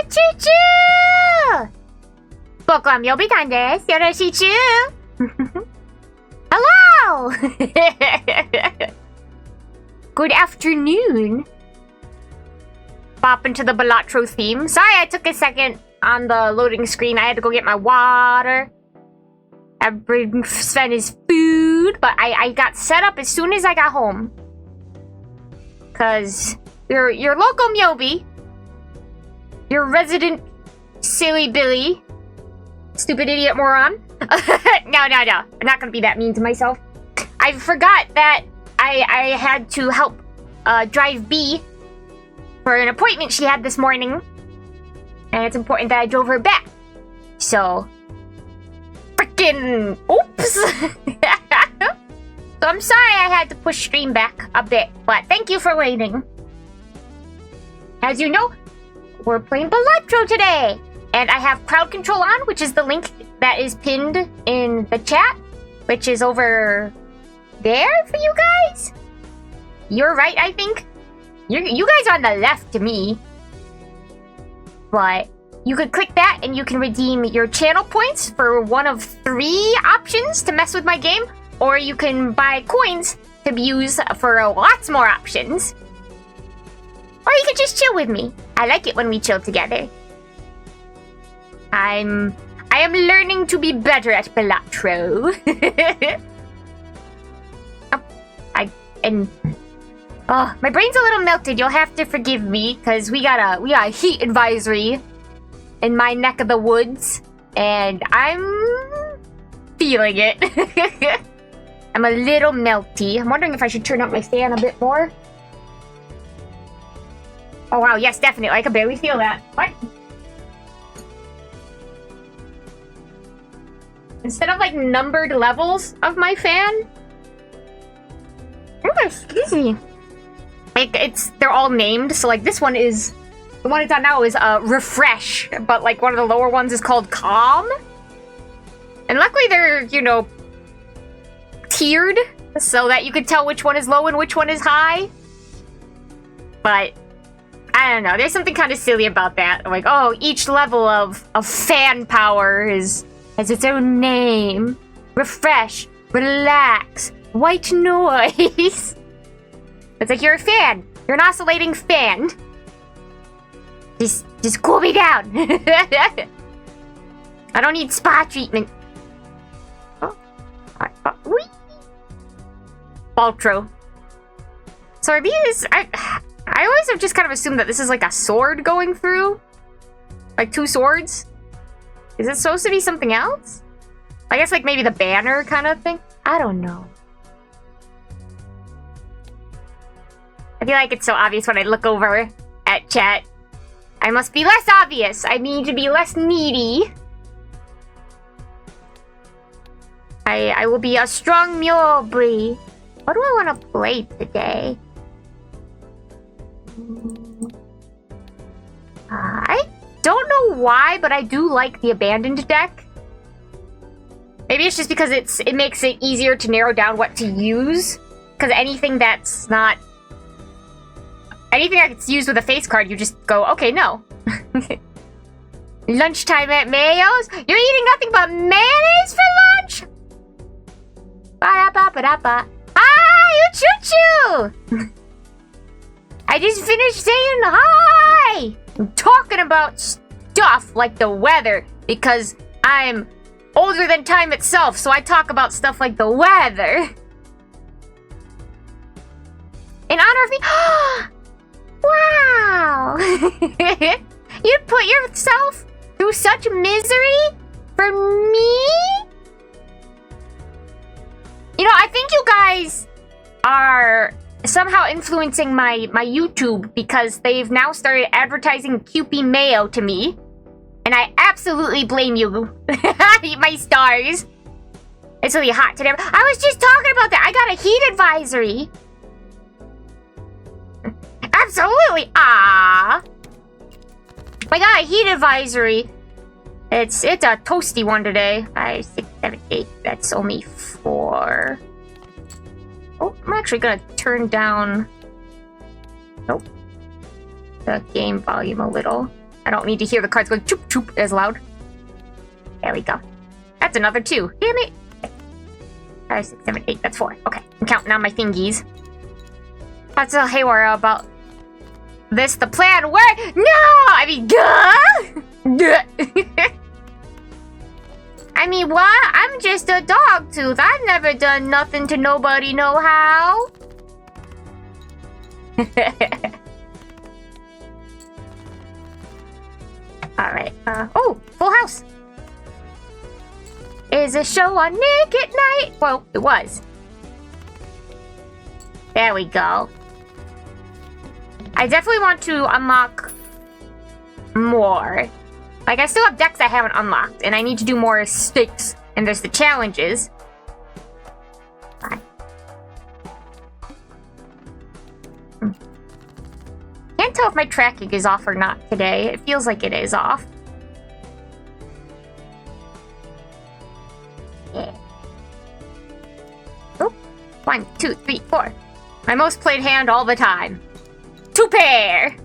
Uchuchuu! Boko wa Myobitan desu. Yoroshiku. Hello! Good afternoon. Bop into the Balatro theme. Sorry I took a second on the loading screen. I had to go get my water. I bring Sven his food, but I got set up as soon as I got home. Cause your local Myobi, your resident silly Billy, stupid idiot moron. No. I'm not gonna be that mean to myself. I forgot that I had to help drive B for an appointment she had this morning. And it's important that I drove her back. So, frickin' oops! So I'm sorry I had to push stream back a bit, but thank you for waiting. As you know, we're playing Balatro today! And I have crowd control on, which is the link that is pinned in the chat, which is over there for you guys? You're right, I think. You guys are on the left to me. But you could click that and you can redeem your channel points for one of 3 options to mess with my game, or you can buy coins to be used for lots more options. Or you can just chill with me. I like it when we chill together. I am learning to be better at Balatro. My brain's a little melted. You'll have to forgive me because we got a heat advisory in my neck of the woods, and I'm feeling it. I'm a little melty. I'm wondering if I should turn up my fan a bit more. Oh wow, yes, definitely. I can barely feel that. What? Instead of like numbered levels of my fan. Oh, excuse me. They're all named, so like this one is, the one it's on now is refresh, but like one of the lower ones is called calm. And luckily they're, you know, tiered so that you can tell which one is low and which one is high. But I don't know, there's something kind of silly about that. Like, oh, each level of fan power has its own name. Refresh, relax, white noise. It's like you're a fan. You're an oscillating fan. Just cool me down. I don't need spa treatment. Oh. Balatro. So are these... I always have just kind of assumed that this is like a sword going through. Like 2 swords. Is it supposed to be something else? I guess like maybe the banner kind of thing. I don't know. I feel like it's so obvious when I look over at chat. I must be less obvious. I need to be less needy. I will be a strong Myobi. What do I want to play today? I don't know why, but I do like the abandoned deck. Maybe it's just because it makes it easier to narrow down what to use. Because anything that's not... Anything that's used with a face card, you just go, okay, no. Lunchtime at Mayo's? You're eating nothing but mayonnaise for lunch? Ba-da-ba-ba-da-ba. Hi, Uchuchuu! I just finished saying hi! I'm talking about stuff like the weather, because I'm older than time itself, so I talk about stuff like the weather. In honor of me... Wow! You put yourself through such misery for me? You know, I think you guys are somehow influencing my YouTube because they've now started advertising Kewpie Mayo to me. And I absolutely blame you. My stars. It's really hot today. I was just talking about that. I got a heat advisory. Absolutely! Ah! I got a heat advisory. It's a toasty one today. 5, 6, 7, 8. That's only 4. Oh, I'm actually gonna turn down... Nope. The game volume a little. I don't need to hear the cards going choop choop as loud. There we go. That's another 2. Damn it. 5, 6, 7, 8. That's 4. Okay. I'm counting on my thingies. Let's tell Hayward about this. The plan work. No! I mean, duh! I mean, what? I'm just a dog tooth. I've never done nothing to nobody know how. Alright. Oh, full house. Is a show on Nick at Night? Well, it was. There we go. I definitely want to unlock more. Like, I still have decks I haven't unlocked, and I need to do more stakes. And there's the challenges. Fine. Can't tell if my tracking is off or not today. It feels like it is off. Yeah. Oh, 1, 2, 3, 4. My most played hand all the time. 2 pair!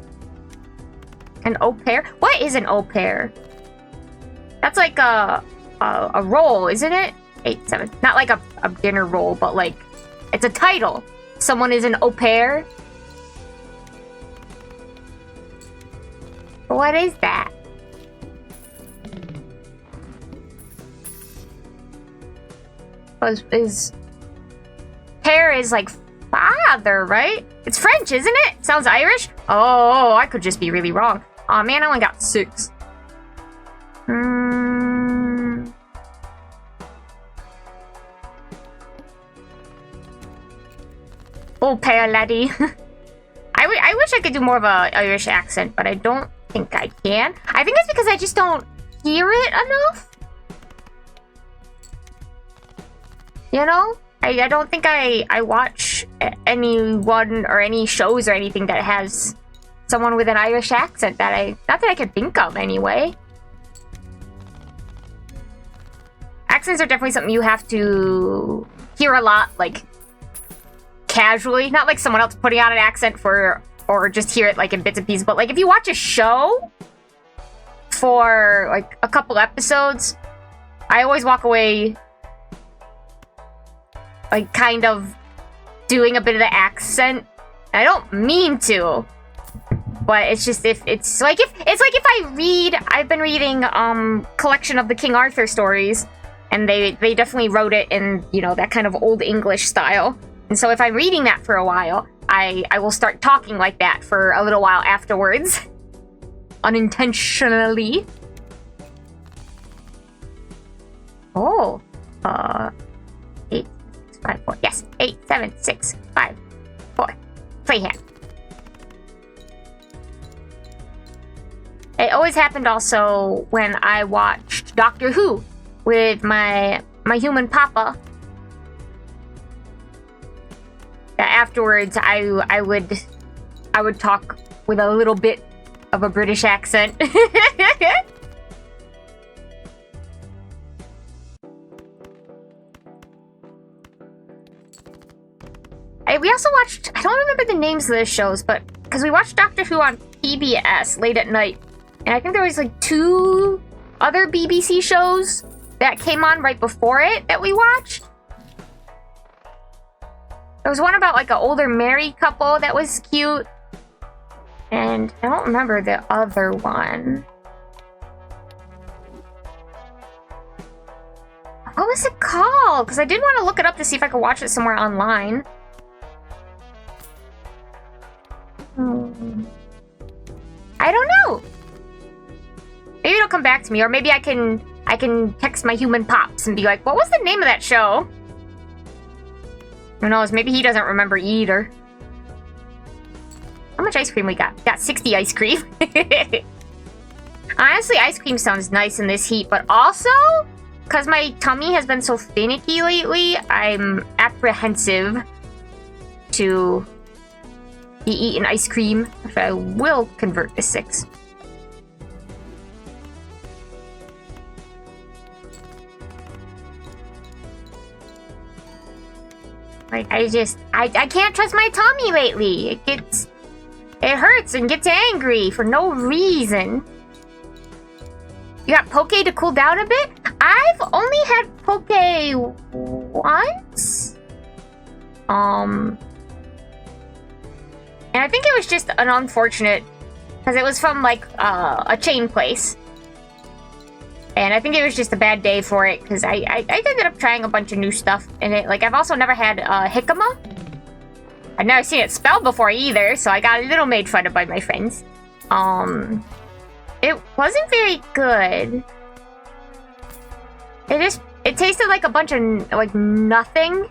An au pair? What is an au pair? That's like a role, isn't it? 8, 7. Not like a dinner role, but like it's a title. Someone is an au pair. What is that? Is pair is like father, right? It's French, isn't it? Sounds Irish? Oh, I could just be really wrong. Aw, man, I only got 6. Oh, pair laddie. I wish I could do more of a Irish accent, but I don't think I can. I think it's because I just don't hear it enough. You know? I don't think I watch anyone or any shows or anything that has someone with an Irish accent not that I can think of anyway. Accents are definitely something you have to hear a lot, like, casually. Not like someone else putting on an accent or just hear it, like, in bits and pieces. But, like, if you watch a show for, like, a couple episodes, I always walk away, like, kind of doing a bit of the accent. I don't mean to, but it's just if I've been reading collection of the King Arthur stories, and they definitely wrote it in, you know, that kind of old English style. And so if I'm reading that for a while, I will start talking like that for a little while afterwards. Unintentionally. Oh. 8, 6, 5, 4. Yes. 8, 7, 6, 5, 4. Play hand. It always happened also when I watched Doctor Who with my human papa. Afterwards, I would talk with a little bit of a British accent. We also watched, I don't remember the names of the shows, but because we watched Doctor Who on PBS late at night, and I think there was like 2 other BBC shows that came on right before it that we watched. There was one about like an older married couple that was cute. And I don't remember the other one. What was it called? Because I did want to look it up to see if I could watch it somewhere online. I don't know. Maybe it'll come back to me, or maybe I can text my human pops and be like, what was the name of that show? Who knows? Maybe he doesn't remember either. How much ice cream we got? Got 60 ice cream. Honestly, ice cream sounds nice in this heat, but also, because my tummy has been so finicky lately, I'm apprehensive to be eating ice cream, if I will convert to 6. Like, I can't trust my tummy lately. It hurts and gets angry for no reason. You got poke to cool down a bit? I've only had poke once. And I think it was just an unfortunate, because it was from like a chain place. And I think it was just a bad day for it, because I ended up trying a bunch of new stuff in it. Like, I've also never had jicama. I've never seen it spelled before either, so I got a little made fun of by my friends. It wasn't very good. It tasted like a bunch of, like, nothing.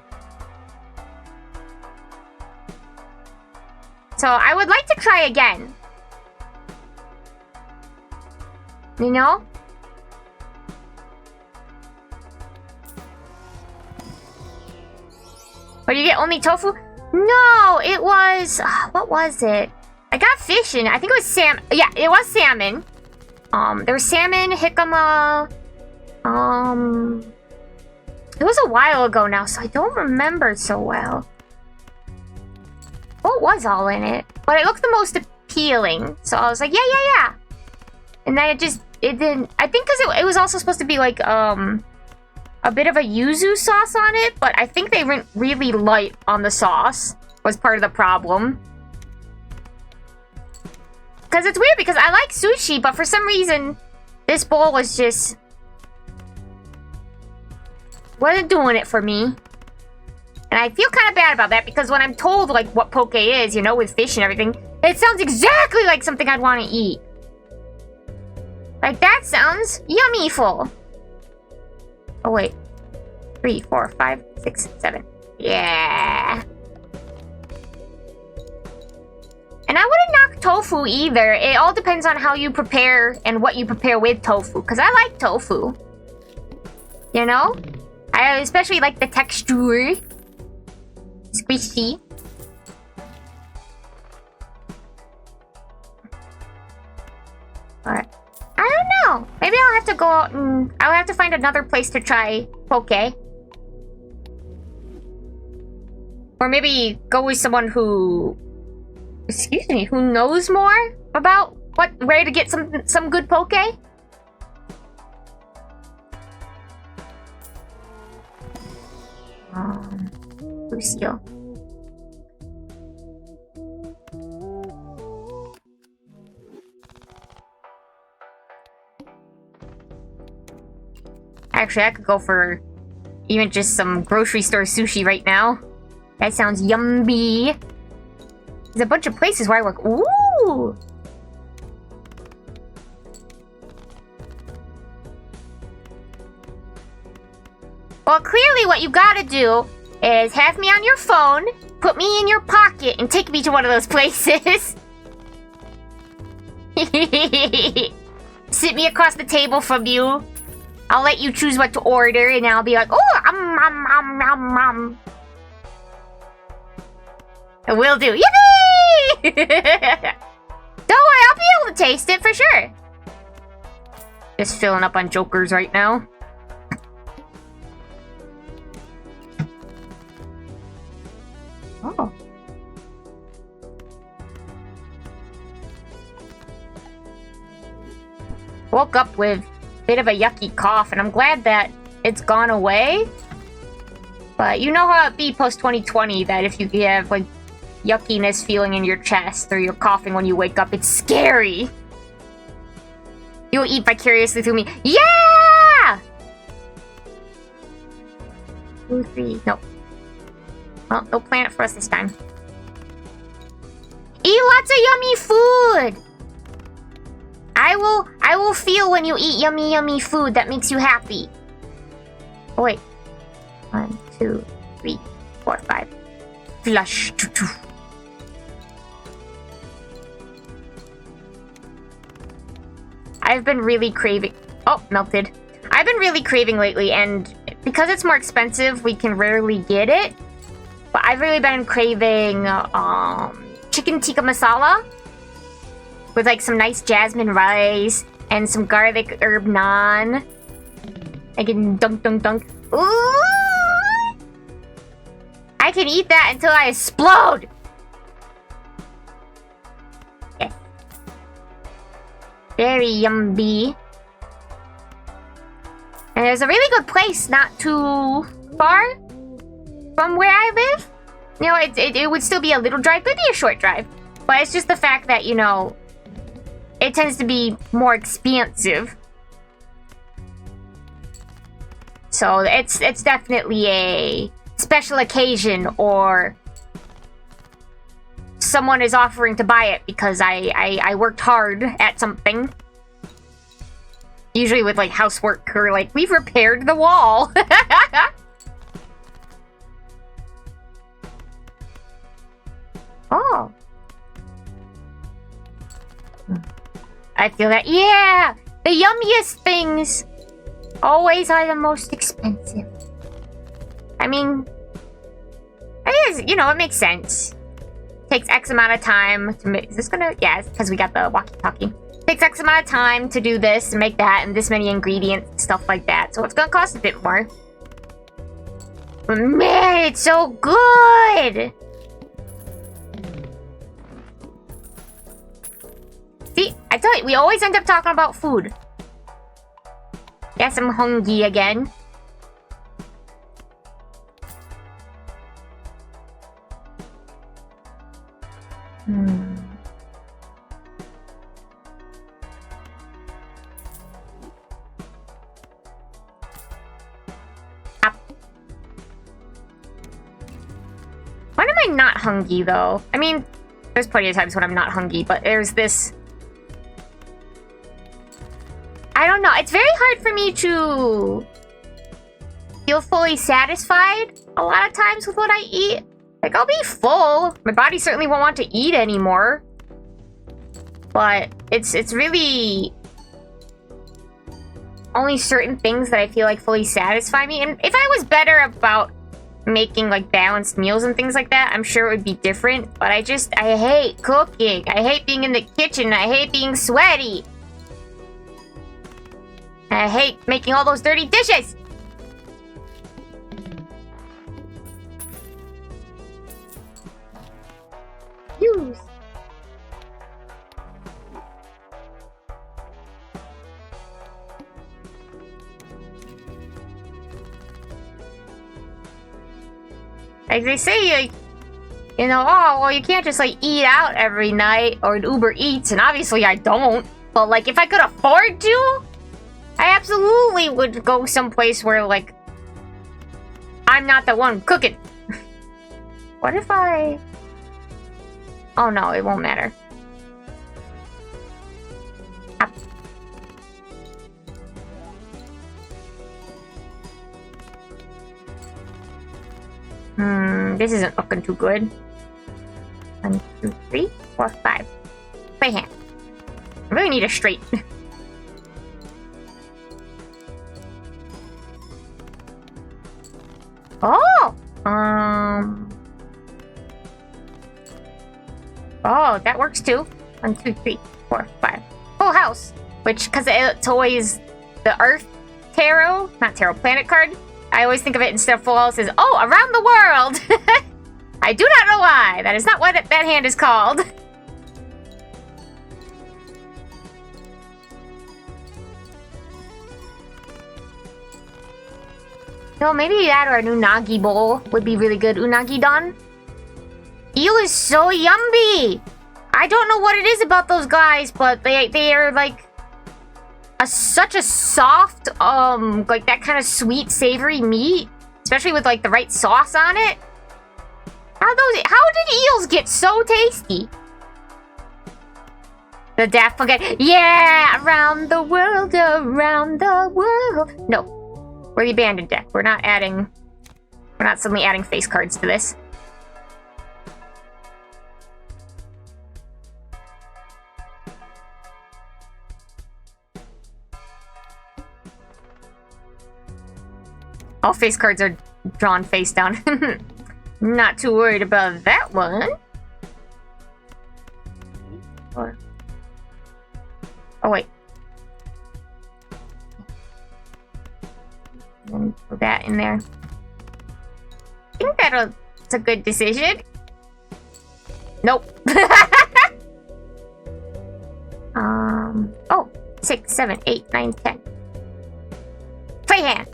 So I would like to try again. You know? Or you get only tofu? No, it was... what was it? I got fish in it. I think it was salmon. Yeah, it was salmon. There was salmon, jicama. It was a while ago now, so I don't remember so well. What was all in it? But it looked the most appealing. So I was like, yeah. And then it didn't... I think because it was also supposed to be like, a bit of a yuzu sauce on it, but I think they went really light on the sauce, was part of the problem. Because it's weird, because I like sushi, but for some reason, this bowl was just... wasn't doing it for me. And I feel kind of bad about that, because when I'm told, like, what poke is, you know, with fish and everything, it sounds exactly like something I'd want to eat. Like, that sounds yummy-ful. Oh, wait. 3, 4, 5, 6, 7. Yeah. And I wouldn't knock tofu either. It all depends on how you prepare and what you prepare with tofu. Because I like tofu. You know? I especially like the texture. Squishy. Alright. I don't know. Maybe I'll have to go out and... I'll have to find another place to try poke. Or maybe go with someone who... excuse me, who knows more about where to get some good poke? Lucio. Actually, I could go for even just some grocery store sushi right now. That sounds yummy. There's a bunch of places where I work. Ooh! Well, clearly what you gotta do is have me on your phone, put me in your pocket, and take me to one of those places. Sit me across the table from you. I'll let you choose what to order, and I'll be like, oh, It will do. Yippee! Don't worry, I'll be able to taste it for sure. Just filling up on jokers right now. Oh. Woke up with a bit of a yucky cough, and I'm glad that it's gone away. But you know how it be post 2020 that if you have like yuckiness feeling in your chest or you're coughing when you wake up, it's scary. You'll eat vicariously through me. Yeah! 2, 3, no. Well, no planet for us this time. Eat lots of yummy food! I will feel when you eat yummy food that makes you happy. Oh, wait. 1, 2, 3, 4, 5. Flush. I've been really craving... Oh, melted. I've been really craving lately, and because it's more expensive, we can rarely get it. But I've really been craving chicken tikka masala with like some nice jasmine rice and some garlic herb naan. I can dunk. Ooh! I can eat that until I explode! Yes. Very yummy. And there's a really good place not too far from where I live. You know, it would still be a little drive, but it'd be a short drive. But it's just the fact that, you know, it tends to be more expansive. So it's definitely a special occasion, or someone is offering to buy it because I worked hard at something. Usually with like housework, or like, we've repaired the wall. Oh. I feel that, yeah! The yummiest things always are the most expensive. I mean, it is, you know, it makes sense. Takes X amount of time to make, is this gonna, yeah, it's because we got the walkie-talkie. Takes X amount of time to do this and make that, and this many ingredients and stuff like that. So it's gonna cost a bit more. But man, it's so good! See, I tell you, we always end up talking about food. Yes, I'm hungry again. When am I not hungry, though? I mean, there's plenty of times when I'm not hungry, but there's this... I don't know. It's very hard for me to feel fully satisfied a lot of times with what I eat. Like, I'll be full. My body certainly won't want to eat anymore. But it's really only certain things that I feel like fully satisfy me. And if I was better about making like balanced meals and things like that, I'm sure it would be different. But I hate cooking. I hate being in the kitchen. I hate being sweaty. I hate making all those dirty dishes. Use. Like they say, like, you know, oh, well, you can't just like eat out every night or Uber Eats, and obviously I don't. But like, if I could afford to, I absolutely would go someplace where, like, I'm not the one cooking. What if I... Oh no, it won't matter. This isn't looking too good. 1, 2, 3, 4, 5. Play hand. I really need a straight. Oh! Oh, that works too. 1, 2, 3, 4, 5. Full house. Which, because it's always the Earth Tarot, not Tarot, Planet card. I always think of it instead of full house as, oh, around the world! I do not know why. That is not what that hand is called. No, maybe that or an unagi bowl would be really good. Unagi don. Eel is so yummy. I don't know what it is about those guys, but they are like such a soft, like that kind of sweet, savory meat, especially with like the right sauce on it. How did eels get so tasty? The Daft Punk, yeah, around the world, around the world. No, we're the abandoned deck. We're not suddenly adding face cards to this. All face cards are drawn face down. Not too worried about that one. Oh, wait. Put that in there. I think that's a good decision. Nope. Oh, 6, 7, 8, 9, 10. Play hand.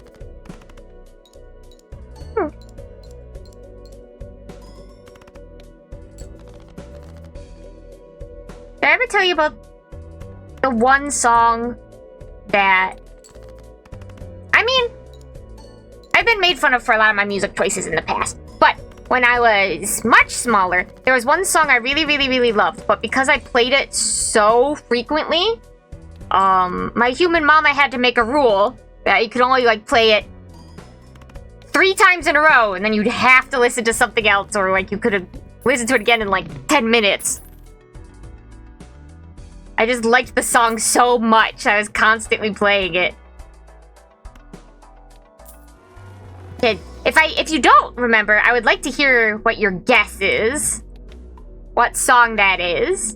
Did I ever tell you about the one song that... I mean, I've been made fun of for a lot of my music choices in the past, but when I was much smaller, there was one song I really, really, really loved, but because I played it so frequently, my human mama had to make a rule that you could only, like, play it 3 times in a row, and then you'd have to listen to something else, or, like, you could have listened to it again in, like, 10 minutes. I just liked the song so much, I was constantly playing it. Okay, if you don't remember, I would like to hear what your guess is. What song that is.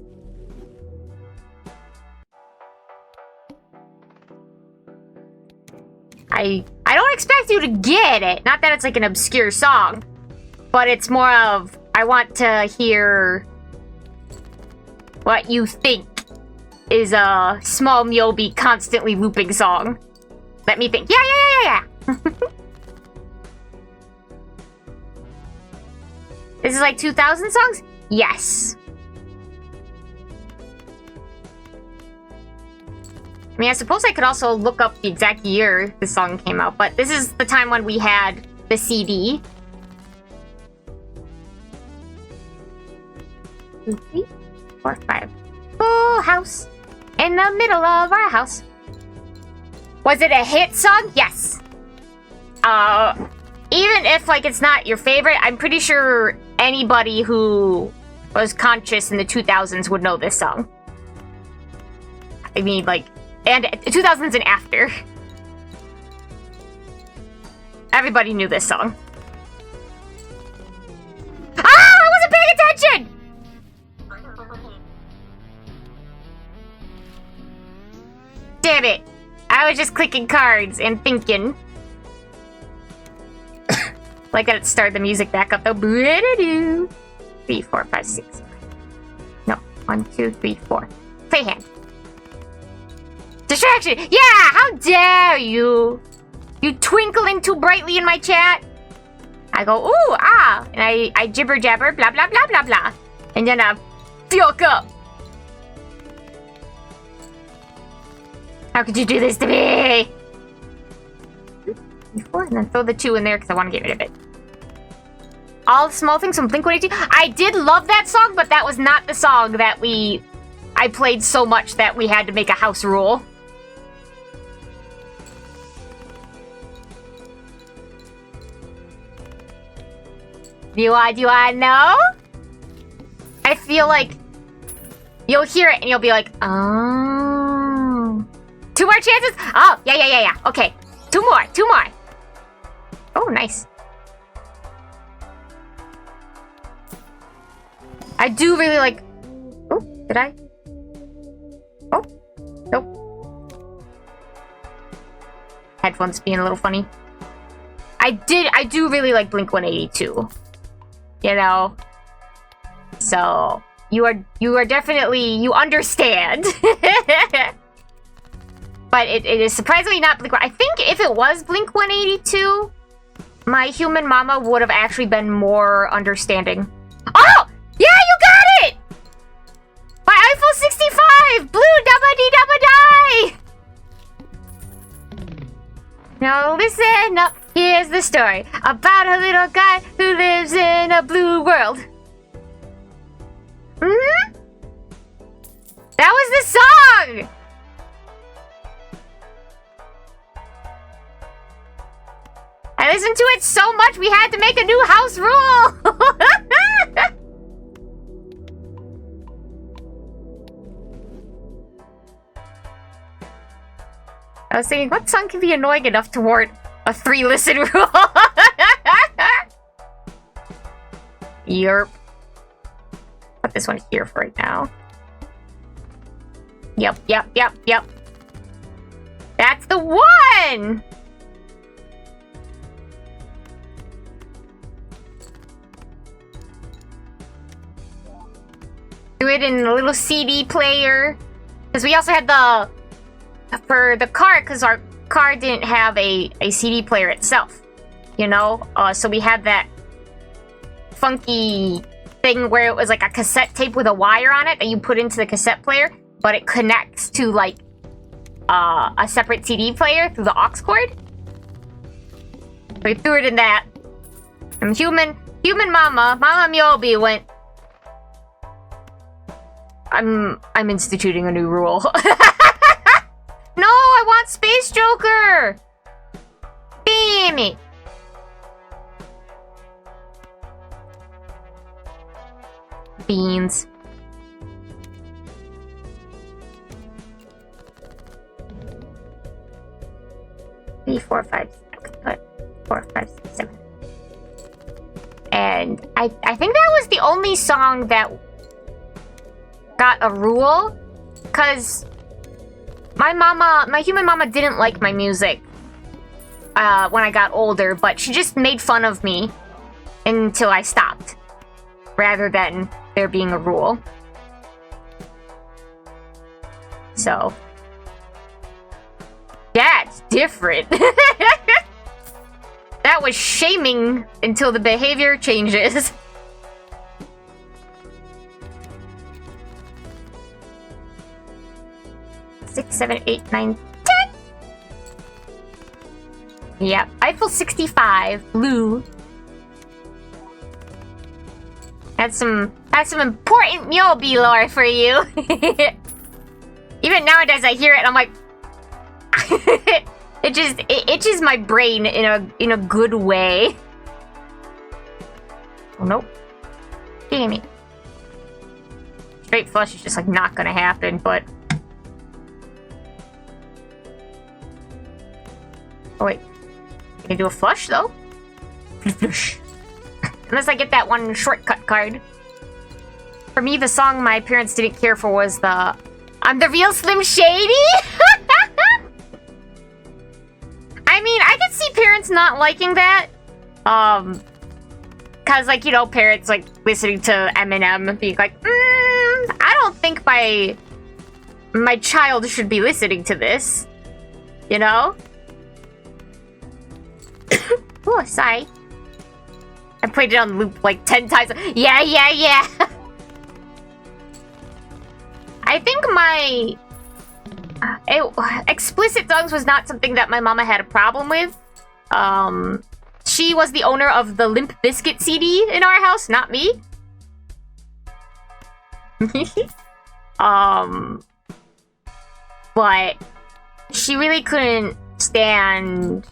I don't expect you to get it. Not that it's like an obscure song, but it's more of, I want to hear what you think is a small Myobi constantly looping song. Let me think. Yeah. This is like 2000 songs? Yes. I mean, I suppose I could also look up the exact year this song came out, but this is the time when we had the CD. 2, 3, 4, 5. Full house in the middle of our house. Was it a hit song? Yes. Even if, like, it's not your favorite, I'm pretty sure anybody who was conscious in the 2000s would know this song. I mean, like, and 2000s and after. Everybody knew this song. Ah! I wasn't paying attention! Damn it. I was just clicking cards and thinking. Like that it started the music back up though. 3, 4, 5, 6. No. 1, 2, 3, 4. Play hand. Distraction! Yeah! How dare you! You twinkling too brightly in my chat. I go, ooh, ah. And I jibber jabber, blah, blah, blah, blah, blah. And then I fuck up. How could you do this to me? 4, and then throw the 2 in there because I want to get rid of it. All the small things from Blink-182. I did love that song, but that was not the song that I played so much that we had to make a house rule. Do you want to know? I feel like you'll hear it and you'll be like, oh. 2 more chances? Oh, yeah. Okay. 2 more. Oh, nice. I do really like... Oh, did I? Oh, nope. Headphones being a little funny. I do really like Blink-182. You know? So, you are definitely... You understand. But it is surprisingly not Blink-182. I think if it was Blink-182, my human mama would have actually been more understanding. Oh! Yeah, you got it! By Eiffel 65! Blue dabba-dee-dabba-die! Now listen up, here's the story about a little guy who lives in a blue world. Mm-hmm. That was the song! I listened to it so much we had to make a new house rule! I was thinking, what song can be annoying enough to warrant a 3-listen rule? Yerp. Put this one here for right now. Yep. That's the one! Do it in a little CD player. Because we also had for the cart, because car didn't have a CD player itself, you know? So we had that funky thing where it was like a cassette tape with a wire on it that you put into the cassette player, but it connects to like a separate CD player through the aux cord. We threw it in that. And human Mama Myobi went, I'm instituting a new rule. No, I want Space Joker! Damn it! Beans. Three, 4, 5, 4, 5, 6, 7. And I think that was the only song that got a rule, because my human mama didn't like my music when I got older, but she just made fun of me until I stopped, rather than there being a rule. So, yeah, it's different. That was shaming until the behavior changes. Six, 7, 8, 9, 10. Yep, Eiffel 65, blue. Had some important Myobi lore for you. Even nowadays, I hear it, and I'm like, it itches my brain in a good way. Oh nope! Damn it! Straight flush is just like not gonna happen, but. Oh wait, you can do a flush though. Flush. Unless I get that one shortcut card. For me, the song my parents didn't care for was the I'm the real Slim Shady? I mean, I could see parents not liking that. Cause like, you know, parents like listening to Eminem being like, I don't think my child should be listening to this. You know? Oh, sorry. I played it on loop like 10 times. Yeah. I think my explicit songs was not something that my mama had a problem with. She was the owner of the Limp Bizkit CD in our house, not me. But she really couldn't stand.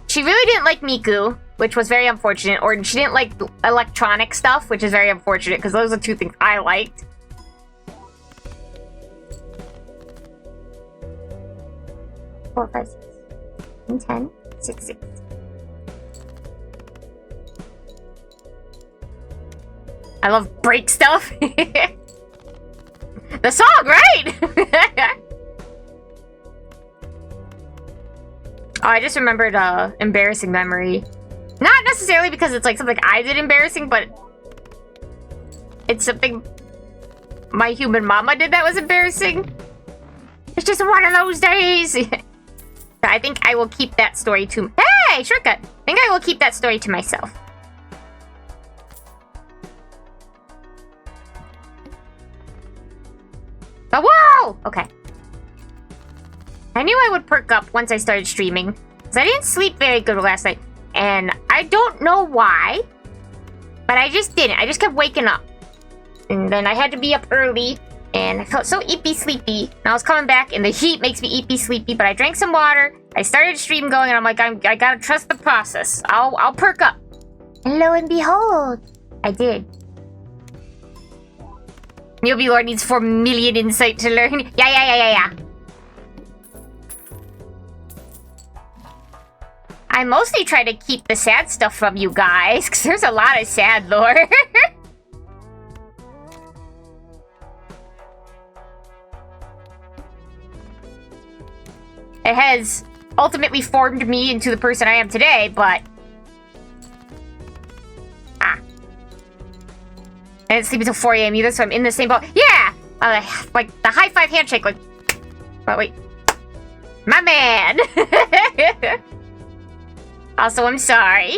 She really didn't like Miku, which was very unfortunate, or she didn't like electronic stuff, which is very unfortunate, because those are two things I liked. Four, 5, 6, 10, 6, 6. I love break stuff. The song, right? Oh, I just remembered an embarrassing memory. Not necessarily because it's like something I did embarrassing, but it's something my human mama did that was embarrassing. It's just one of those days. I think I will keep that story to... Hey, shortcut! I think I will keep that story to myself. Oh, whoa! Okay. I knew I would perk up once I started streaming, because I didn't sleep very good last night, and I don't know why, but I just didn't. I just kept waking up, and then I had to be up early, and I felt so eepy sleepy, and I was coming back, and the heat makes me eepy sleepy, but I drank some water, I started stream going, and I'm like, I gotta trust the process. I'll perk up. And lo and behold, I did. Myobi Lord needs 4 million insight to learn. Yeah. I mostly try to keep the sad stuff from you guys, because there's a lot of sad lore. It has ultimately formed me into the person I am today, but... I didn't sleep until 4 a.m. either, so I'm in the same boat. Yeah! Like, the high five handshake, like... But wait. My man! Also, I'm sorry.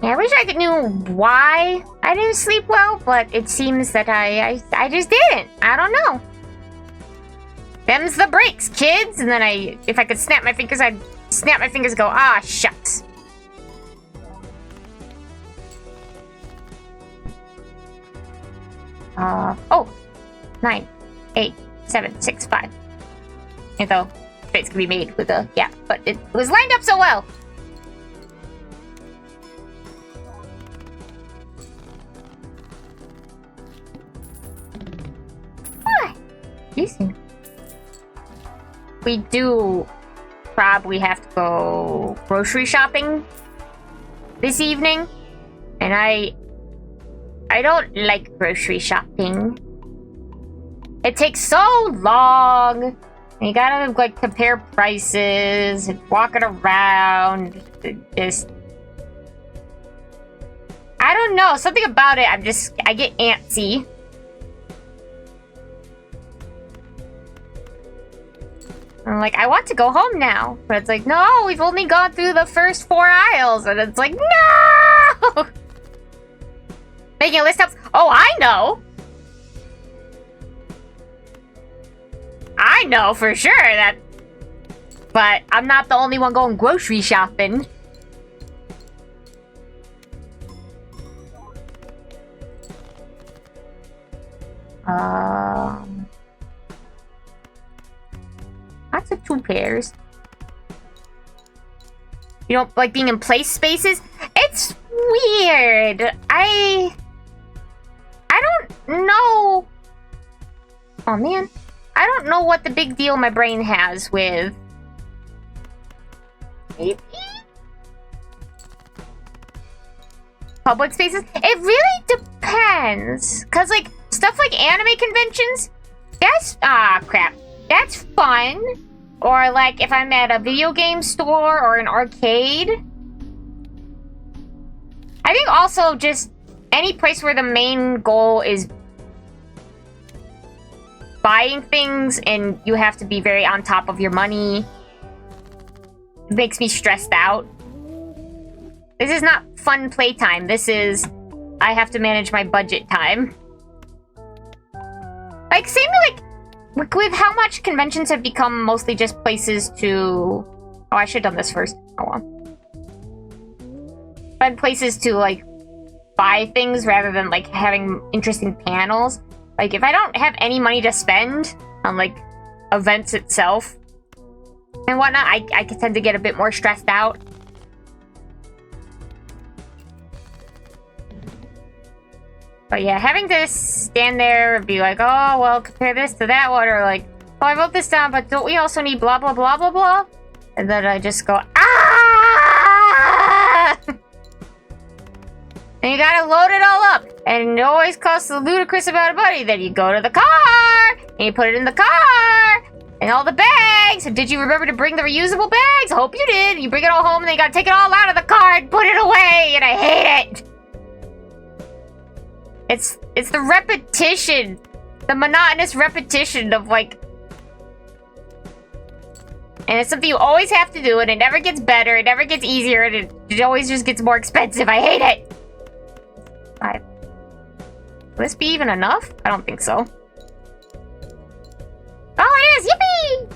Yeah, I wish I could knew why I didn't sleep well, but it seems that I just didn't. I don't know. Them's the breaks, kids! And then if I could snap my fingers, I'd snap my fingers and go, ah, shucks. Oh. 9, 8, 7, 6, 5. And though space can be made with a gap, but it was lined up so well. Decent. We do probably have to go grocery shopping this evening, and I don't like grocery shopping. It takes so long, and you gotta like compare prices and walk it around. Just I don't know, something about it. I get antsy. I'm like, I want to go home now. But it's like, no, we've only gone through the first 4 aisles. And it's like, no! Making a list helps. Oh, I know! I know for sure that... But I'm not the only one going grocery shopping. Lots of 2 pairs. You don't like being in place spaces? It's weird. I don't know. Oh man. I don't know what the big deal my brain has with... Maybe? Public spaces? It really depends. Cause like, stuff like anime conventions, that's... Ah, crap. That's fun. Or like if I'm at a video game store or an arcade. I think also just any place where the main goal is buying things and you have to be very on top of your money. It makes me stressed out. This is not fun playtime. This is I have to manage my budget time. Like same like with how much conventions have become mostly just places to... Oh, I should have done this first. Oh well. But places to, like, buy things rather than, like, having interesting panels. Like, if I don't have any money to spend on, like, events itself and whatnot, I can tend to get a bit more stressed out. But yeah, having to stand there and be like, oh, well, compare this to that one, or like, oh, I wrote this down, but don't we also need blah, blah, blah, blah, blah? And then I just go, ah! And you gotta load it all up. And it always costs a ludicrous amount of money. Then you go to the car, and you put it in the car, and all the bags. And did you remember to bring the reusable bags? I hope you did. You bring it all home, and then you gotta take it all out of the car and put it away, and I hate it. It's the repetition. The monotonous repetition of, like... And it's something you always have to do, and it never gets better, it never gets easier, and it always just gets more expensive. I hate it! 5. Will this be even enough? I don't think so. Oh, it is! Yippee!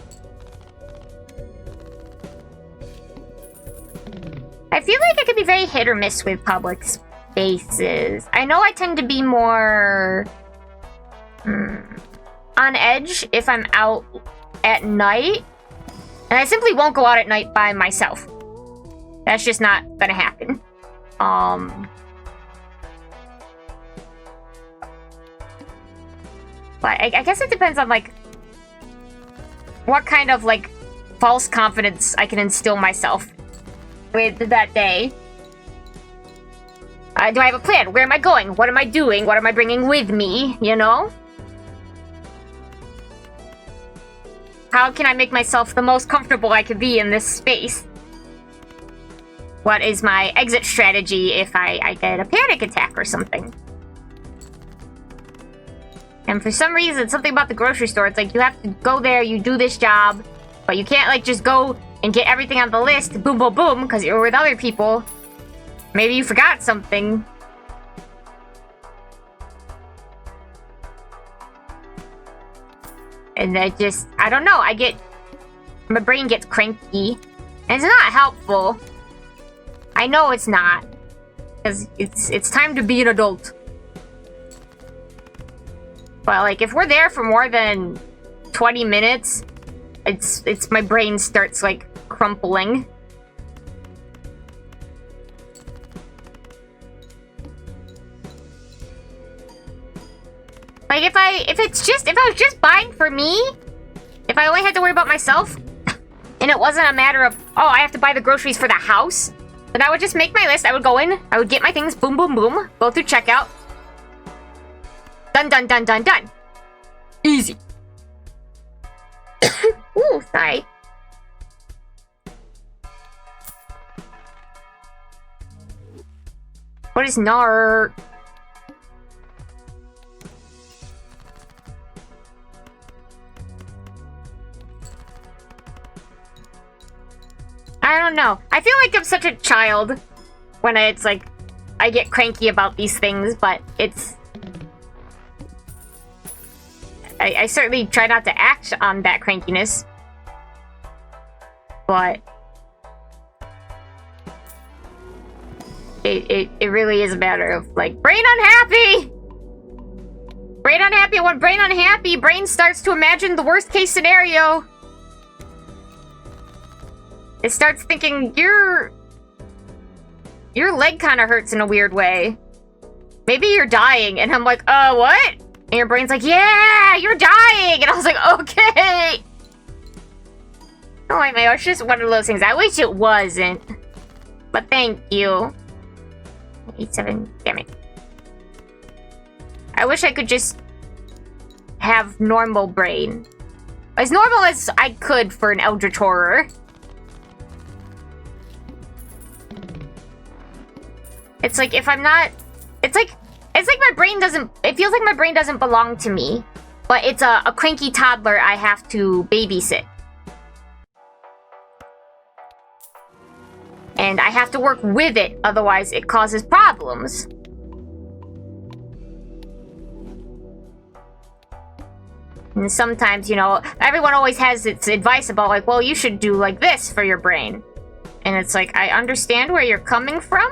I feel like I could be very hit or miss with public spaces. I know I tend to be more on edge if I'm out at night, and I simply won't go out at night by myself. That's just not gonna happen. But I guess it depends on like what kind of like false confidence I can instill myself with that day. Do I have a plan? Where am I going? What am I doing? What am I bringing with me? You know? How can I make myself the most comfortable I can be in this space? what is my exit strategy if I get a panic attack or something. And for some reason, something about the grocery store, it's like you have to go there, you do this job, but you can't like just go and get everything on the list, boom, boom, boom, because you're with other people. Maybe you forgot something. And I don't know, my brain gets cranky. And it's not helpful. I know it's not. Because it's time to be an adult. But like, if we're there for more than 20 minutes, it's my brain starts like crumpling. Like if I was just buying for me, if I only had to worry about myself, and it wasn't a matter of, oh, I have to buy the groceries for the house, then I would just make my list, I would go in, I would get my things, boom, boom, boom, go through checkout. Done, done, done, done, done. Easy. Ooh, sorry. What is NAR? I don't know. I feel like I'm such a child when it's like I get cranky about these things, but it's... I certainly try not to act on that crankiness. But... It really is a matter of, like, brain unhappy! Brain unhappy. When brain unhappy, brain starts to imagine the worst case scenario. It starts thinking, your leg kind of hurts in a weird way. Maybe you're dying. And I'm like, what? And your brain's like, yeah, you're dying. And I was like, okay. Oh, wait, maybe it's just one of those things. I wish it wasn't. But thank you. 87, damn it. I wish I could just have normal brain. As normal as I could for an Eldritch Horror. It's like if I'm not... It's like my brain doesn't... It feels like my brain doesn't belong to me. But it's a cranky toddler I have to babysit. And I have to work with it, otherwise it causes problems. And sometimes, you know, everyone always has its advice about like, well, you should do like this for your brain. And it's like, I understand where you're coming from,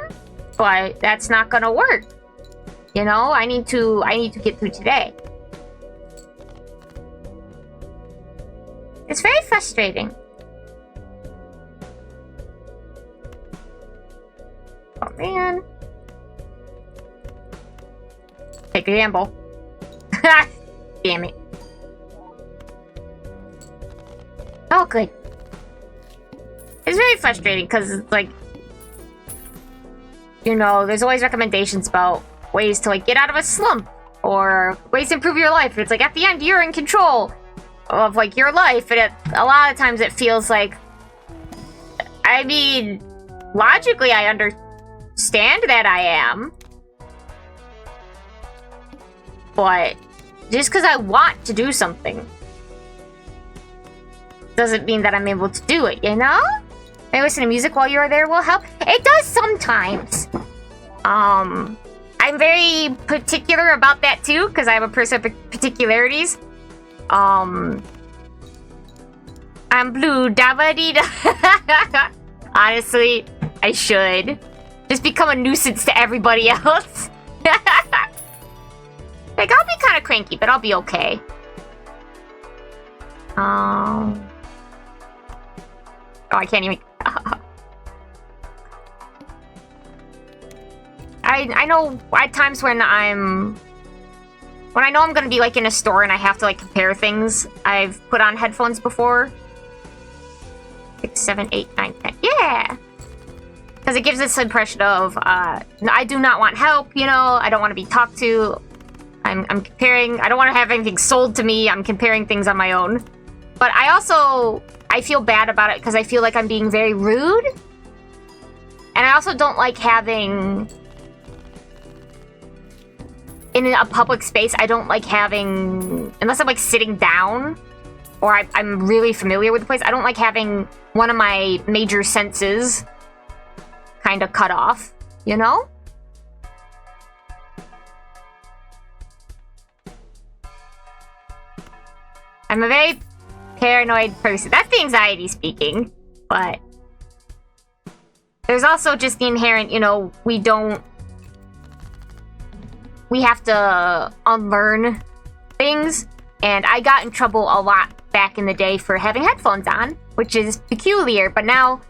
but that's not gonna work. You know, I need to get through today. It's very frustrating. Oh man. Take a gamble. Damn it. Oh good. It's very frustrating because it's like, you know, there's always recommendations about ways to like get out of a slump or ways to improve your life. It's like at the end you're in control of like your life, and a lot of times it feels like, I mean, logically I understand that I am, but just because I want to do something doesn't mean that I'm able to do it, you know? Maybe listen to music while you're there will help. It does sometimes. I'm very particular about that too, because I have a person of particularities. I'm blue, da-ba-dee-da. Honestly, I should. Just become a nuisance to everybody else. Like, I'll be kind of cranky, but I'll be okay. Oh, I can't even... I know at times when I know I'm gonna be like in a store and I have to like compare things, I've put on headphones before. 6, 7, 8, 9, 10. Yeah! Because it gives this impression of, I do not want help, you know, I don't want to be talked to. I'm comparing, I don't want to have anything sold to me, I'm comparing things on my own. But I feel bad about it because I feel like I'm being very rude. And I also don't like having... In a public space, I don't like having... Unless I'm, like, sitting down, or I'm really familiar with the place, I don't like having one of my major senses kind of cut off, you know? I'm a very paranoid person. That's the anxiety speaking, but... There's also just the inherent, you know, we have to unlearn things, and I got in trouble a lot back in the day for having headphones on, which is peculiar, but now,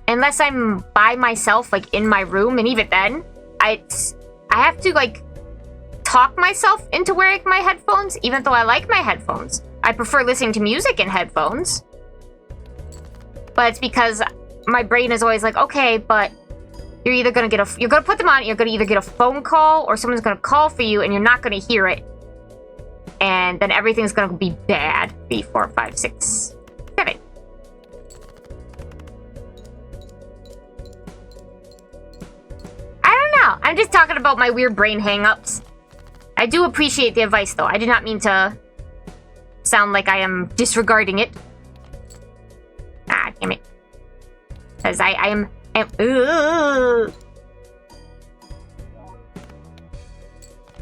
unless I'm by myself, like, in my room, and even then, I have to, like, talk myself into wearing my headphones, even though I like my headphones. I prefer listening to music in headphones, but it's because my brain is always like, okay, but you're either gonna you're gonna put them on, you're gonna either get a phone call, or someone's gonna call for you, and you're not gonna hear it. And then everything's gonna be bad. 3, 4, 5, 6, 7. I don't know. I'm just talking about my weird brain hang-ups. I do appreciate the advice, though. I did not mean to sound like I am disregarding it. Ah, damn it. Because I am...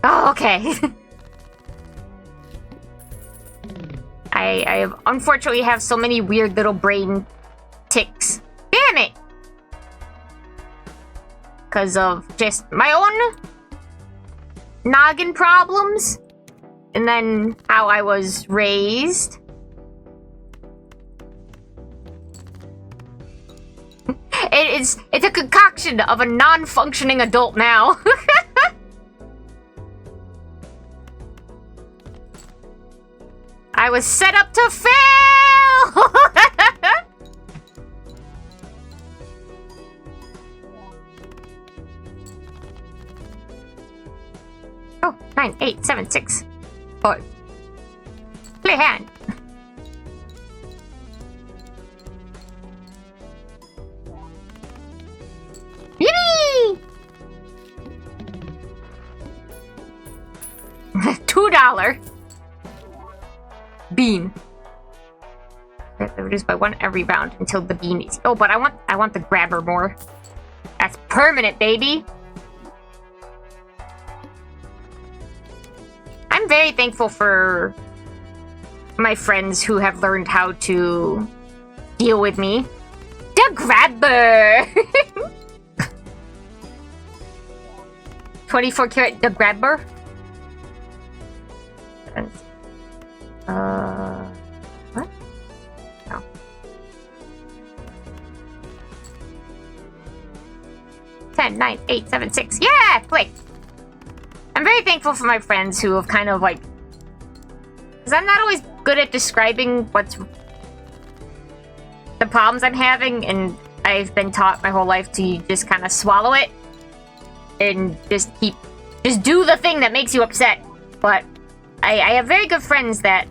Oh, okay. I unfortunately have so many weird little brain ticks. Damn it! Because of just my own noggin problems. And then how I was raised. It's a concoction of a non-functioning adult now. I was set up to fail! Oh, 9, 8, 7, 6, 5. Play hand. Yippee! $2. Bean. Reduced by 1 every round until the bean is... Oh, but I want the grabber more. That's permanent, baby. I'm very thankful for my friends who have learned how to deal with me. The grabber! 24 karat the grabber? What? No. Ten, 9, 8, 7, 6. Yeah! Play! I'm very thankful for my friends who have kind of like... Because I'm not always good at describing what's... the problems I'm having, and I've been taught my whole life to just kind of swallow it. And just do the thing that makes you upset. But I have very good friends that,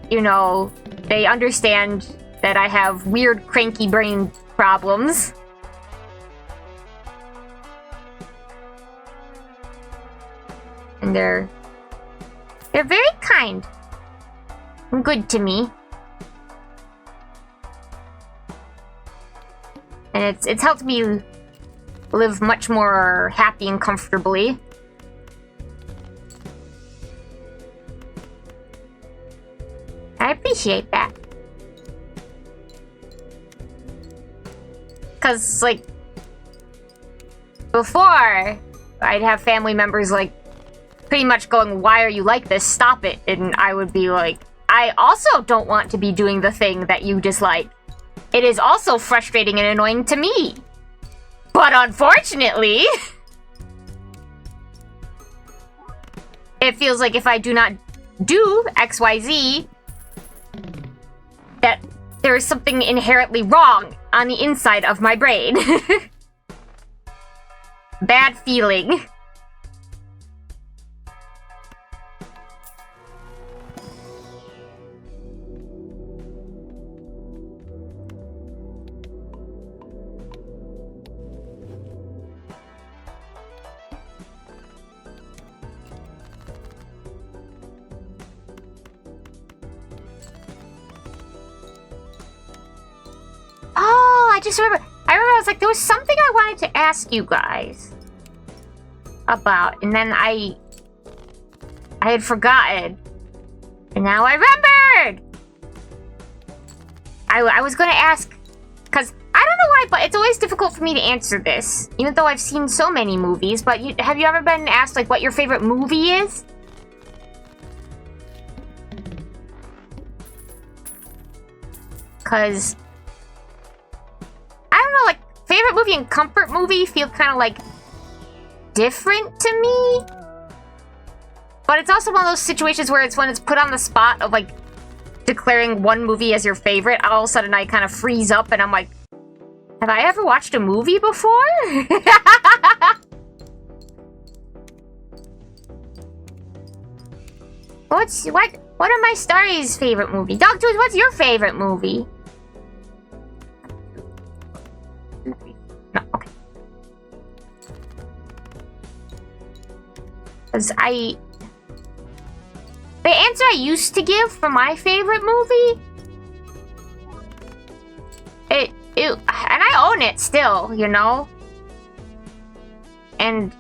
you know, they understand that I have weird, cranky brain problems. And they're very kind and good to me. And it's helped me live much more happy and comfortably. I appreciate that. Because, like, before, I'd have family members, like, pretty much going, why are you like this? Stop it. And I would be like, I also don't want to be doing the thing that you dislike. It is also frustrating and annoying to me. But unfortunately, it feels like if I do not do XYZ, that there is something inherently wrong on the inside of my brain. Bad feeling. just remember. I was like, there was something I wanted to ask you guys about, and then I had forgotten, and now I remembered. I was gonna ask, because I don't know why, but it's always difficult for me to answer this, even though I've seen so many movies. But have you ever been asked, like, what your favorite movie is? Because I don't know, like, favorite movie and comfort movie feel kind of, like, different to me. But it's also one of those situations where it's when it's put on the spot of, like, declaring one movie as your favorite, all of a sudden I kind of freeze up and I'm like, have I ever watched a movie before? What are my Starry's favorite movie? Dogtooth, what's your favorite movie? No, okay. Because the answer I used to give for my favorite movie, and I own it still, you know? And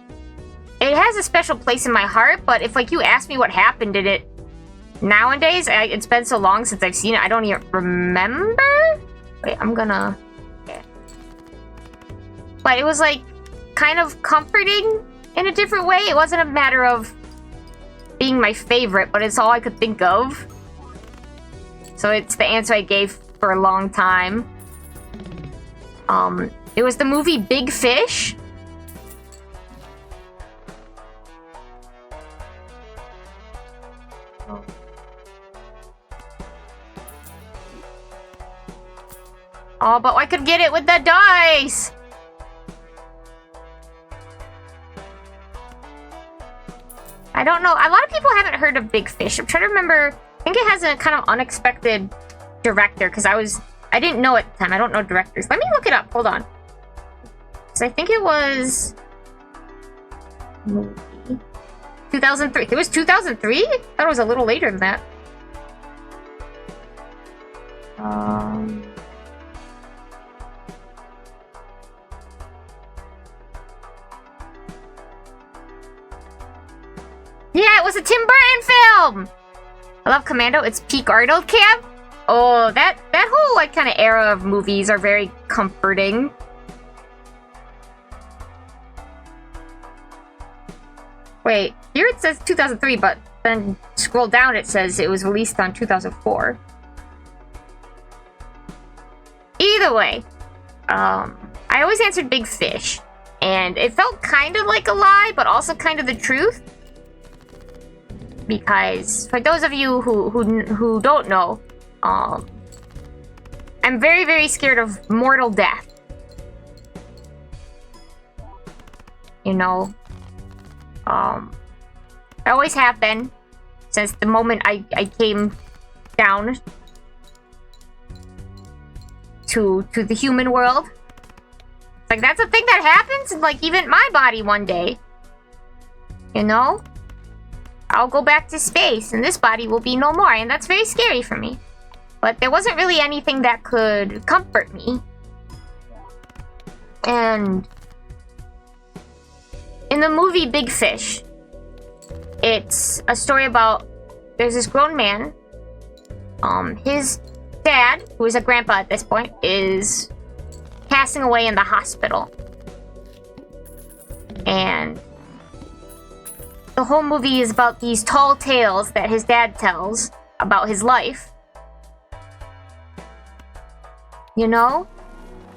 it has a special place in my heart, but if, like, you ask me what happened in it nowadays, it's been so long since I've seen it, I don't even remember? Wait, I'm gonna... Okay. But it was, like, kind of comforting in a different way. It wasn't a matter of being my favorite, but it's all I could think of. So it's the answer I gave for a long time. It was the movie Big Fish. Oh, but I could get it with the dice! I don't know. A lot of people haven't heard of Big Fish. I'm trying to remember. I think it has a kind of unexpected director, because I didn't know at the time. I don't know directors. Let me look it up. Hold on. Because I think it was 2003. It was 2003? I thought it was a little later than that. Yeah, it was a Tim Burton film! I love Commando. It's peak Arnold camp. Oh, that whole, like, kind of era of movies are very comforting. Wait, here it says 2003, but then scroll down it says it was released on 2004. Either way, I always answered Big Fish, and it felt kind of like a lie, but also kind of the truth. Because for those of you who don't know, I'm very, very scared of mortal death. You know, I always have been since the moment I came down to the human world. It's like, that's a thing that happens in, like, even my body one day. You know? I'll go back to space, and this body will be no more, and that's very scary for me. But there wasn't really anything that could comfort me. And in the movie Big Fish, it's a story about, there's this grown man. His dad, who is a grandpa at this point, is passing away in the hospital. And the whole movie is about these tall tales that his dad tells about his life. You know?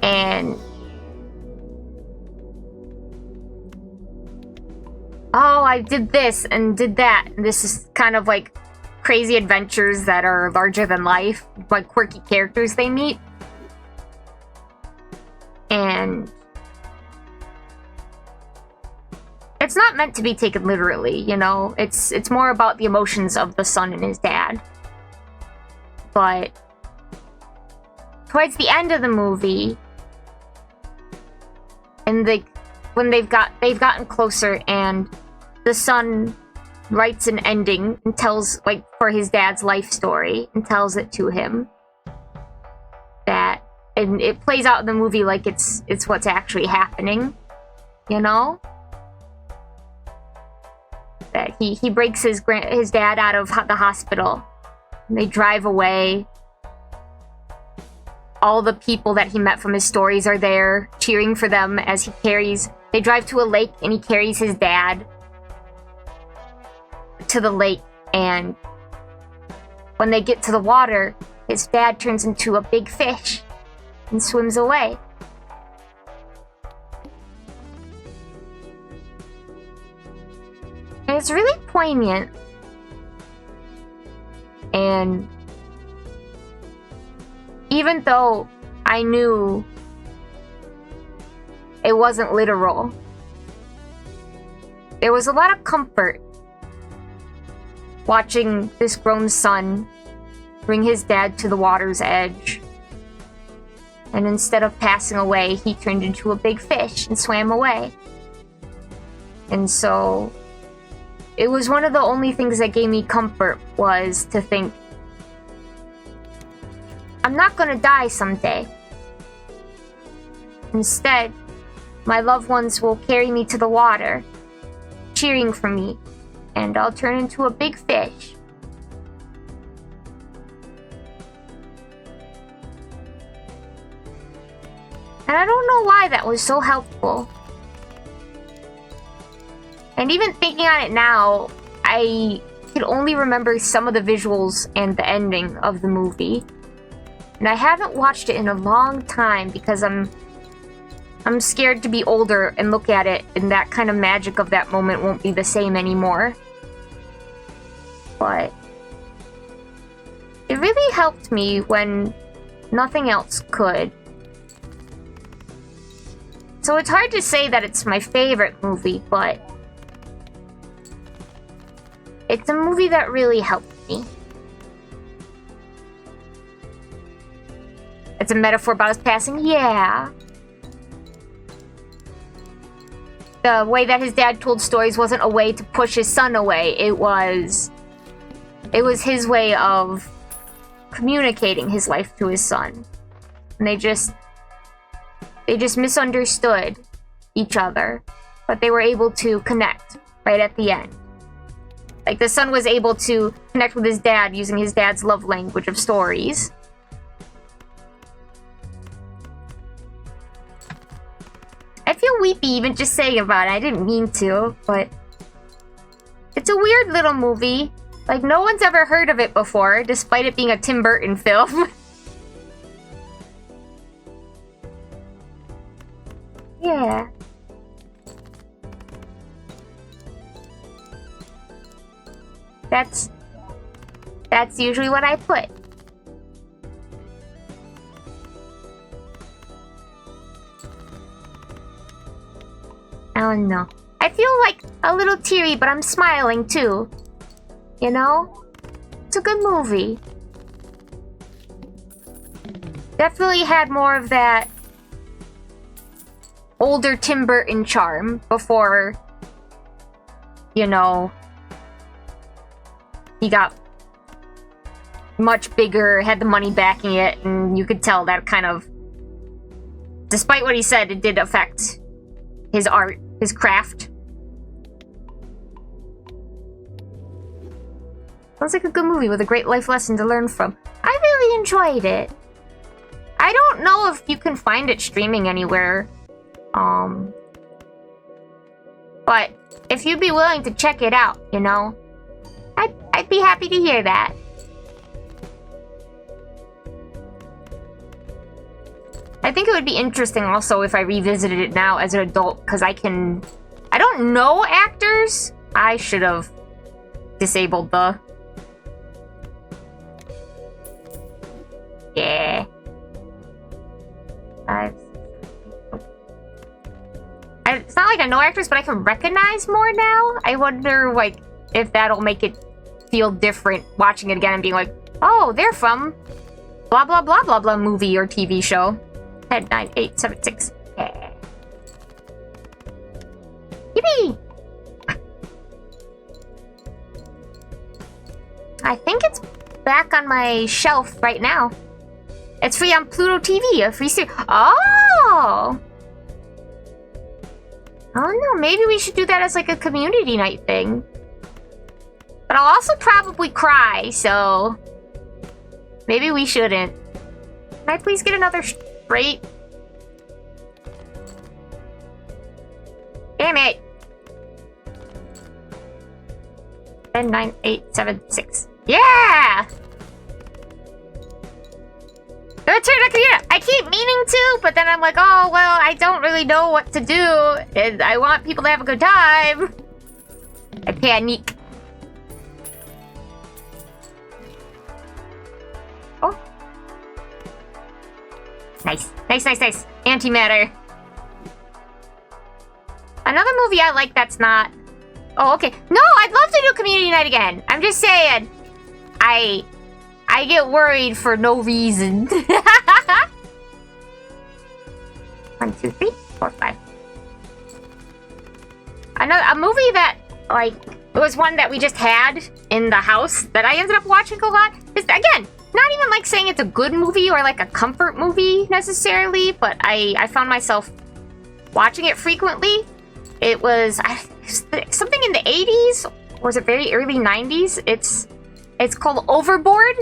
And oh, I did this and did that. And this is kind of like crazy adventures that are larger than life, like quirky characters they meet. And it's not meant to be taken literally, you know? It's more about the emotions of the son and his dad. But towards the end of the movie, and when they've gotten closer, and the son writes an ending and tells, like, for his dad's life story, and tells it to him, that and it plays out in the movie like it's what's actually happening, you know? That he breaks his dad out of the hospital. And they drive away. All the people that he met from his stories are there, cheering for them as he carries... They drive to a lake, and he carries his dad to the lake, and when they get to the water, his dad turns into a big fish and swims away. And it's really poignant. And even though I knew it wasn't literal, there was a lot of comfort watching this grown son bring his dad to the water's edge. And instead of passing away, he turned into a big fish and swam away. And so it was one of the only things that gave me comfort, was to think, I'm not gonna die someday. Instead, my loved ones will carry me to the water, cheering for me, and I'll turn into a big fish. And I don't know why that was so helpful. And even thinking on it now, I could only remember some of the visuals and the ending of the movie. And I haven't watched it in a long time because I'm scared to be older and look at it, and that kind of magic of that moment won't be the same anymore. But it really helped me when nothing else could. So it's hard to say that it's my favorite movie, but it's a movie that really helped me. It's a metaphor about his passing, yeah. The way that his dad told stories wasn't a way to push his son away. It was his way of communicating his life to his son. And they just misunderstood each other, but they were able to connect right at the end. Like, the son was able to connect with his dad using his dad's love language of stories. I feel weepy even just saying about it. I didn't mean to, but it's a weird little movie. Like, no one's ever heard of it before, despite it being a Tim Burton film. Yeah. That's usually what I put. I don't know. I feel like a little teary, but I'm smiling too. You know? It's a good movie. Definitely had more of that older Tim Burton charm before, you know, he got much bigger, had the money backing it, and you could tell that kind of, despite what he said, it did affect his art, his craft. Sounds like a good movie with a great life lesson to learn from. I really enjoyed it. I don't know if you can find it streaming anywhere. But if you'd be willing to check it out, you know, I'd be happy to hear that. I think it would be interesting also if I revisited it now as an adult, because I don't know actors. I should have disabled the... Yeah. It's not like I know actors, but I can recognize more now. I wonder, like, if that'll make it feel different watching it again and being like, oh, they're from blah, blah, blah, blah, blah movie or TV show. 10, 9, 8, 7, 6. Yeah. Yippee! I think it's back on my shelf right now. It's free on Pluto TV, a free series. Oh! Oh no, maybe we should do that as like a community night thing. But I'll also probably cry, so... maybe we shouldn't. Can I please get another straight? Damn it! 10, 9, 8, 7, 6. Yeah! Return to computer! I keep meaning to, but then I'm like, oh, well, I don't really know what to do, and I want people to have a good time. I panic. Oh. Nice. Nice, nice, nice. Antimatter. Another movie I like that's not... oh, okay. No, I'd love to do community night again. I'm just saying. I get worried for no reason. 1, 2, 3, 4, 5. A movie that, like, it was one that we just had in the house that I ended up watching a lot. Is, again, not even like saying it's a good movie or like a comfort movie necessarily, but I found myself watching it frequently. It was something in the 80s, or was it very early 90s? It's called Overboard,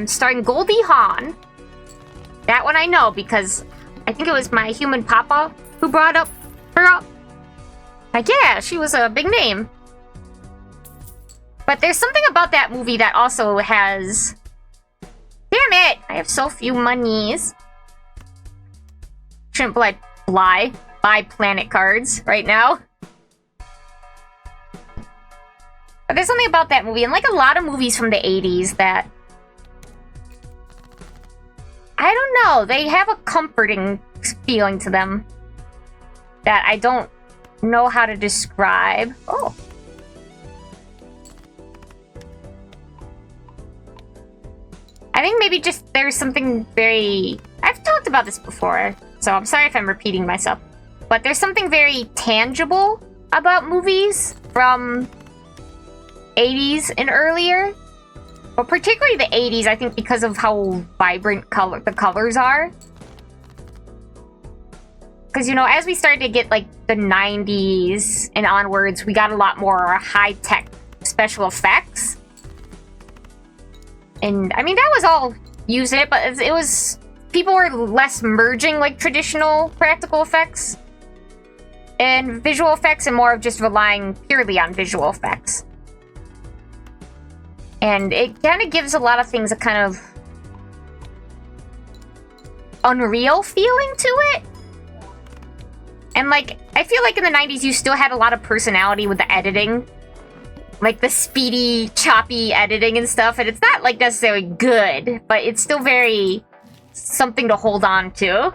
starring Goldie Hawn. That one I know because I think it was my human papa who brought her up. Like, yeah, she was a big name. But there's something about that movie that also has... damn it! I have so few monies. Shouldn't buy planet cards right now. But there's something about that movie, and like a lot of movies from the 80s that... I don't know, they have a comforting feeling to them that I don't know how to describe. Oh. I think maybe just there's something very... I've talked about this before, so I'm sorry if I'm repeating myself. But there's something very tangible about movies from 80s and earlier. But particularly the 80s, I think because of how vibrant the colors are. Because, you know, as we started to get, like, the 90s and onwards, we got a lot more high-tech special effects. And, I mean, that was all used in it, but it was... people were less merging, like, traditional practical effects and visual effects, and more of just relying purely on visual effects. And it kind of gives a lot of things a kind of unreal feeling to it. And, like, I feel like in the 90s you still had a lot of personality with the editing. Like, the speedy, choppy editing and stuff. And it's not, like, necessarily good, but it's still very something to hold on to.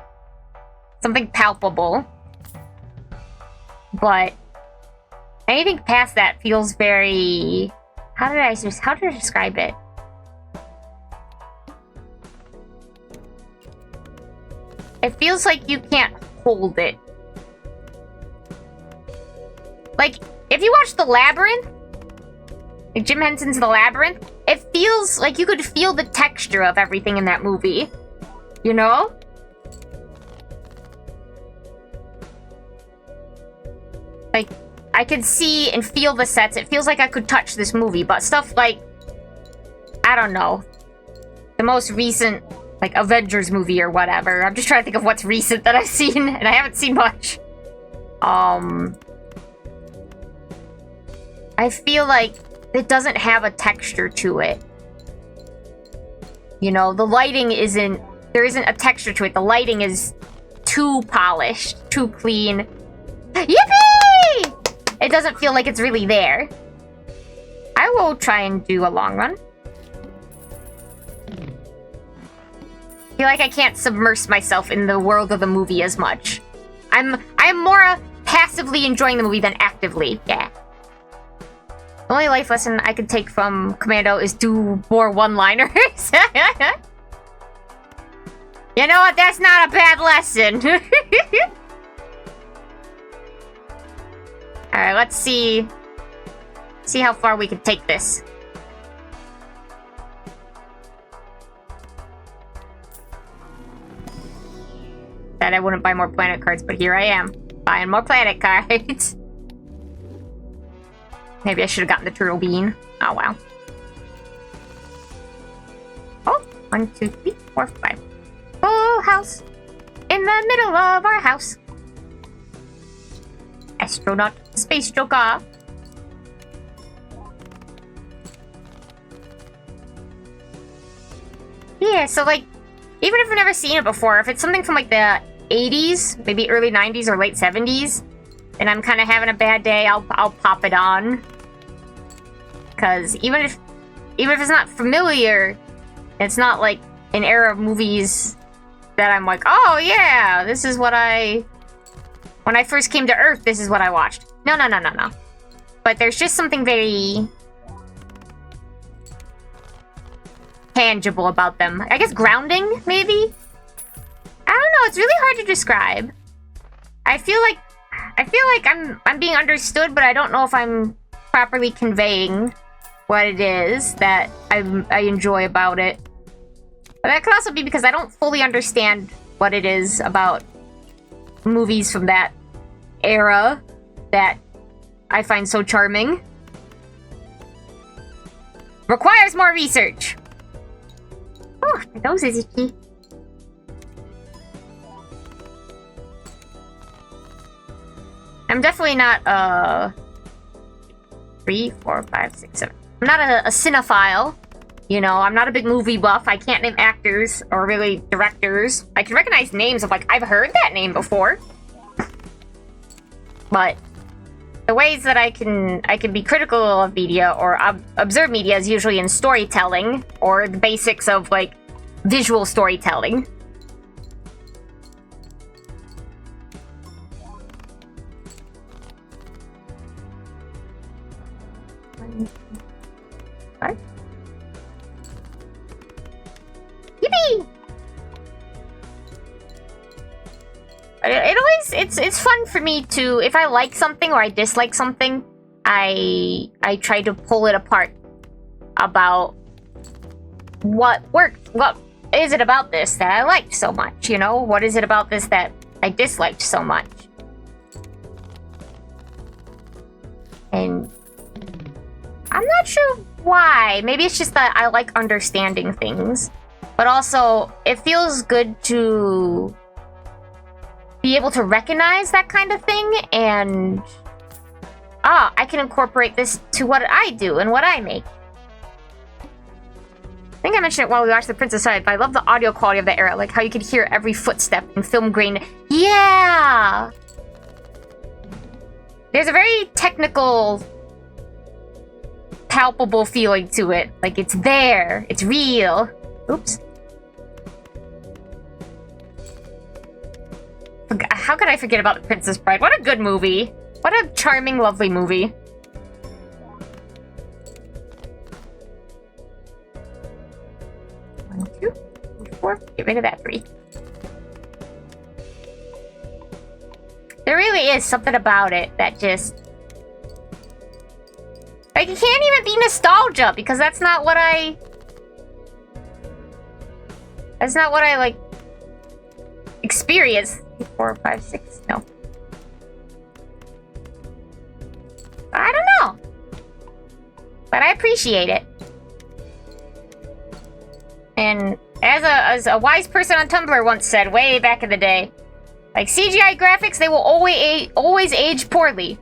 Something palpable. But anything past that feels very... How did I describe it? It feels like you can't hold it. Like, if you watch The Labyrinth, like Jim Henson's The Labyrinth, it feels like you could feel the texture of everything in that movie. You know? Like, I could see and feel the sets. It feels like I could touch this movie, but stuff like, I don't know, the most recent, like, Avengers movie or whatever. I'm just trying to think of what's recent that I've seen, and I haven't seen much. I feel like it doesn't have a texture to it. You know, the lighting isn't, there isn't a texture to it. The lighting is too polished, too clean. Yippee! It doesn't feel like it's really there. I will try and do a long run. I feel like I can't submerge myself in the world of the movie as much. I'm more passively enjoying the movie than actively. Yeah. The only life lesson I could take from Commando is do more one-liners. You know what? That's not a bad lesson. Alright, let's see how far we can take this. That I wouldn't buy more planet cards, but here I am. Buying more planet cards. Maybe I should have gotten the turtle bean. Oh, wow. Oh, 1, 2, 3, 4, 5. Full house. In the middle of our house. Astronaut space joker. Yeah, so like, even if I've never seen it before, if it's something from like the 80s, maybe early 90s or late 70s, and I'm kind of having a bad day, I'll pop it on. Because even if it's not familiar, it's not like an era of movies that I'm like, oh yeah, this is what when I first came to Earth, this is what I watched. No. But there's just something very tangible about them. I guess grounding, maybe? I don't know, it's really hard to describe. I feel like I'm being understood, but I don't know if I'm properly conveying what it is that I enjoy about it. But that could also be because I don't fully understand what it is about movies from that era that I find so charming. Requires more research. Oh, my nose is itchy. I'm definitely not 3, 4, 5, 6, 7. I'm not a cinephile. You know, I'm not a big movie buff. I can't name actors or really directors. I can recognize names of like, I've heard that name before. But the ways that I can be critical of media or observe media is usually in storytelling or the basics of like visual storytelling. What? Yippee! It's fun for me to, if I like something or I dislike something, I try to pull it apart about what worked. What is it about this that I liked so much, you know? What is it about this that I disliked so much? And I'm not sure why. Maybe it's just that I like understanding things. But also, it feels good to be able to recognize that kind of thing and I can incorporate this to what I do and what I make. I think I mentioned it while we watched The Princess Bride, but I love the audio quality of that era, like how you could hear every footstep in film grain. Yeah! There's a very technical, palpable feeling to it. Like it's there, it's real. Oops. How could I forget about The Princess Bride? What a good movie. What a charming, lovely movie. 1, 2, 3, 4. Get rid of that 3. There really is something about it that just... like, it can't even be nostalgia, because that's not what I... that's not what I, like, experience. 4, 5, 6, no. I don't know. But I appreciate it. And as a wise person on Tumblr once said way back in the day, like CGI graphics, they will always age poorly.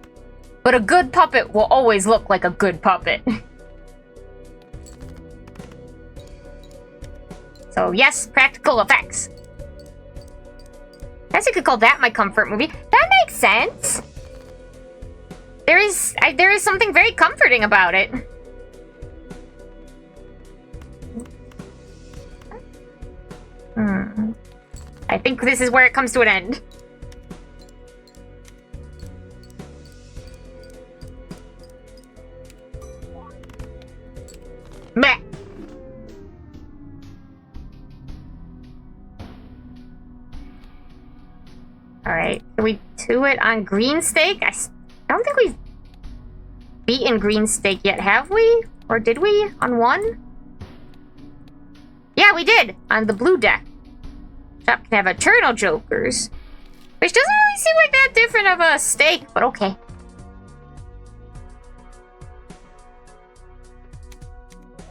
But a good puppet will always look like a good puppet. So yes, practical effects. I guess you could call that my comfort movie. That makes sense. There is something very comforting about it. I think this is where it comes to an end. Meh. Alright, can we do it on green steak? I don't think we've beaten green steak yet, have we? Or did we? On 1? Yeah, we did! On the blue deck. Shop can have eternal jokers. Which doesn't really seem like that different of a steak, but okay.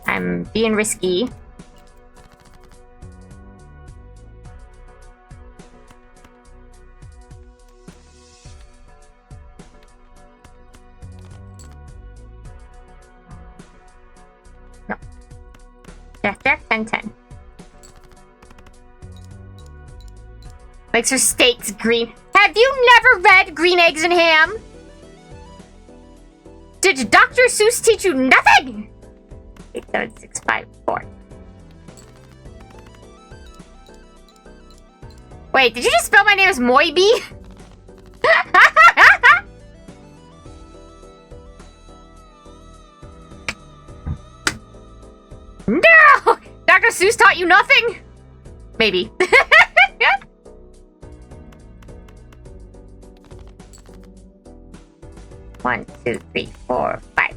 I'm being risky. No. Jack, 10-10. Makes her steaks green. Have you never read Green Eggs and Ham? Did Dr. Seuss teach you nothing? 87654. Wait, did you just spell my name as Moibi? No! Dr. Seuss taught you nothing? Maybe. 1, 2, 3, 4, 5.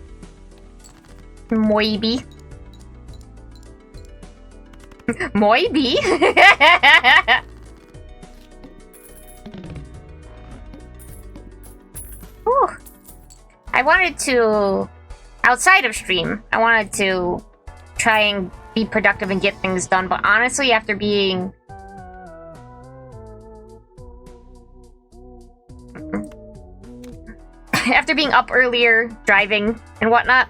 Moibi. Moibi? Whew. I wanted to, outside of stream, I wanted to try and be productive and get things done, but honestly, after being up earlier, driving and whatnot,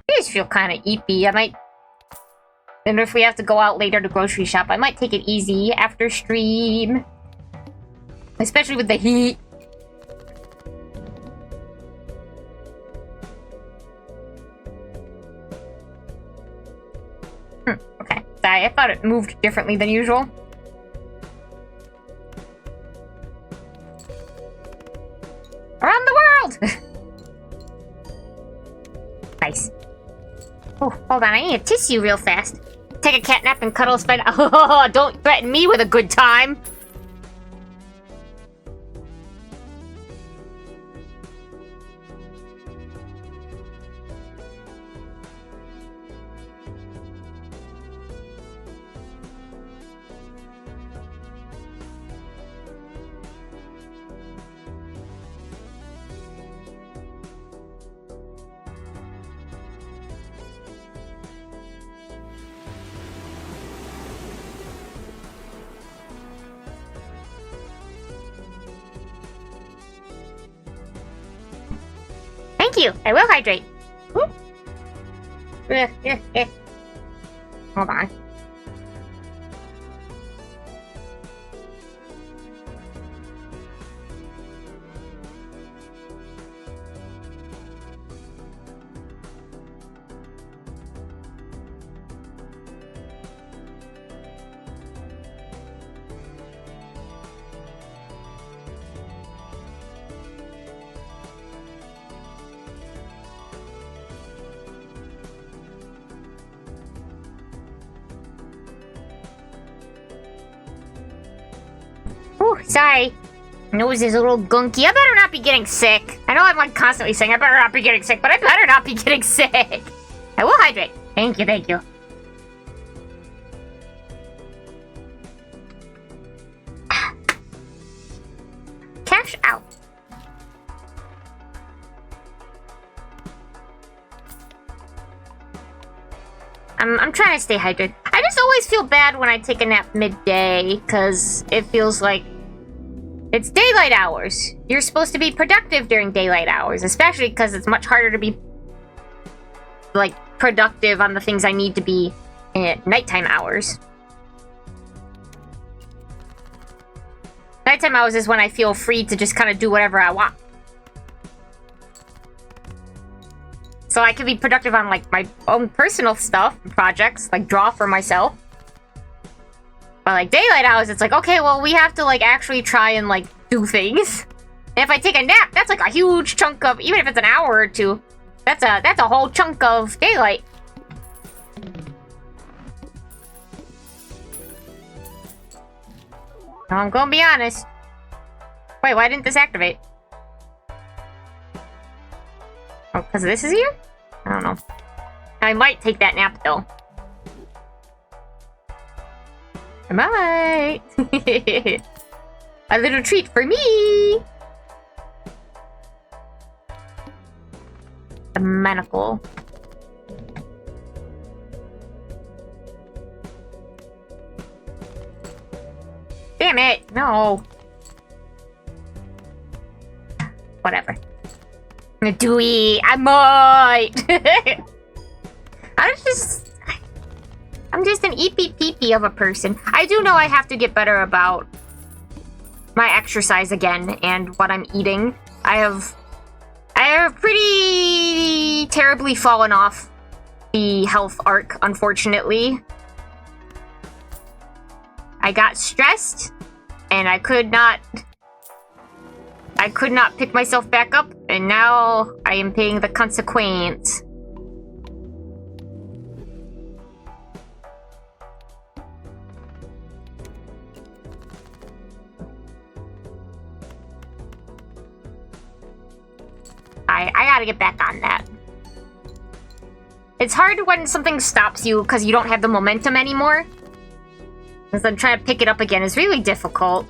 I just feel kind of eepy. I might, and if we have to go out later to grocery shop, I might take it easy after stream, especially with the heat. Okay, sorry, I thought it moved differently than usual. Around the world! Nice. Oh, hold on, I need a tissue real fast. Take a cat nap and cuddle spend. Oh, don't threaten me with a good time! Thank you. I will hydrate. Hold on. Sorry. Nose is a little gunky. I better not be getting sick. I know I'm like constantly saying I better not be getting sick, but I better not be getting sick. I will hydrate. Thank you, thank you. Cash out. I'm trying to stay hydrated. I just always feel bad when I take a nap midday, because it feels like it's daylight hours. You're supposed to be productive during daylight hours, especially because it's much harder to be, like, productive on the things I need to be at nighttime hours. Nighttime hours is when I feel free to just kind of do whatever I want. So I can be productive on, like, my own personal stuff, projects, like draw for myself. But, like, daylight hours, it's like, okay, well, we have to, like, actually try and, like, do things. And if I take a nap, that's, like, a huge chunk of, even if it's an hour or two, that's a whole chunk of daylight. I'm gonna be honest. Wait, why didn't this activate? Oh, because this is here? I don't know. I might take that nap, though. I might. A little treat for me! The manacle. Damn it! No! Whatever. Dewey, I might! I'm just an eepy-peepy of a person. I do know I have to get better about my exercise again and what I'm eating. I have pretty terribly fallen off the health arc, unfortunately. I got stressed, and I could not pick myself back up, and now I am paying the consequence. I gotta get back on that. It's hard when something stops you because you don't have the momentum anymore. Because then trying to pick it up again is really difficult.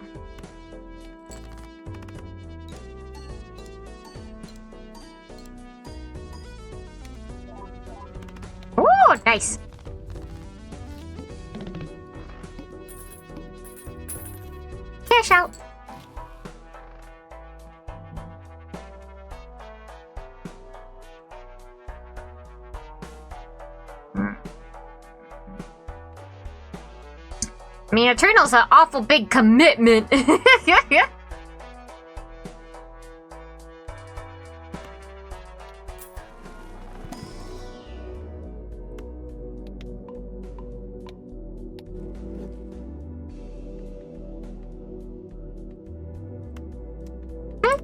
Ooh, nice. Cash out. I mean, Eternal's an awful big commitment. I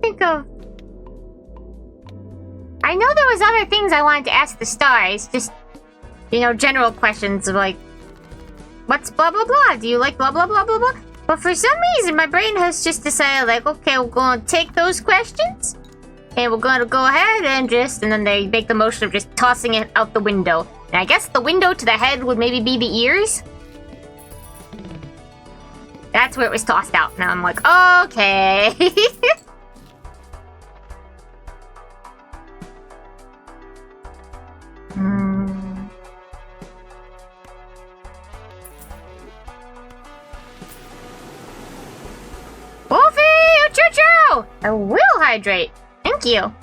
think of... I know there was other things I wanted to ask the stars. Just, you know, general questions of like, what's blah blah blah? Do you like blah blah blah blah blah? But for some reason, my brain has just decided, like, okay, we're gonna take those questions, and we're gonna go ahead and then they make the motion of just tossing it out the window. And I guess the window to the head would maybe be the ears? That's where it was tossed out. Now I'm like, okay. Wolfie! Uchuchuu! I will hydrate. Thank you.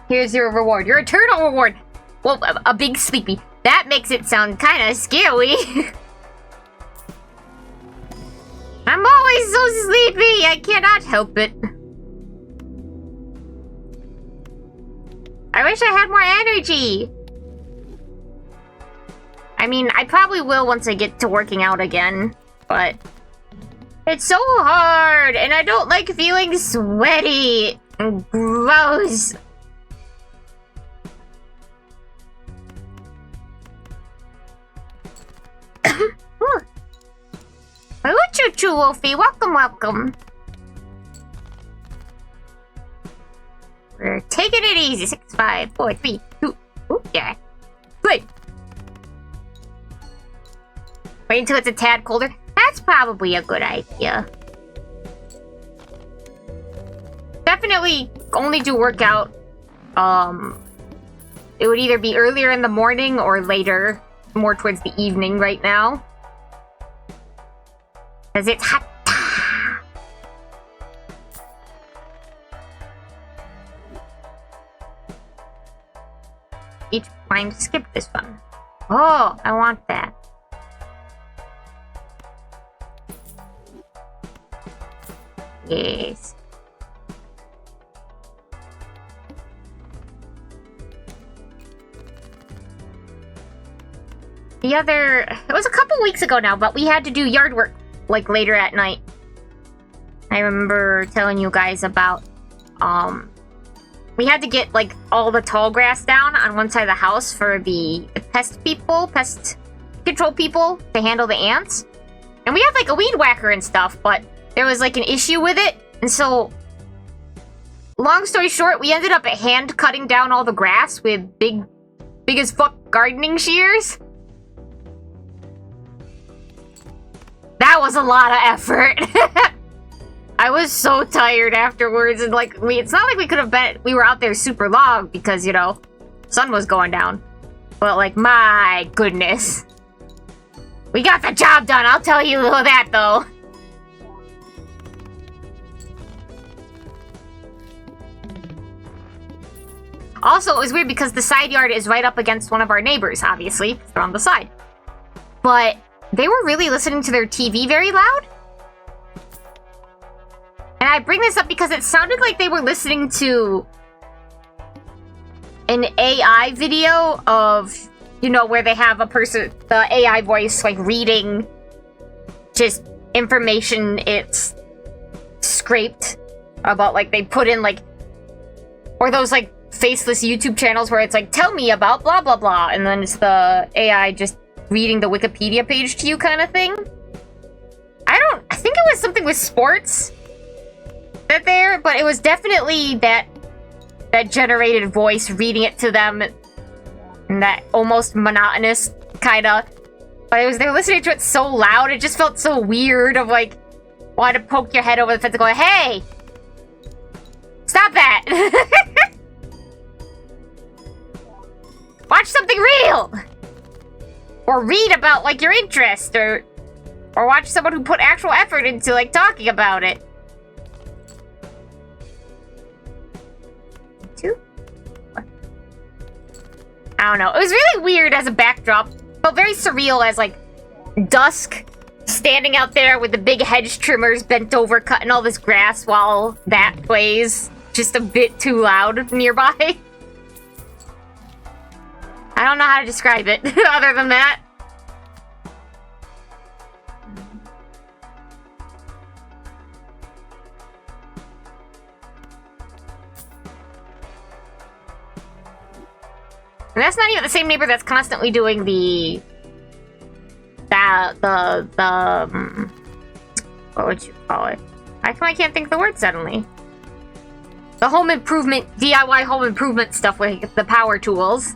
Here's your reward. Your eternal reward. Well, a big sleepy. That makes it sound kind of scary. I'm always so sleepy. I cannot help it. I wish I had more energy. I mean, I probably will once I get to working out again, but it's so hard, and I don't like feeling sweaty and gross. Uchuchuu, Wolfie, welcome, welcome. We're taking it easy. 6, 5, 4, 3, 2. Ooh, yeah. Good. Wait until it's a tad colder. That's probably a good idea. Definitely only do workout. It would either be earlier in the morning or later, more towards the evening right now. Because it's hot. Each time to skip this one. Oh, I want that. Yes. It was a couple weeks ago now, but we had to do yard work, like, later at night. I remember telling you guys about, we had to get, like, all the tall grass down on one side of the house for the pest control people to handle the ants. And we had, like, a weed whacker and stuff, but there was, like, an issue with it. And so, long story short, we ended up hand cutting down all the grass with big as fuck gardening shears. That was a lot of effort. I was so tired afterwards, and like it's not like we could have been we were out there super long because, you know, sun was going down. But like, my goodness. We got the job done, I'll tell you that though. Also, it was weird because the side yard is right up against one of our neighbors, obviously. They're on the side. But they were really listening to their TV very loud. And I bring this up because it sounded like they were listening to an AI video of, you know, where they have a person, the AI voice, like, reading just information it's scraped about, like, they put in, like, or those, like, faceless YouTube channels where it's like, tell me about blah, blah, blah, and then it's the AI just reading the Wikipedia page to you kind of thing. I think it was something with sports that there, but it was definitely that generated voice reading it to them, and that almost monotonous kind of, but it was, they were listening to it so loud, it just felt so weird of like, wanting to poke your head over the fence and go, hey, stop that. Watch something real! Or read about, like, your interest, or watch someone who put actual effort into, like, talking about it. Two? I don't know. It was really weird as a backdrop. Felt very surreal as, like, dusk, standing out there with the big hedge trimmers bent over, cutting all this grass while that plays. Just a bit too loud nearby. I don't know how to describe it, other than that. And that's not even the same neighbor that's constantly doing the what would you call it? How come I can't think of the word suddenly? The home improvement, DIY home improvement stuff with the power tools.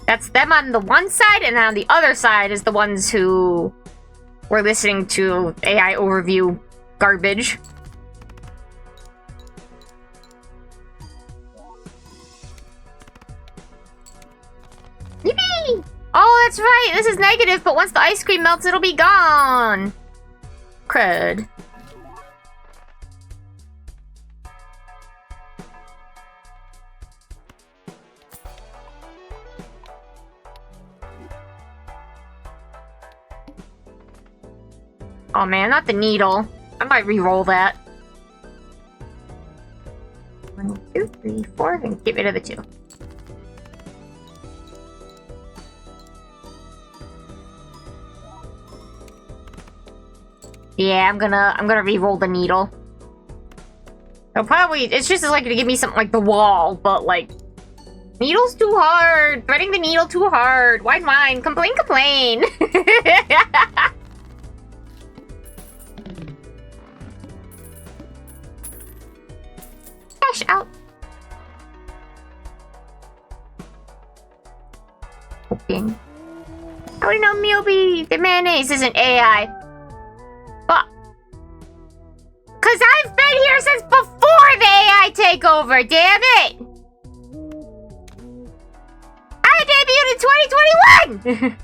That's them on the one side, and on the other side is the ones who were listening to AI overview garbage. Yippee! Oh, that's right! This is negative, but once the ice cream melts, it'll be gone! Crud. Oh man, not the needle. I might re-roll that. 1, 2, 3, 4, and get rid of the 2. Yeah, I'm gonna re-roll the needle. It'll probably, it's just as likely to give me something like the wall, but like, needle's too hard. Threading the needle too hard. Why mine? Complain, complain. Out. Open. How do you know Myobi the mayonnaise isn't AI? But cause I've been here since before the AI takeover, damn it! I debuted in 2021!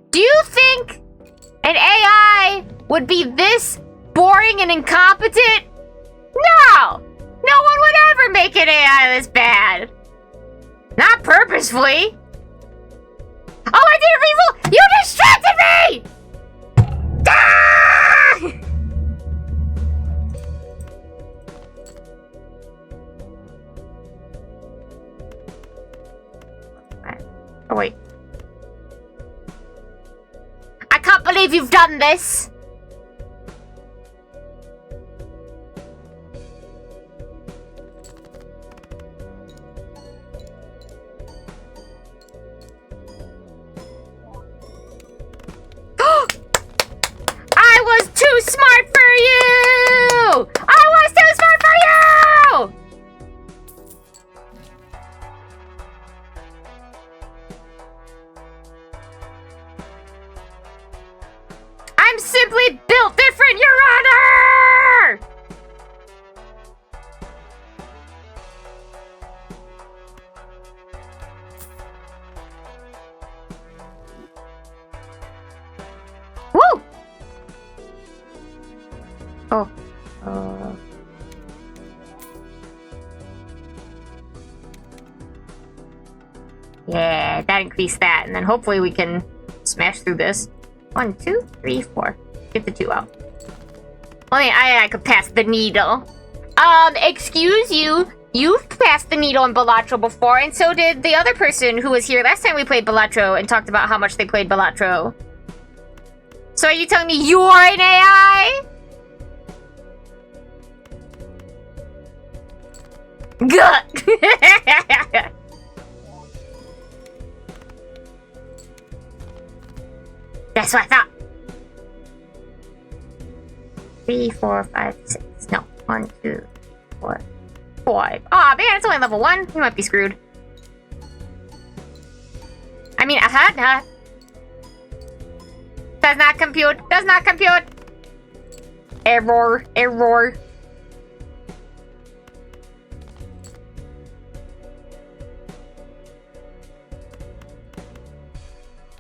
Do you think an AI would be this boring and incompetent? No! No one would ever make an AI this bad. Not purposefully. Oh, I didn't re-roll! You distracted me! Ah! Oh, wait. I can't believe you've done this! I was too smart for you! I was too smart for you! I'm simply built different, Your Honor! Woo! Oh. Yeah, that increased that, and then hopefully we can smash through this. 1, 2, 3, 4. Get the 2 out. Well, yeah, I could pass the needle. Excuse you. You've passed the needle in Balatro before, and so did the other person who was here last time we played Balatro and talked about how much they played Balatro. So are you telling me you're an AI? Good. That's what I thought. 3, 4, 5, 6. No. 1, 2, 4, 5. Aw, man, it's only level 1. You might be screwed. I mean, nah. Does not compute. Does not compute. Error. Error.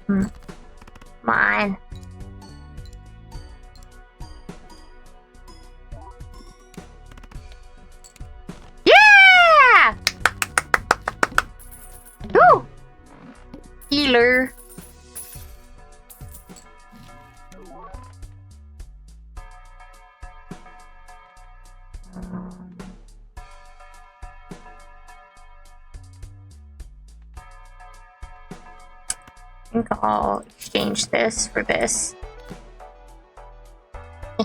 Come on. Yeah! Woo! Healer. I think I'll exchange this for this. I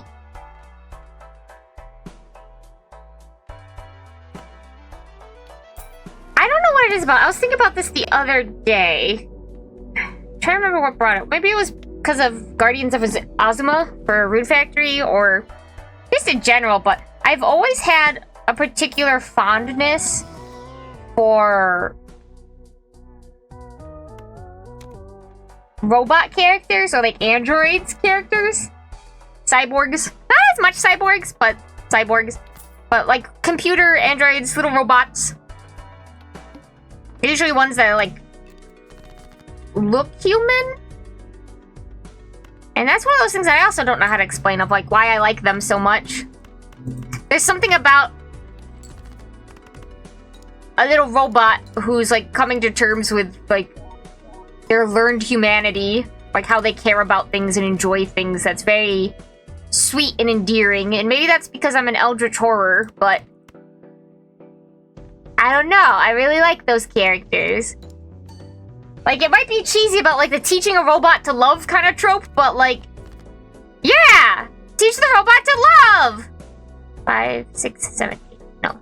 don't know what it is about. I was thinking about this the other day. I'm trying to remember what brought it. Maybe it was because of Guardians of Ozma for Rune Factory, or just in general, but I've always had a particular fondness for robot characters, or like androids characters. Cyborgs. Not as much cyborgs, but cyborgs. But like computer androids, little robots. Usually ones that are like look human. And that's one of those things that I also don't know how to explain, of like why I like them so much. There's something about a little robot who's like coming to terms with like their learned humanity, like how they care about things and enjoy things, that's very sweet and endearing. And maybe that's because I'm an Eldritch Horror, but I don't know. I really like those characters. Like, it might be cheesy about like the teaching a robot to love kind of trope, but like, yeah! Teach the robot to love! 5, 6, 7, 8. No.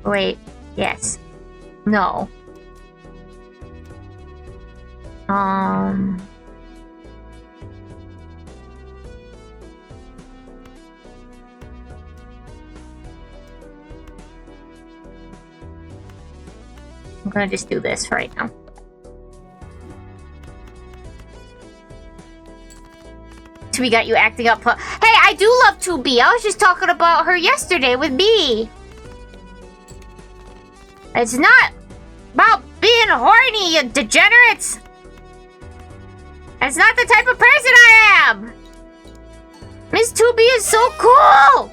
Wait, yes. No. I'm gonna just do this right now. So we got you acting up. Hey, I do love 2B. I was just talking about her yesterday with B. It's not about being horny, you degenerates. That's not the type of person I am. Miss 2B is so cool.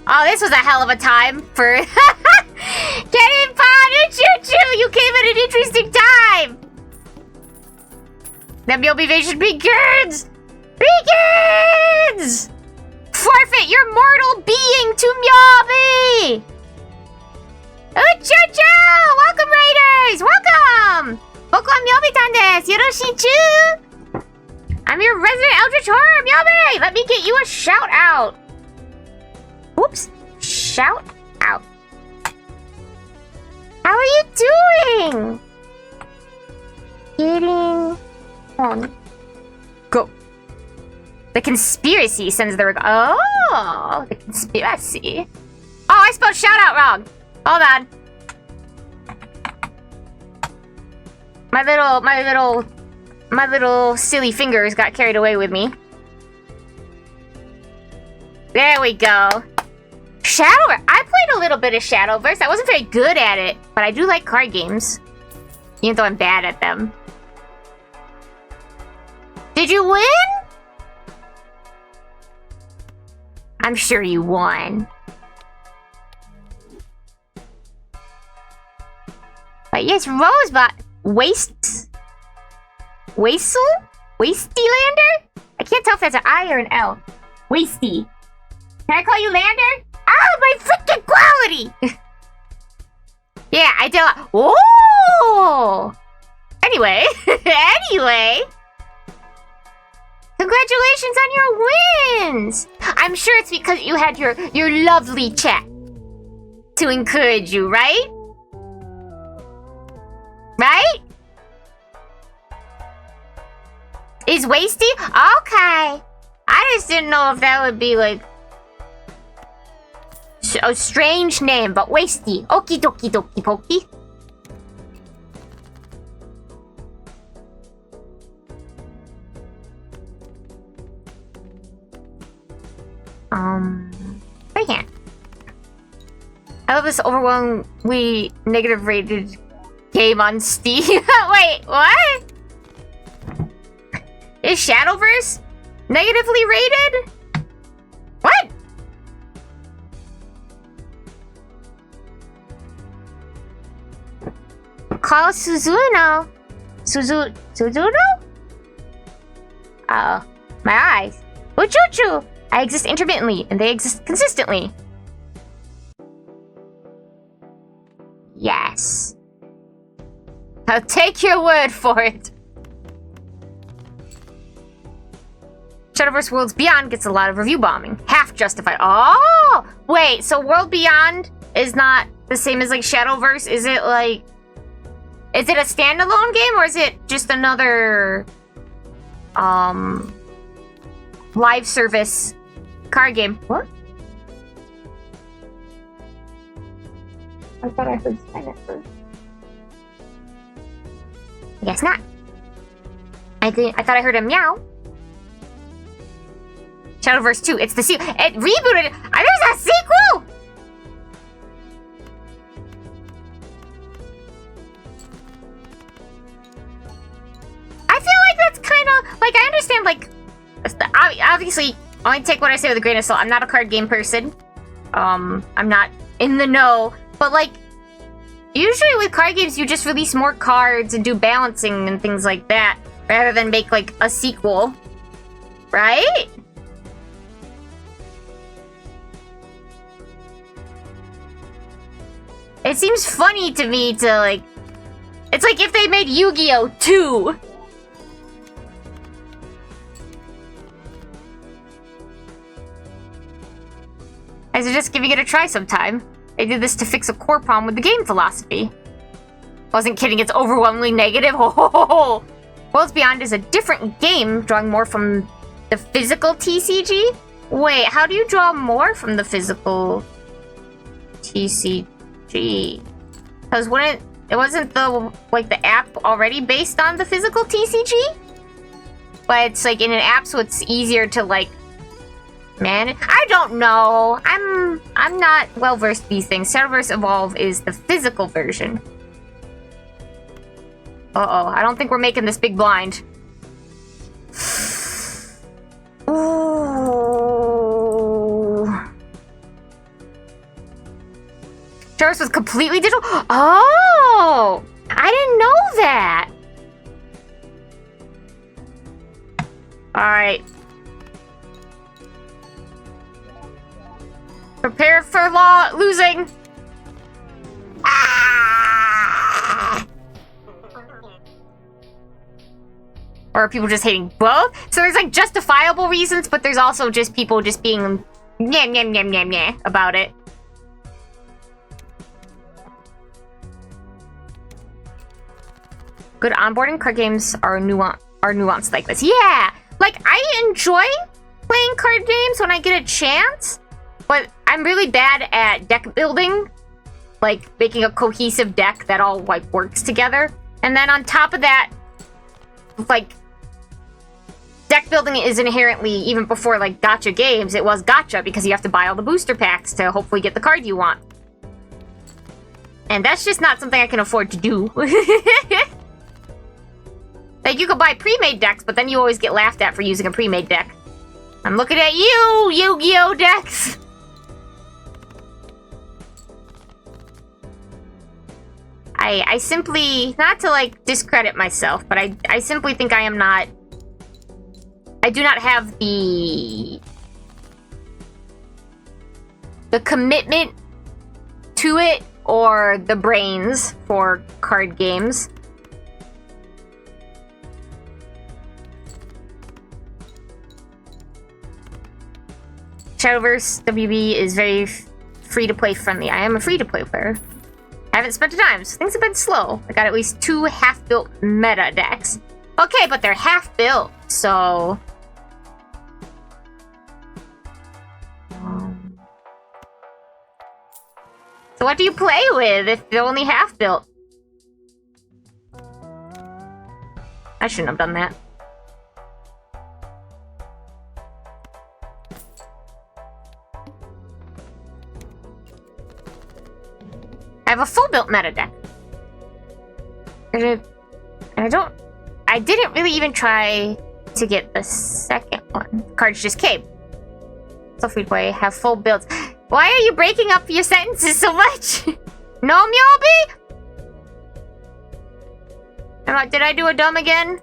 Oh, this was a hell of a time for getting Pod Uchuchuu. You came at an interesting time. The Myobitan begins. Begins. Forfeit your mortal being to Myobi. Uchuchuu! Welcome, Raiders! Welcome! Boku wa Myobitan desu! Yoroshichu! I'm your resident Eldritch Horror, Myobi! Let me get you a shout out! Oops. Shout out. How are you doing? Getting on. Go. The conspiracy sends the oh, the conspiracy. Oh, I spelled shout out wrong. Hold on. My little silly fingers got carried away with me. There we go. Shadowverse. I played a little bit of Shadowverse. I wasn't very good at it, but I do like card games. Even though I'm bad at them. Did you win? I'm sure you won. But yes, Rosebud. Wastelander? I can't tell if that's an I or an L. Wasty. Can I call you Lander? Oh, my freaking quality! Yeah, I do. Whoa! Anyway, congratulations on your wins! I'm sure it's because you had your lovely chat to encourage you, right? Right? Is Wasty? Okay. I just didn't know if that would be like a strange name, but Wasty. Okie dokie dokie pokey. I can't. I love this overwhelmingly negative rated game on Steam. Wait, what? Is Shadowverse negatively rated? What? Call Suzuno. Suzuno? Oh, my eyes. Uchuchuu! I exist intermittently, and they exist consistently. Yes. I'll take your word for it. Shadowverse Worlds Beyond gets a lot of review bombing. Half justified. Oh! Wait, so World Beyond is not the same as like Shadowverse? Is it like... Is it a standalone game or is it just another... live service card game? What? I thought I heard sign it first. I guess not. I thought I heard a meow. Shadowverse 2, it's the sequel. It rebooted. There's a sequel! I feel like that's kind of... Like, I understand, like... Obviously, only take what I say with a grain of salt. I'm not a card game person. I'm not in the know. But, like, usually with card games, you just release more cards and do balancing and things like that. Rather than make, like, a sequel. Right? It seems funny to me to, like... It's like if they made Yu-Gi-Oh! 2. I suggest giving it a try sometime. They did this to fix a core problem with the game philosophy. Wasn't kidding, it's overwhelmingly negative. Oh, Worlds Beyond is a different game, drawing more from the physical TCG? Wait, how do you draw more from the physical TCG? Because it wasn't the app already based on the physical TCG? But it's like in an app, so it's easier to like manage. I don't know. I'm not well versed in these things. Shadowverse Evolve is the physical version. Uh-oh, I don't think we're making this big blind. Ooh. Shadowverse was completely digital? Oh! I didn't know that! Alright. Prepare for losing! Ah! Or are people just hating both? So there's like justifiable reasons, but there's also just people just being nyeh about it. Good onboarding card games are nuanced like this. Yeah! Like, I enjoy playing card games when I get a chance, but I'm really bad at deck building. Like, making a cohesive deck that all, like, works together. And then on top of that, like, deck building is inherently, even before, like, gacha games, it was gacha because you have to buy all the booster packs to hopefully get the card you want. And that's just not something I can afford to do. Like, you could buy pre-made decks, but then you always get laughed at for using a pre-made deck. I'm looking at you, Yu-Gi-Oh! Decks! I simply, not to, like, discredit myself, but I simply think I am not... I do not have the commitment to it or the brains for card games. Shadowverse WB is very free-to-play friendly. I am a free-to-play player. I haven't spent a dime, so things have been slow. I got at least 2 half-built meta decks. Okay, but they're half-built, so... So what do you play with if they're only half-built? I shouldn't have done that. I have a full-built meta deck. And I didn't really even try to get the second one. Cards just came. So free to play, have full builds. Why are you breaking up your sentences so much? No, Myobi? Did I do a dumb again?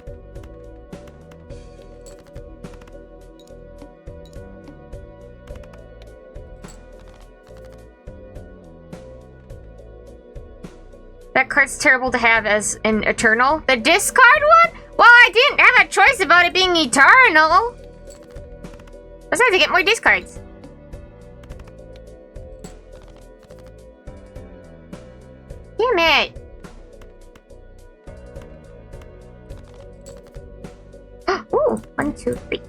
That card's terrible to have as an Eternal. The discard one? Well, I didn't have a choice about it being Eternal. Let's have to get more discards. Damn it. Ooh, 1, 2, 3.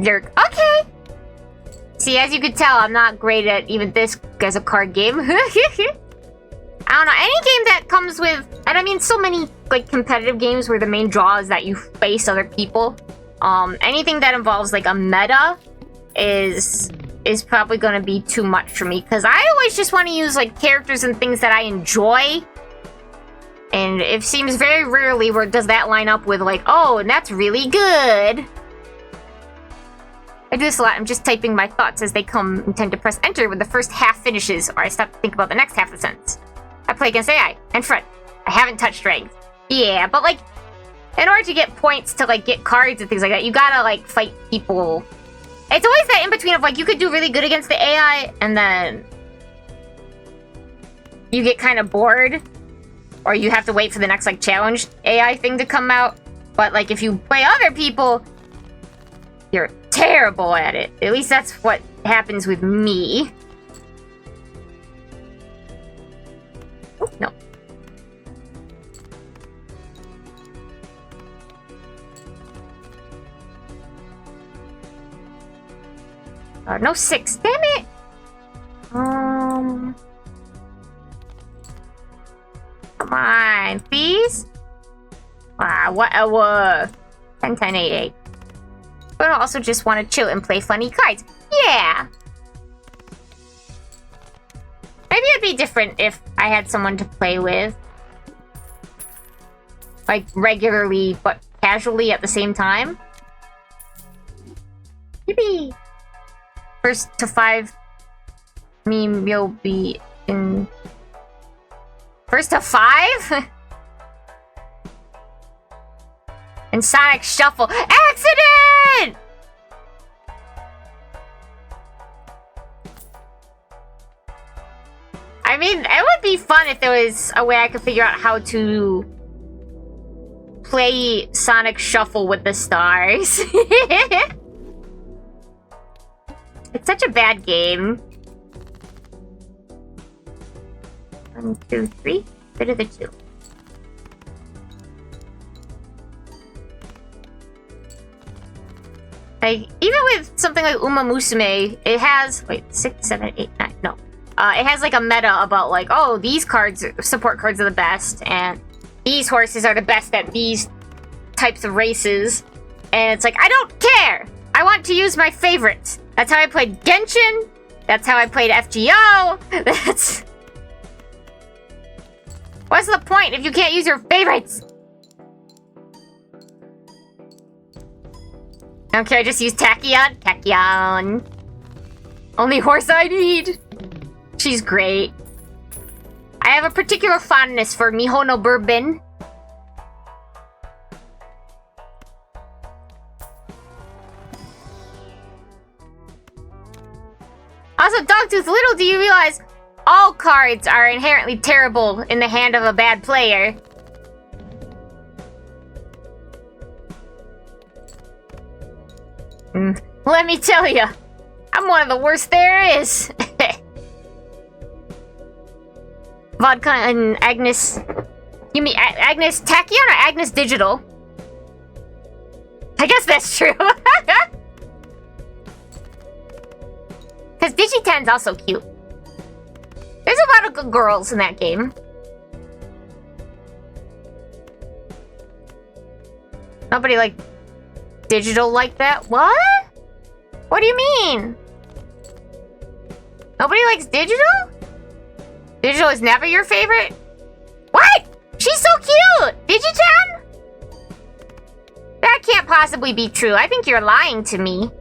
Jerk. Okay. See, as you can tell, I'm not great at even this as a card game. I don't know, any game that comes with, and I mean so many like competitive games where the main draw is that you face other people. Anything that involves like a meta is probably gonna be too much for me, because I always just want to use like characters and things that I enjoy. And it seems very rarely where does that line up with like, oh, and that's really good. I do this a lot. I'm just typing my thoughts as they come and tend to press enter when the first half finishes, or I stop to think about the next half of the sentence. I play against AI and friend. I haven't touched strength. Yeah, but like, in order to get points to like get cards and things like that, you gotta like fight people. It's always that in between of like, you could do really good against the AI and then you get kind of bored, or you have to wait for the next like challenge AI thing to come out. But like if you play other people, you're terrible at it. At least that's what happens with me. Oh, no. No 6. Damn it! Come on, please? What a 10, 10, 8, 8. But I also just want to chill and play funny cards. Yeah! Maybe it'd be different if I had someone to play with. Like, regularly, but casually at the same time. Yippee! First to 5 meme, you'll be in... First to 5? And Sonic Shuffle. Accident! I mean, it would be fun if there was a way I could figure out how to play Sonic Shuffle with the stars. It's such a bad game. 1, 2, 3. rid of the 2. Like, even with something like Uma Musume, it has... Wait, 6, 7, 8, 9... No. It has, like, a meta about, like, oh, these cards, support cards are the best, and these horses are the best at these types of races. And it's like, I don't care! I want to use my favorites. That's how I played Genshin. That's how I played FGO. That's... What's the point if you can't use your favorites? Okay, I just use Tachyon. Tachyon. Only horse I need. She's great. I have a particular fondness for Mihono Bourbon. Also, Dogtooth, little do you realize all cards are inherently terrible in the hand of a bad player. Let me tell you, I'm one of the worst there is. Vodka and Agnes... You mean Agnes Tachyon or Agnes Digital? I guess that's true. Because Digitan's also cute. There's a lot of good girls in that game. Nobody like Digital like that? What? What do you mean? Nobody likes Digital? Digital is never your favorite? What? She's so cute! Digitan? That can't possibly be true. I think you're lying to me.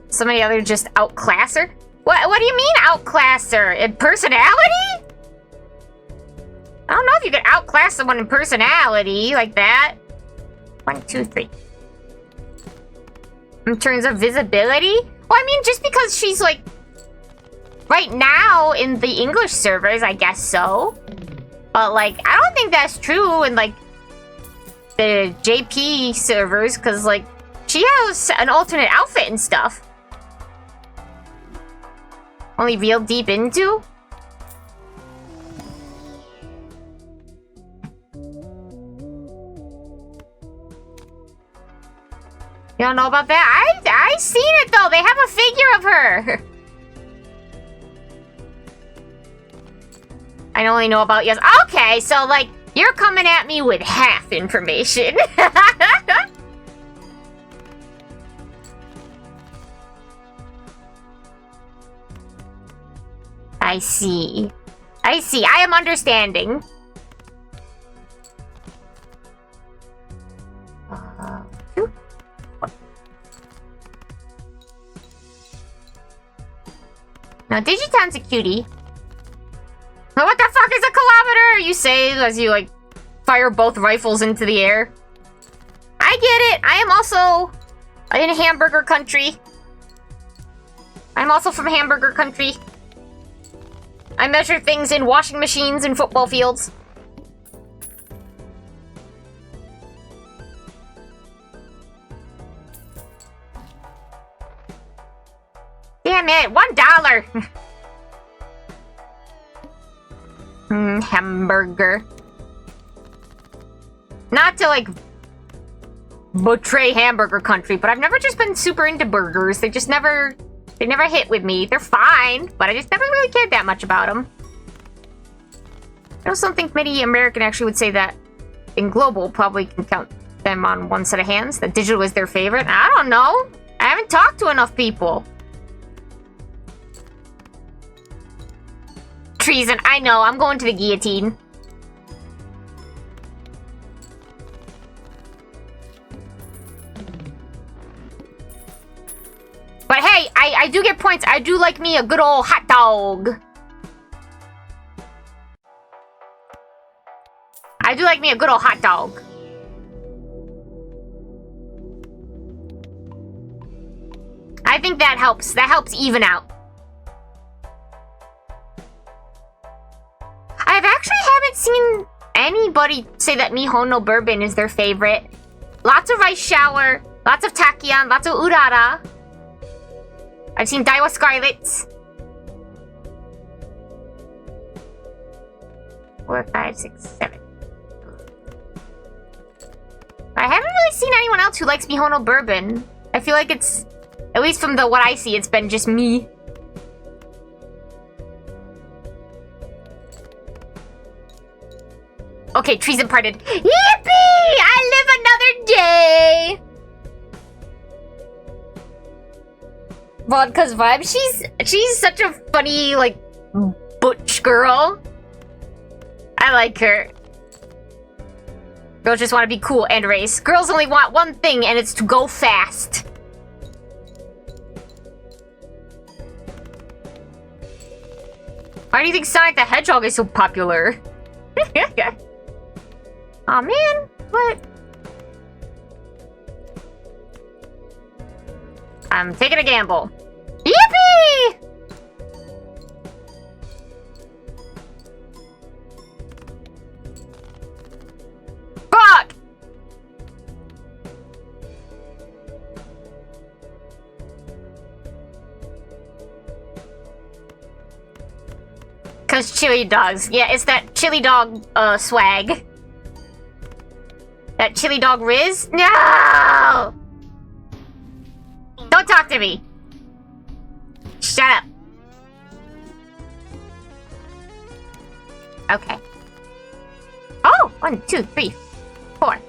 Somebody other just outclass her? What do you mean outclass her? In personality? I don't know if you could outclass someone in personality like that. 1, 2, 3. In terms of visibility? Well, I mean, just because she's like... Right now, in the English servers, I guess so. But, like, I don't think that's true in, like, the JP servers, because, like, she has an alternate outfit and stuff. Only real deep into? You don't know about that? I seen it though. They have a figure of her. I only know about yes. Okay, so like you're coming at me with half information. I see. I see. I am understanding. Now, Digitan's a cutie. What the fuck is a kilometer? You say as you, like, fire both rifles into the air. I get it. I am also in hamburger country. I'm also from hamburger country. I measure things in washing machines and football fields. Damn it, $1. Hamburger. Not to, like, betray hamburger country, but I've never just been super into burgers. They just never... They never hit with me. They're fine, but I just never really cared that much about them. I also don't think many American actually would say that in global probably can count them on one set of hands. That digital is their favorite. I don't know. I haven't talked to enough people. Treason. I know. I'm going to the guillotine. But hey, I do get points. I do like me a good old hot dog. I do like me a good old hot dog. I think that helps. That helps even out. I actually haven't seen anybody say that Mihono Bourbon is their favorite. lots of rice shower, lots of tachyon, lots of urara. I've seen Daiwa Scarlets. 4, 5, 6, 7. I haven't really seen anyone else who likes Mihono Bourbon. I feel like it's, at least from what I see, it's been just me. Okay, treason parted. Yippee! I live another day! Vodka's vibe. She's such a funny, like, butch girl. I like her. Girls just want to be cool and race. Girls only want one thing, and it's to go fast. Why do you think Sonic the Hedgehog is so popular? Aw, man. What? I'm taking a gamble. Yippee! Fuck! Cause chili dogs. Yeah, it's that chili dog swag. That chili dog Riz? No! Don't talk to me. Shut up. Okay. Oh! 1, 2, 3, 4.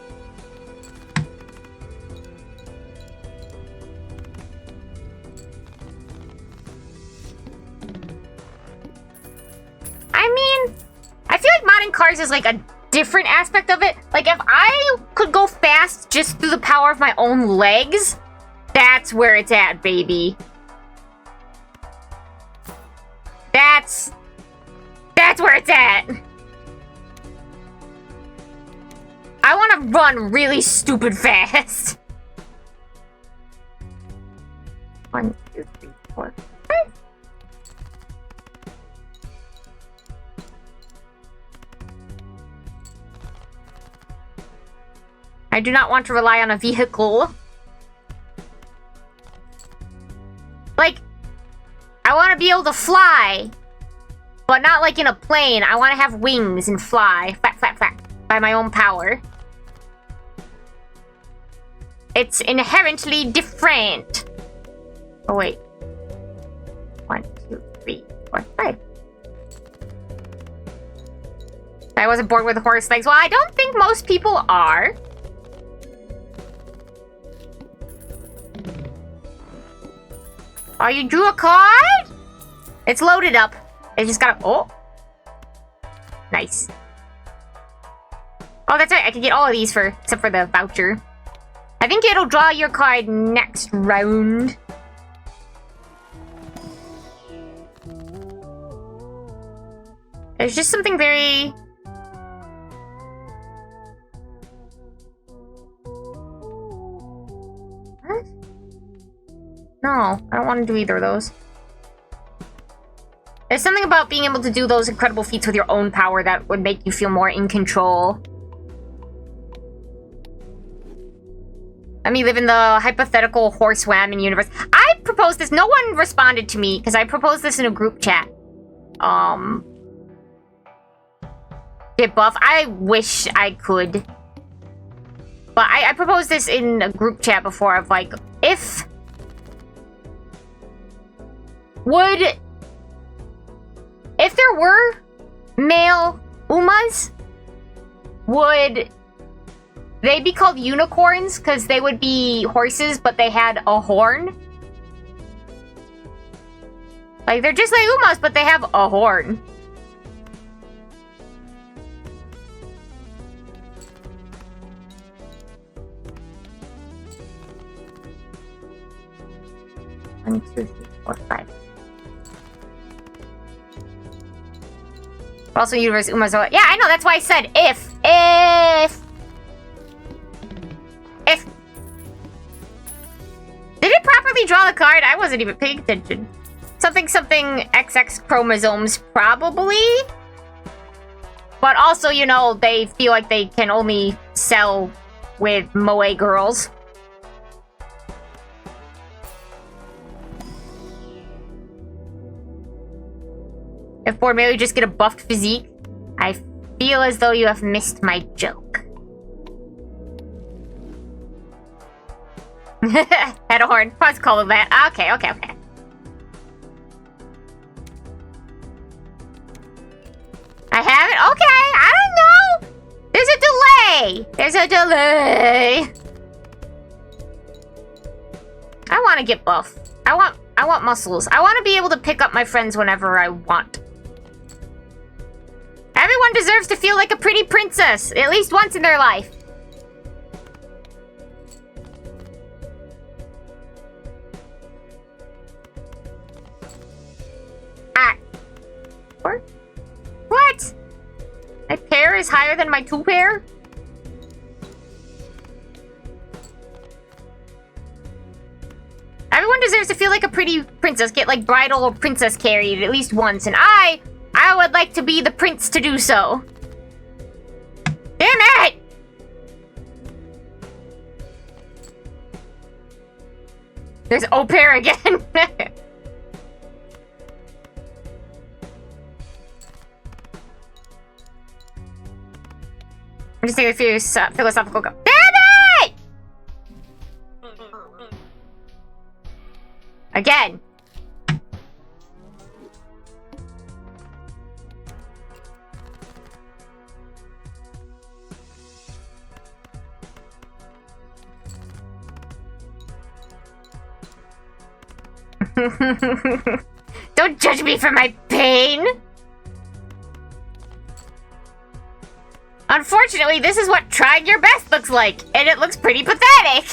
I mean, I feel like modding cars is like a different aspect of it. Like, if I could go fast just through the power of my own legs, that's where it's at, baby. That's where it's at. I want to run really stupid fast. 1, 2, 3, 4, 5. I do not want to rely on a vehicle. Like, I want to be able to fly, but not like in a plane. I want to have wings and fly. Flap, flap, flap. By my own power. It's inherently different. Oh, wait. 1, 2, 3, 4, 5. I wasn't born with horse legs. Well, I don't think most people are. Oh, you drew a card? It's loaded up. I just gotta... Oh. Nice. Oh, that's right. I can get all of these except for the voucher. I think it'll draw your card next round. There's just something very... What? No, I don't want to do either of those. There's something about being able to do those incredible feats with your own power that would make you feel more in control. Let me live in the hypothetical horse whamming universe. I proposed this. No one responded to me because I proposed this in a group chat. Get buff. I wish I could. But I proposed this in a group chat before of like, if there were male Umas, would they be called unicorns? Because they would be horses, but they had a horn? Like, they're just like Umas, but they have a horn. One, 2, 3, 4, 5. Also, universe Umas. Yeah, I know. That's why I said if. Did it properly draw the card? I wasn't even paying attention. Something XX chromosomes, probably. But also, you know, they feel like they can only sell with moe girls. If bored, maybe just get a buffed physique. I feel as though you have missed my joke. Head a horn. Let's call it that. Okay. I have it? Okay, I don't know. There's a delay. I want to get buff. I want muscles. I want to be able to pick up my friends whenever I want. Everyone deserves to feel like a pretty princess, at least once in their life. What? My pair is higher than my 2 pair? Everyone deserves to feel like a pretty princess, get like bridal or princess carried at least once, and I would like to be the prince to do so. Damn it! There's au pair again. I'm just taking a few philosophical go. Damn it! Again. Don't judge me for my pain! Unfortunately, this is what trying your best looks like, and it looks pretty pathetic!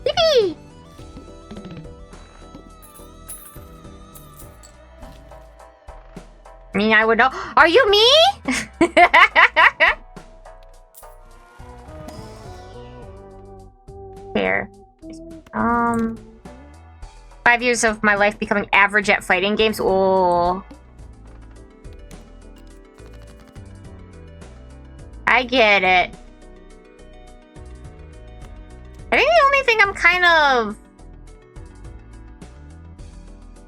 Yippee! I mean, I would know. Are you me? Here. 5 years of my life becoming average at fighting games. Oh. I get it. I think the only thing I'm kind of...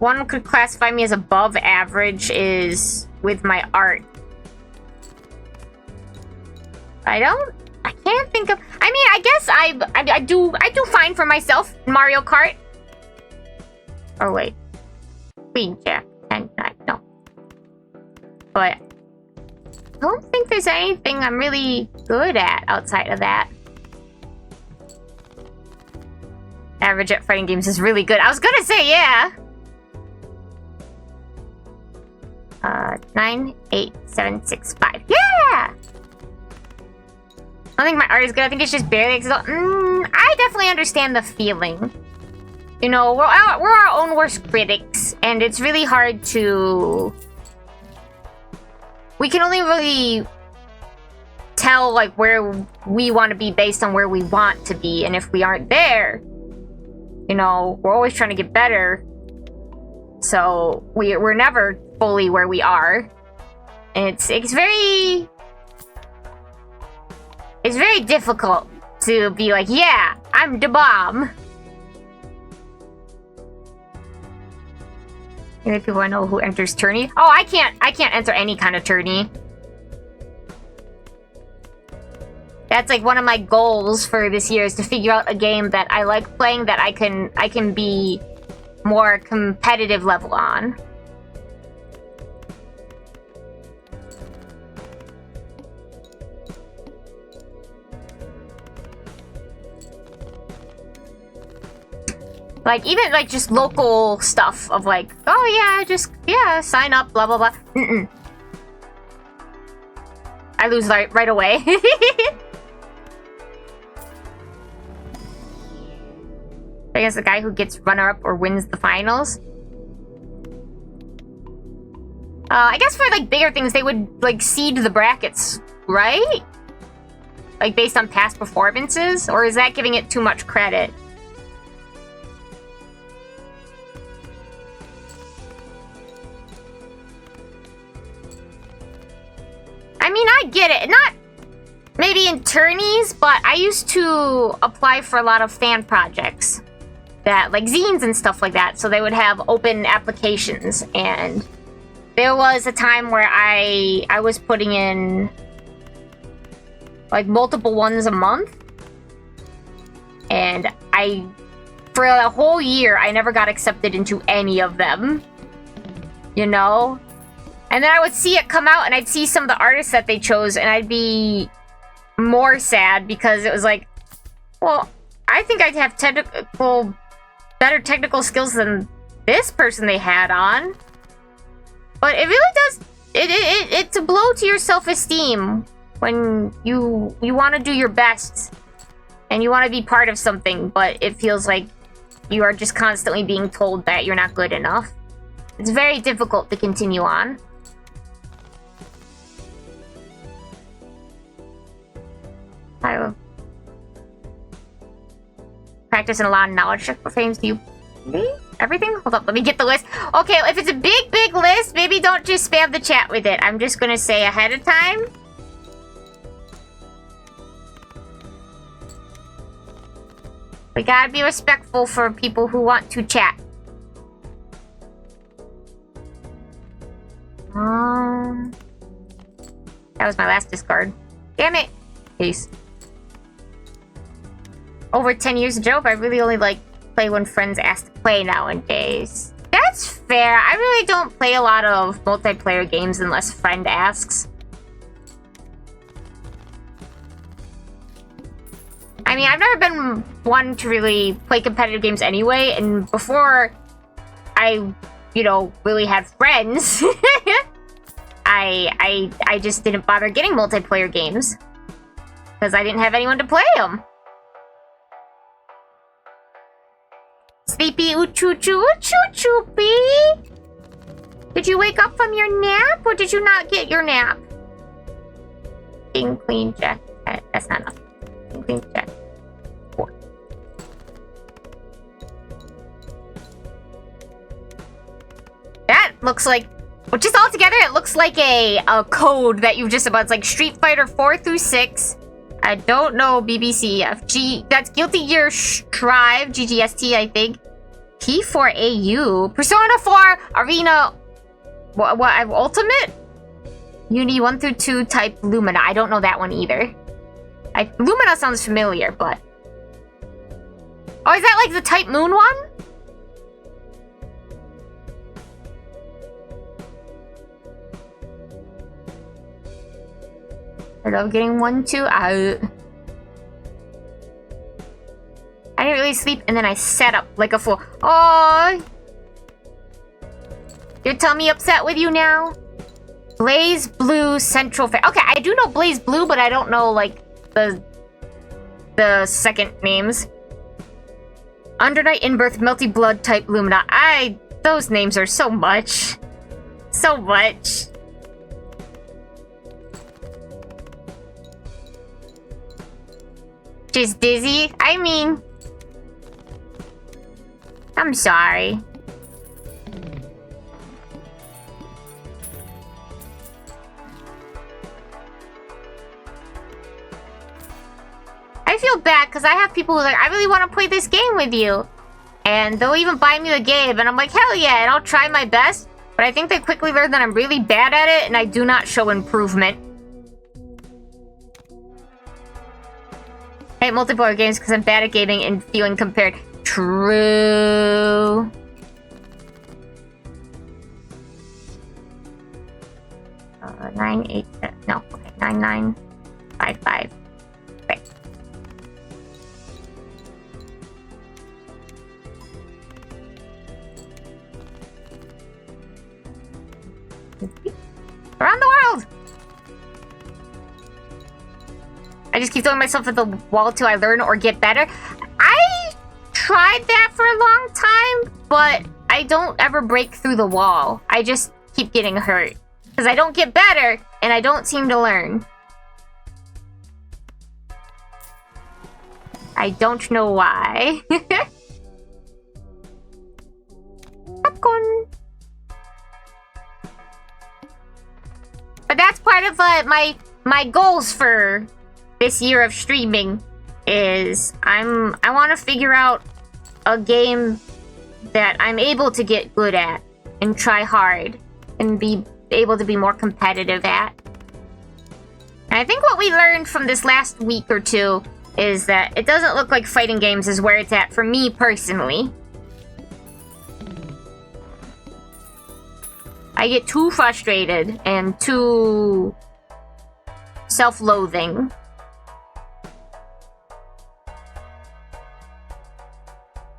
one could classify me as above average is with my art. I can't think of... I mean, I guess I do fine for myself in Mario Kart. Oh, wait. Queen, Jack, 10, 9, no. But I don't think there's anything I'm really good at outside of that. Average at fighting games is really good. I was gonna say, yeah. 9, 8, 7, 6, 5. Yeah! I don't think my art is good. I think it's just barely... I definitely understand the feeling. You know, we're our own worst critics, and it's really hard to... We can only really tell, like, where we want to be based on where we want to be, and if we aren't there, you know, we're always trying to get better. So, we're never fully where we are. And it's very... It's very difficult to be like, yeah, I'm the bomb. Any people I know who enters tourney? Oh, I can't enter any kind of tourney. That's like one of my goals for this year is to figure out a game that I like playing that I can be more competitive level on. Like, even, like, just local stuff of, like, oh, yeah, sign up, blah, blah, blah. I lose right away. I guess the guy who gets runner-up or wins the finals. I guess for, like, bigger things, they would, like, seed the brackets, right? Like, based on past performances? Or is that giving it too much credit? I mean, I get it. Not maybe in tourneys, but I used to apply for a lot of fan projects. That, like zines and stuff like that. So they would have open applications. And there was a time where I was putting in like multiple ones a month. And for a whole year, I never got accepted into any of them. You know? And then I would see it come out and I'd see some of the artists that they chose and I'd be more sad because it was like, well, I think I'd have better technical skills than this person they had on. But it really does, it's a blow to your self-esteem when you want to do your best and you want to be part of something, but it feels like you are just constantly being told that you're not good enough. It's very difficult to continue on. I practice in a lot of knowledge check for frames. Do you everything? Hold up, let me get the list. Okay, if it's a big list, maybe don't just spam the chat with it. I'm just gonna say ahead of time. We gotta be respectful for people who want to chat. That was my last discard. Damn it. Peace. Over 10 years of joke, I really only like play when friends ask to play nowadays. That's fair. I really don't play a lot of multiplayer games unless friend asks. I mean, I've never been one to really play competitive games anyway, and before I, you know, really had friends, I just didn't bother getting multiplayer games because I didn't have anyone to play them. Sleepy Uchuchuu, Uchuchuu, bee! Did you wake up from your nap, or did you not get your nap? King, queen, jack. That's not enough. King, queen, jack. 4. That looks like, well, just all together, it looks like a code that you just about. It's like Street Fighter 4 through 6. I don't know BBCFG. That's Guilty Gear Strive, GGST, I think. P4AU. Persona 4 Arena. What Ultimate? Uni 1 through 2 type Lumina. I don't know that one either. Lumina sounds familiar, but. Oh, is that like the Type Moon one? I love getting 1, 2 out. I didn't really sleep, and then I sat up like a fool. Oh, your tummy upset with you now? Blaze Blue Central Fair. Okay, I do know Blaze Blue, but I don't know like the second names. Undernight Inbirth Melty Blood type Lumina. Those names are so much. So much. Just dizzy? I mean, I'm sorry. I feel bad because I have people who are like, I really want to play this game with you. And they'll even buy me the game. And I'm like, hell yeah, and I'll try my best. But I think they quickly learn that I'm really bad at it and I do not show improvement. I hate multiplayer games because I'm bad at gaming and feeling compared. True. Uh, 9, 8, no, okay, 9, 9, 5, 5. Okay. Around the world! I just keep throwing myself at the wall till I learn or get better. I tried that for a long time, but I don't ever break through the wall. I just keep getting hurt. Because I don't get better, and I don't seem to learn. I don't know why. Popcorn. But that's part of my goals for this year of streaming is I want to figure out a game that I'm able to get good at and try hard and be able to be more competitive at. And I think what we learned from this last week or two is that it doesn't look like fighting games is where it's at for me personally. I get too frustrated and too self-loathing.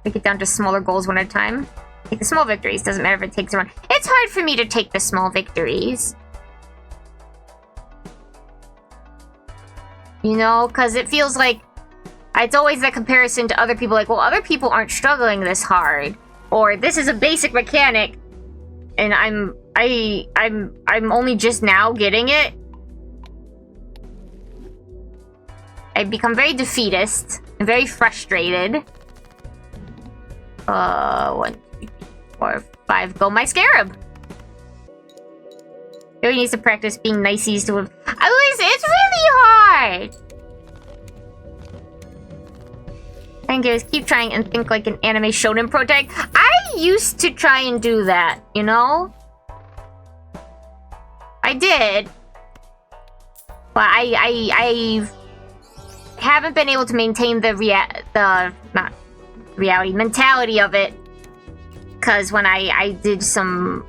Break it down to smaller goals one at a time. Take the small victories. Doesn't matter if it takes a run. It's hard for me to take the small victories. You know, because it feels like it's always that comparison to other people. Like, well, other people aren't struggling this hard, or this is a basic mechanic, and I'm only just now getting it. I become very defeatist and very frustrated. 1, 2, 3, 4, 5. Go my scarab. Really needs to practice being niceys to him. It's really hard. And guys, keep trying and think like an anime shonen protag. I used to try and do that, you know? I did. But I haven't been able to maintain the mentality of it. Cause when I did some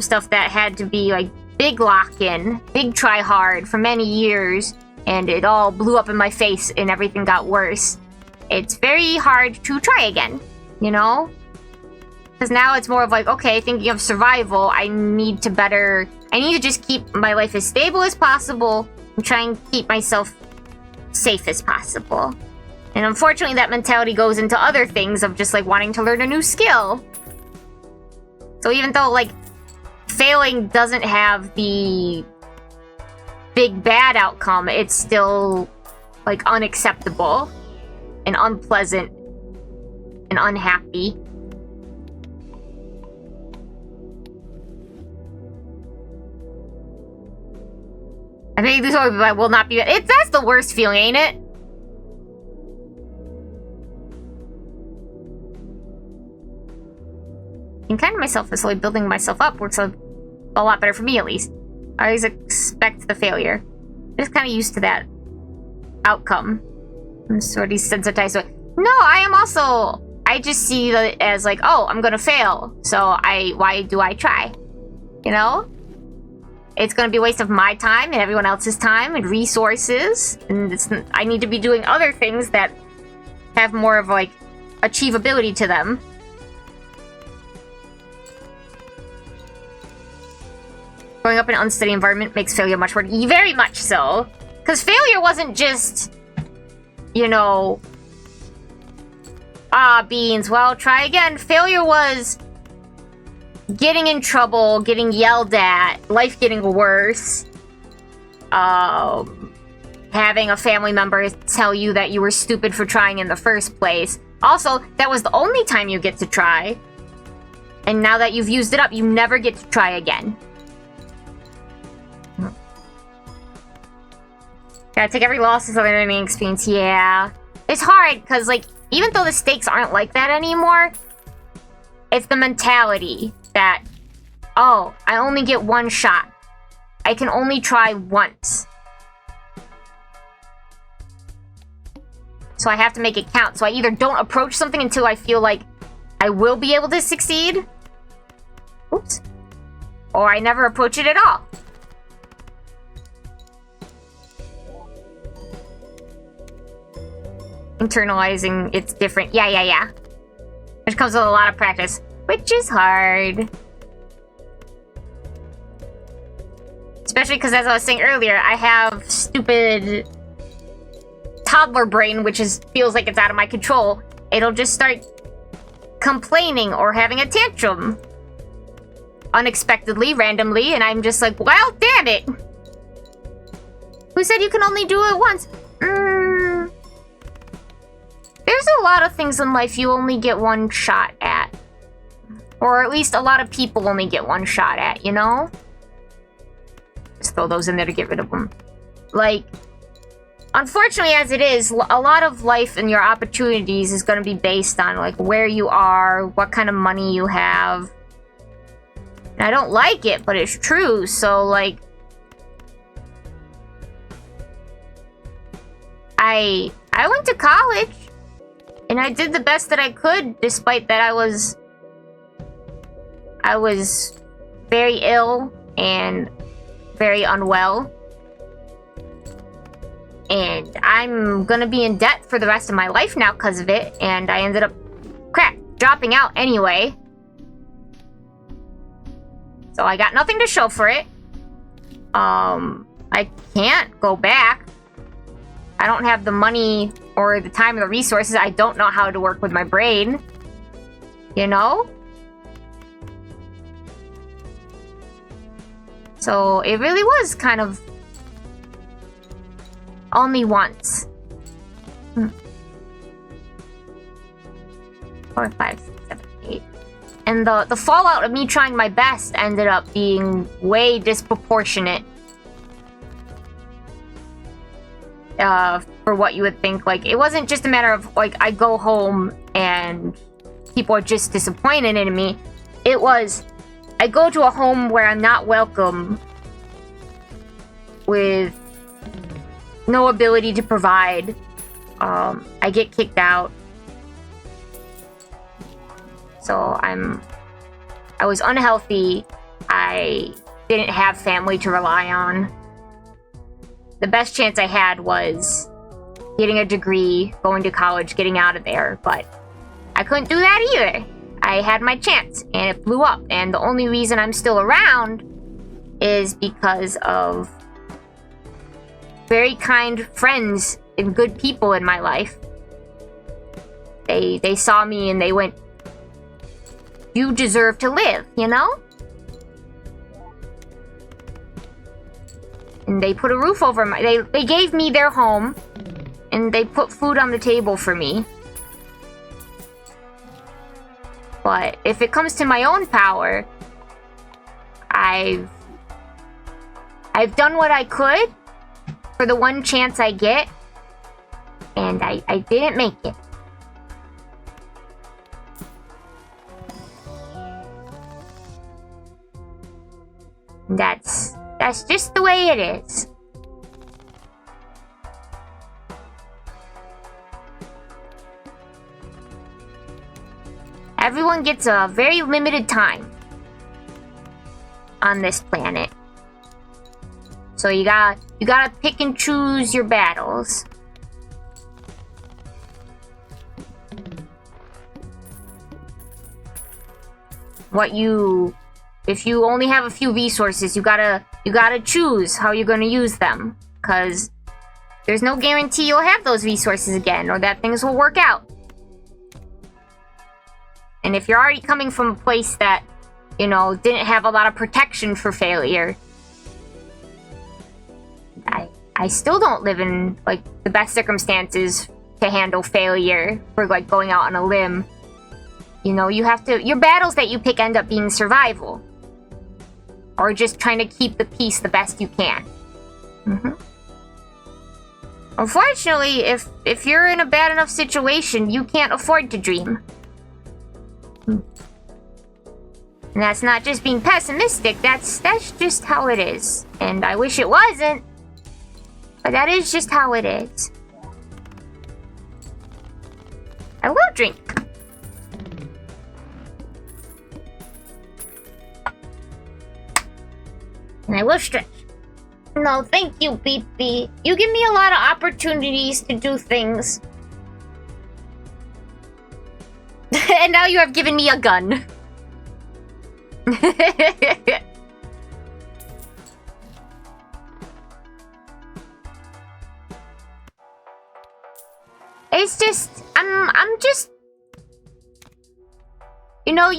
stuff that had to be like big lock-in, big try hard for many years, and it all blew up in my face and everything got worse. It's very hard to try again, you know? Because now it's more of like, okay, thinking of survival, I need to just keep my life as stable as possible and try and keep myself safe as possible. And unfortunately, that mentality goes into other things of just like wanting to learn a new skill. So even though like failing doesn't have the big bad outcome, it's still like unacceptable and unpleasant and unhappy. I think this will not be. That's the worst feeling, ain't it? And kind of myself is slowly building myself up works a lot better for me, at least. I always expect the failure. I'm just kind of used to that outcome. I'm sort of desensitized to it. No, I am also. I just see it as like, oh, I'm gonna fail, so why do I try? You know? It's gonna be a waste of my time and everyone else's time and resources, and I need to be doing other things that have more of like achievability to them. Growing up in an unsteady environment makes failure much harder. Very much so. Because failure wasn't just, you know, beans, well, try again. Failure was getting in trouble, getting yelled at, life getting worse, having a family member tell you that you were stupid for trying in the first place. Also, that was the only time you get to try. And now that you've used it up, you never get to try again. Gotta take every loss as a learning experience. Yeah. It's hard, because, like, even though the stakes aren't like that anymore, it's the mentality that, oh, I only get one shot. I can only try once. So I have to make it count. So I either don't approach something until I feel like I will be able to succeed. Oops. Or I never approach it at all. Internalizing it's different. Yeah. Which comes with a lot of practice, which is hard. Especially because, as I was saying earlier, I have stupid toddler brain, which feels like it's out of my control. It'll just start complaining or having a tantrum unexpectedly, randomly, and I'm just like, well, damn it! Who said you can only do it once? There's a lot of things in life you only get one shot at. Or at least a lot of people only get one shot at, you know? Just throw those in there to get rid of them. Like, unfortunately as it is, a lot of life and your opportunities is going to be based on, like, where you are, what kind of money you have. And I don't like it, but it's true, so, like... I went to college, and I did the best that I could, despite that I was very ill and very unwell. And I'm gonna be in debt for the rest of my life now because of it, and I ended up, dropping out anyway. So I got nothing to show for it. I can't go back. I don't have the money or the time or the resources. I don't know how to work with my brain. You know? So it really was kind of only once. 4, 5, 6, 7, 8. And the fallout of me trying my best ended up being way disproportionate. For what you would think. Like, it wasn't just a matter of, like, I go home and people are just disappointed in me. It was, I go to a home where I'm not welcome, with no ability to provide. I get kicked out. So I was unhealthy. I didn't have family to rely on. The best chance I had was getting a degree, going to college, getting out of there, but I couldn't do that either. I had my chance, and it blew up, and the only reason I'm still around is because of very kind friends and good people in my life. They saw me and they went, "You deserve to live," you know? And they put a roof over my... They gave me their home, and they put food on the table for me. But if it comes to my own power, I've done what I could for the one chance I get, and I didn't make it. That's just the way it is. Everyone gets a very limited time on this planet. So you gotta pick and choose your battles. If you only have a few resources, you gotta choose how you're gonna use them. 'Cause there's no guarantee you'll have those resources again, or that things will work out. And if you're already coming from a place that, you know, didn't have a lot of protection for failure, I still don't live in, like, the best circumstances to handle failure for, like, going out on a limb. You know, your battles that you pick end up being survival. Or just trying to keep the peace the best you can. Unfortunately, if you're in a bad enough situation, you can't afford to dream. And that's not just being pessimistic, that's just how it is. And I wish it wasn't, but that is just how it is. I will drink. And I will stretch. No, thank you, BP. You give me a lot of opportunities to do things. And now you have given me a gun. It's just, I'm just, you know,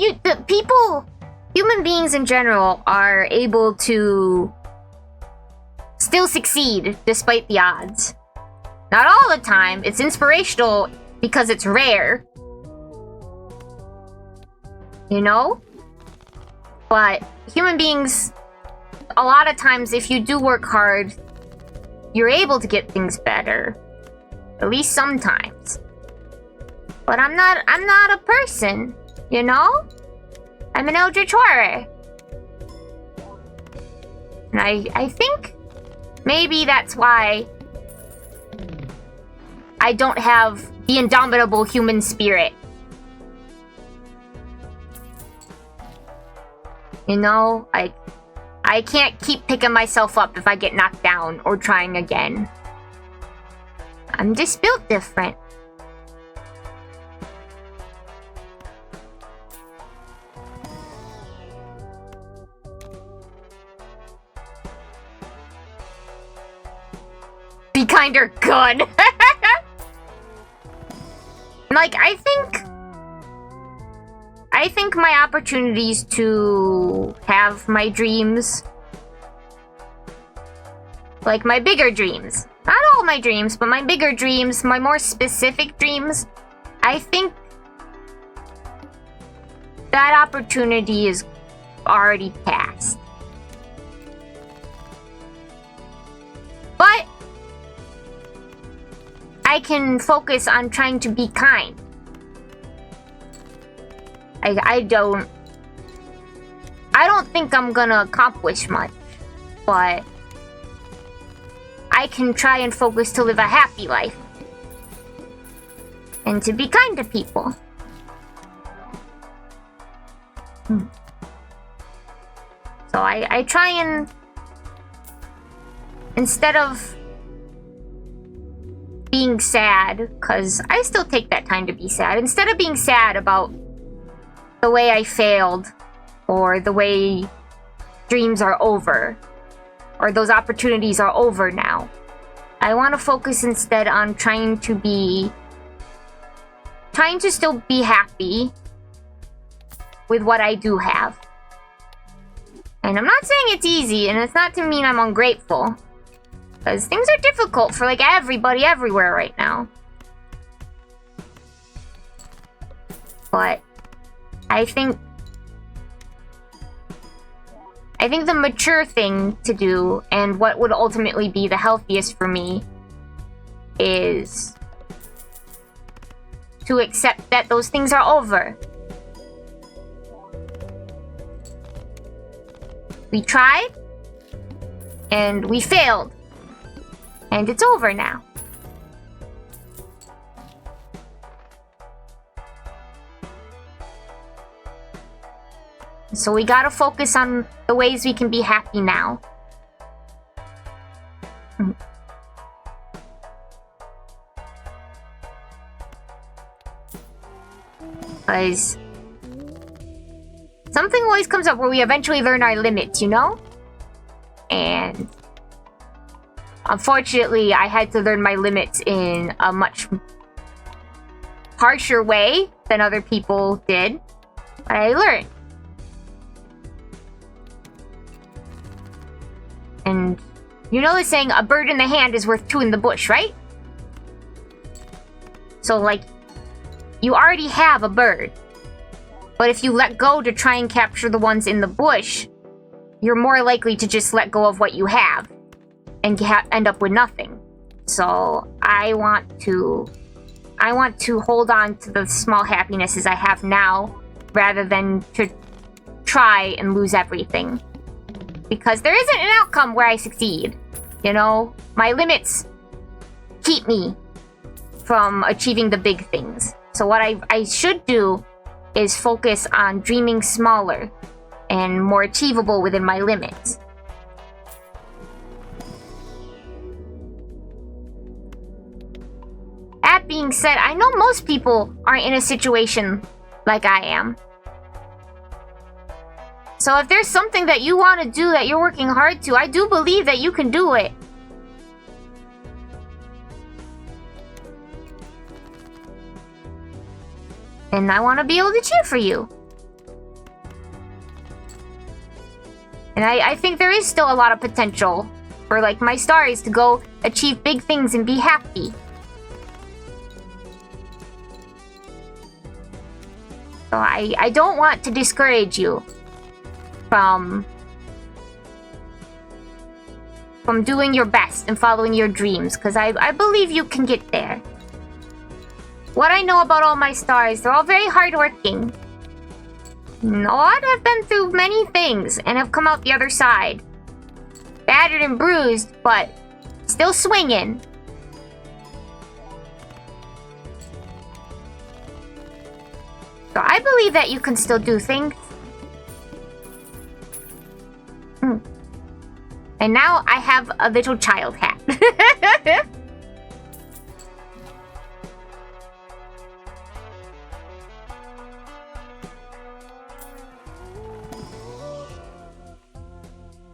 human beings in general are able to still succeed despite the odds. Not all the time. It's inspirational because it's rare. You know? But human beings a lot of times if you do work hard, you're able to get things better. At least sometimes. But I'm not a person, you know? I'm an Eldritch Horror. And I think maybe that's why I don't have the indomitable human spirit. You know, I can't keep picking myself up if I get knocked down or trying again. I'm just built different. Be kinder, good. Like, I think my opportunities to have my dreams, like my bigger dreams, not all my dreams, but my bigger dreams, my more specific dreams, I think that opportunity is already past. But I can focus on trying to be kind. I don't think I'm gonna accomplish much, but I can try and focus to live a happy life and to be kind to people. So I try and, instead of being sad, because I still take that time to be sad, instead of being sad about the way I failed, or the way dreams are over, or those opportunities are over now, I want to focus instead on trying to still be happy with what I do have. And I'm not saying it's easy, and it's not to mean I'm ungrateful, because things are difficult for like everybody everywhere right now. But I think the mature thing to do, and what would ultimately be the healthiest for me, is to accept that those things are over. We tried, and we failed, and it's over now. So we gotta focus on the ways we can be happy now. Because something always comes up where we eventually learn our limits, you know? And unfortunately, I had to learn my limits in a much harsher way than other people did. But I learned. And you know the saying, a bird in the hand is worth two in the bush, right? So, like, you already have a bird. But if you let go to try and capture the ones in the bush, you're more likely to just let go of what you have and end up with nothing. So, I want to hold on to the small happinesses I have now, rather than to try and lose everything. Because there isn't an outcome where I succeed. You know, my limits keep me from achieving the big things. So what I should do is focus on dreaming smaller and more achievable within my limits. That being said, I know most people aren't in a situation like I am. So if there's something that you want to do that you're working hard to, I do believe that you can do it. And I want to be able to cheer for you. And I think there is still a lot of potential for, like, my stars to go achieve big things and be happy. So I don't want to discourage you from from doing your best and following your dreams, because I believe you can get there. What I know about all my stars, they're all very hardworking. A lot have been through many things and have come out the other side. Battered and bruised, but still swinging. So I believe that you can still do things. And now I have a little child hat.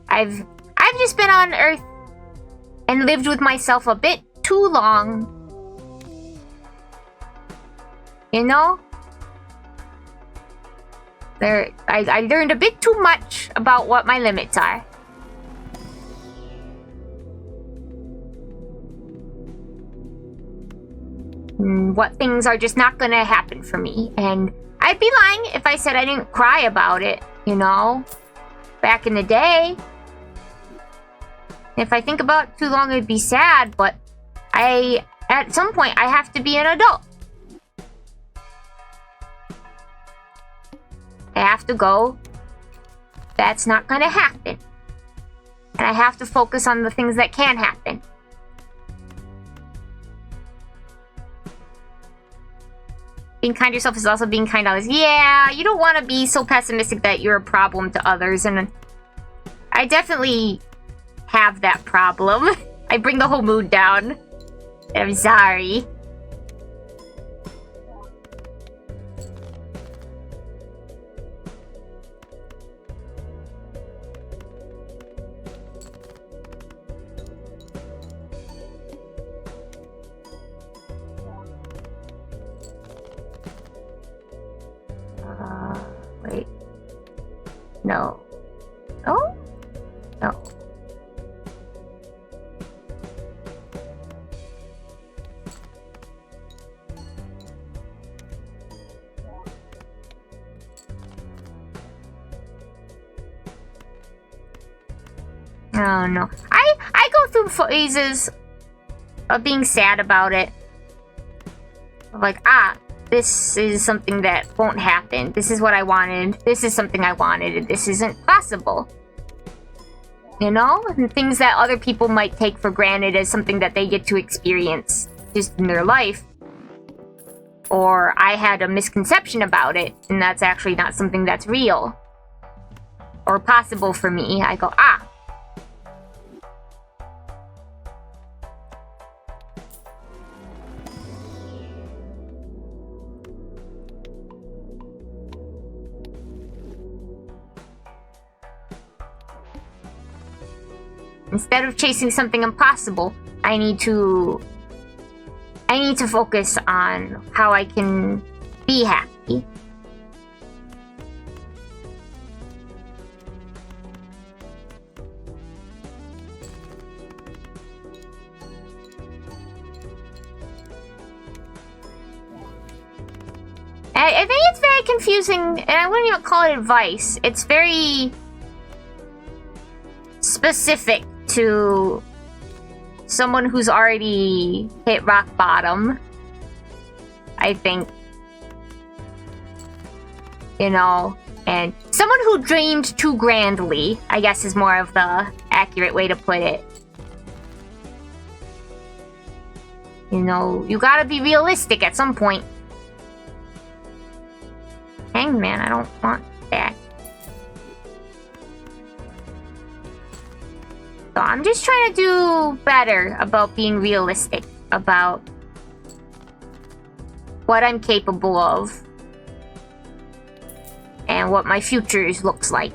I've just been on Earth and lived with myself a bit too long. You know? I learned a bit too much about what my limits are. What things are just not gonna happen for me. And I'd be lying if I said I didn't cry about it, you know? Back in the day. If I think about it too long, it'd be sad, but at some point, I have to be an adult. I have to go. That's not gonna happen. And I have to focus on the things that can happen. Being kind to yourself is also being kind to others. Yeah, you don't want to be so pessimistic that you're a problem to others. And I definitely have that problem. I bring the whole mood down. I'm sorry. Wait. No. Oh? No. Oh no. I go through phases of being sad about it. Like, this is something that won't happen. This is what I wanted. This is something I wanted, and this isn't possible. You know? And things that other people might take for granted as something that they get to experience just in their life. Or I had a misconception about it, and that's actually not something that's real. Or possible for me. I go, Instead of chasing something impossible, I need to focus on how I can be happy. I think it's very confusing, and I wouldn't even call it advice. It's very specific to someone who's already hit rock bottom, I think. You know, and someone who dreamed too grandly, I guess is more of the accurate way to put it. You know, you gotta be realistic at some point. Hangman, I don't want that. So I'm just trying to do better about being realistic about what I'm capable of and what my future looks like.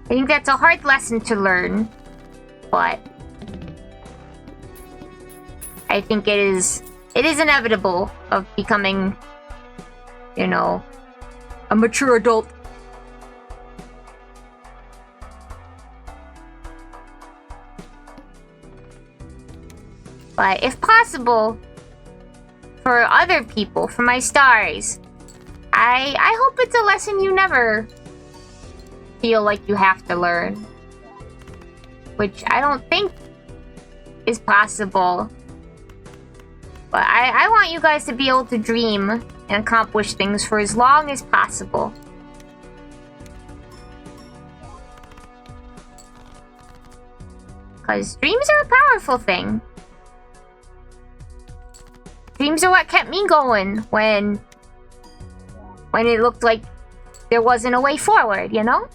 I think that's a hard lesson to learn, but I think it is inevitable of becoming, you know, a mature adult. But if possible, for other people, for my stars. I hope it's a lesson you never feel like you have to learn. Which I don't think is possible. But I want you guys to be able to dream and accomplish things for as long as possible. Because dreams are a powerful thing. Dreams are what kept me going when it looked like there wasn't a way forward, you know?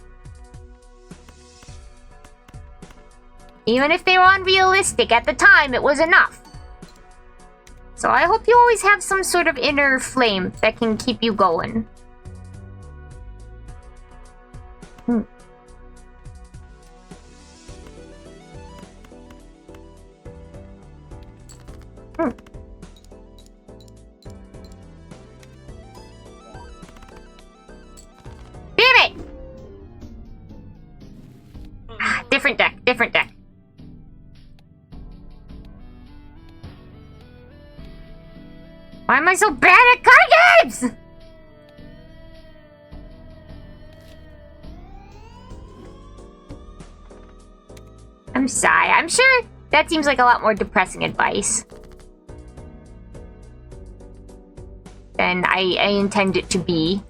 Even if they were unrealistic at the time, it was enough. So I hope you always have some sort of inner flame that can keep you going. Hmm. Hmm. Damn it! Different deck, different deck. Why am I so bad at card games? I'm sorry. I'm sure that seems like a lot more depressing advice than I intend it to be.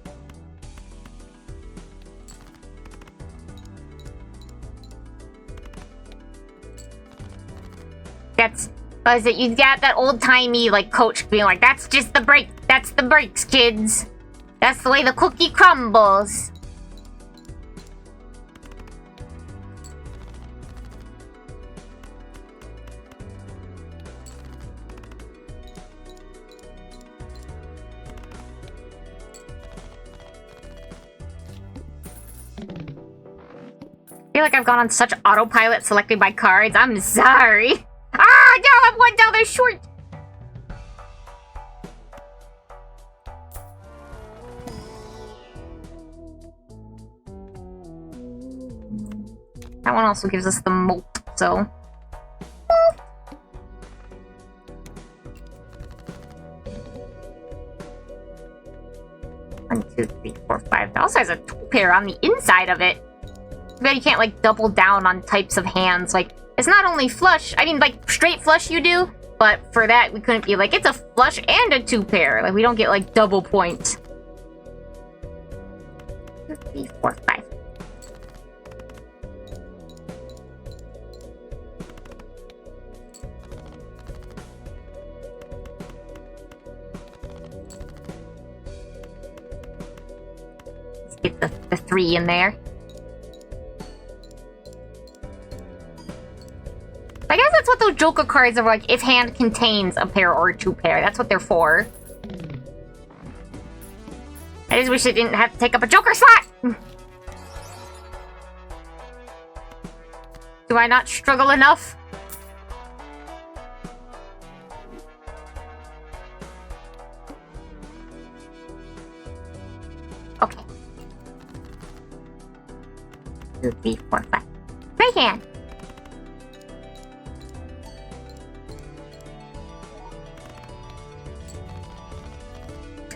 Was it you got that old-timey, like, coach being like, that's just the break. That's the breaks, kids. That's the way the cookie crumbles. I feel like I've gone on such autopilot selecting my cards. I'm sorry. Ah, no, I'm one down there short. That one also gives us the molt, so. 1, 2, 3, 4, 5. It also has a 2-pair on the inside of it. Too bad you can't, like, double down on types of hands. Like, it's not only flush. I mean, like, straight flush you do. But for that, we couldn't be like, it's a flush and a 2-pair. Like, we don't get, like, double points. 2, 3, 4, 5. Let's get the 3 in there. I guess that's what those Joker cards are like, if hand contains a pair or a 2-pair. That's what they're for. I just wish it didn't have to take up a Joker slot! Do I not struggle enough? Okay. 2, 3, 4, 5. Right hand.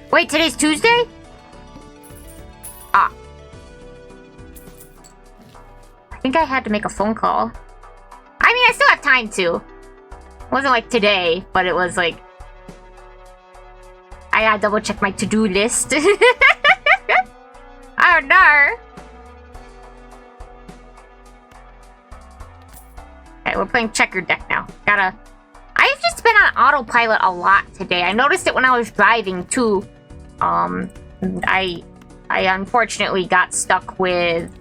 Wait, today's Tuesday? Ah. I think I had to make a phone call. I mean, I still have time to. It wasn't like today, but it was like... I gotta double check my to-do list. Oh no! Okay, we're playing checker deck now. I've just been on autopilot a lot today. I noticed it when I was driving too. I unfortunately got stuck with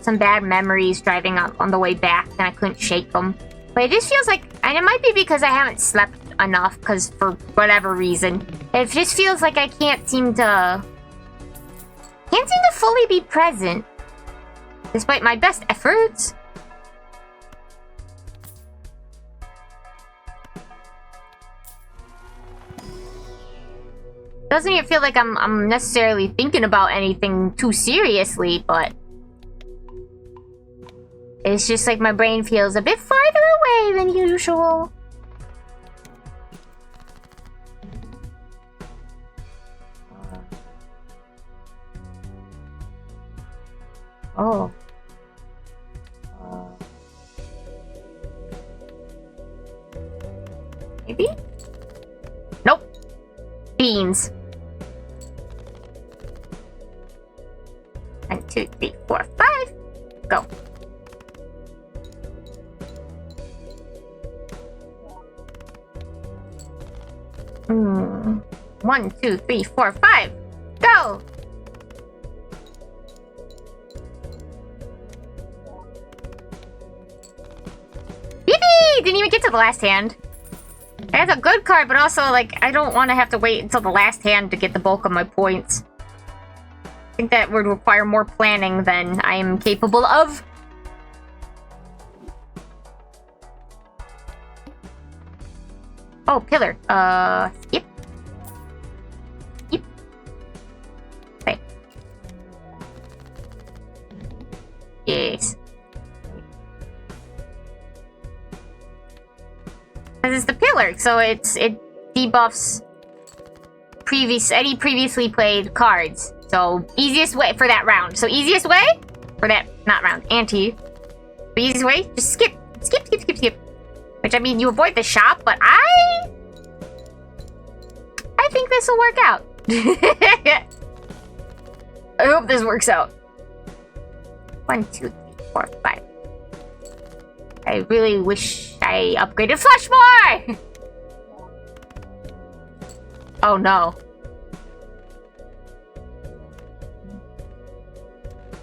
some bad memories driving up on the way back, and I couldn't shake them. But it just feels like, and it might be because I haven't slept enough, because for whatever reason, it just feels like I can't seem to fully be present, despite my best efforts. Doesn't even feel like I'm necessarily thinking about anything too seriously, but it's just like my brain feels a bit farther away than usual. Oh. Maybe? Nope. Beans. 1, 2, 3, 4, 5. Go. Hmm. 1, 2, 3, 4, 5. Go. Yippee! Didn't even get to the last hand. That's a good card, but also, like, I don't want to have to wait until the last hand to get the bulk of my points. I think that would require more planning than I am capable of. Oh, pillar. Skip. Skip. Okay. Yes. Because it's the pillar, so it debuffs any previously played cards. So easiest way for that round. So easiest way for that not round the easiest way, just skip. Which I mean, you avoid the shop, but I think this will work out. I hope this works out. 1, 2, 3, 4, 5. I really wish I upgraded flush more! Oh no.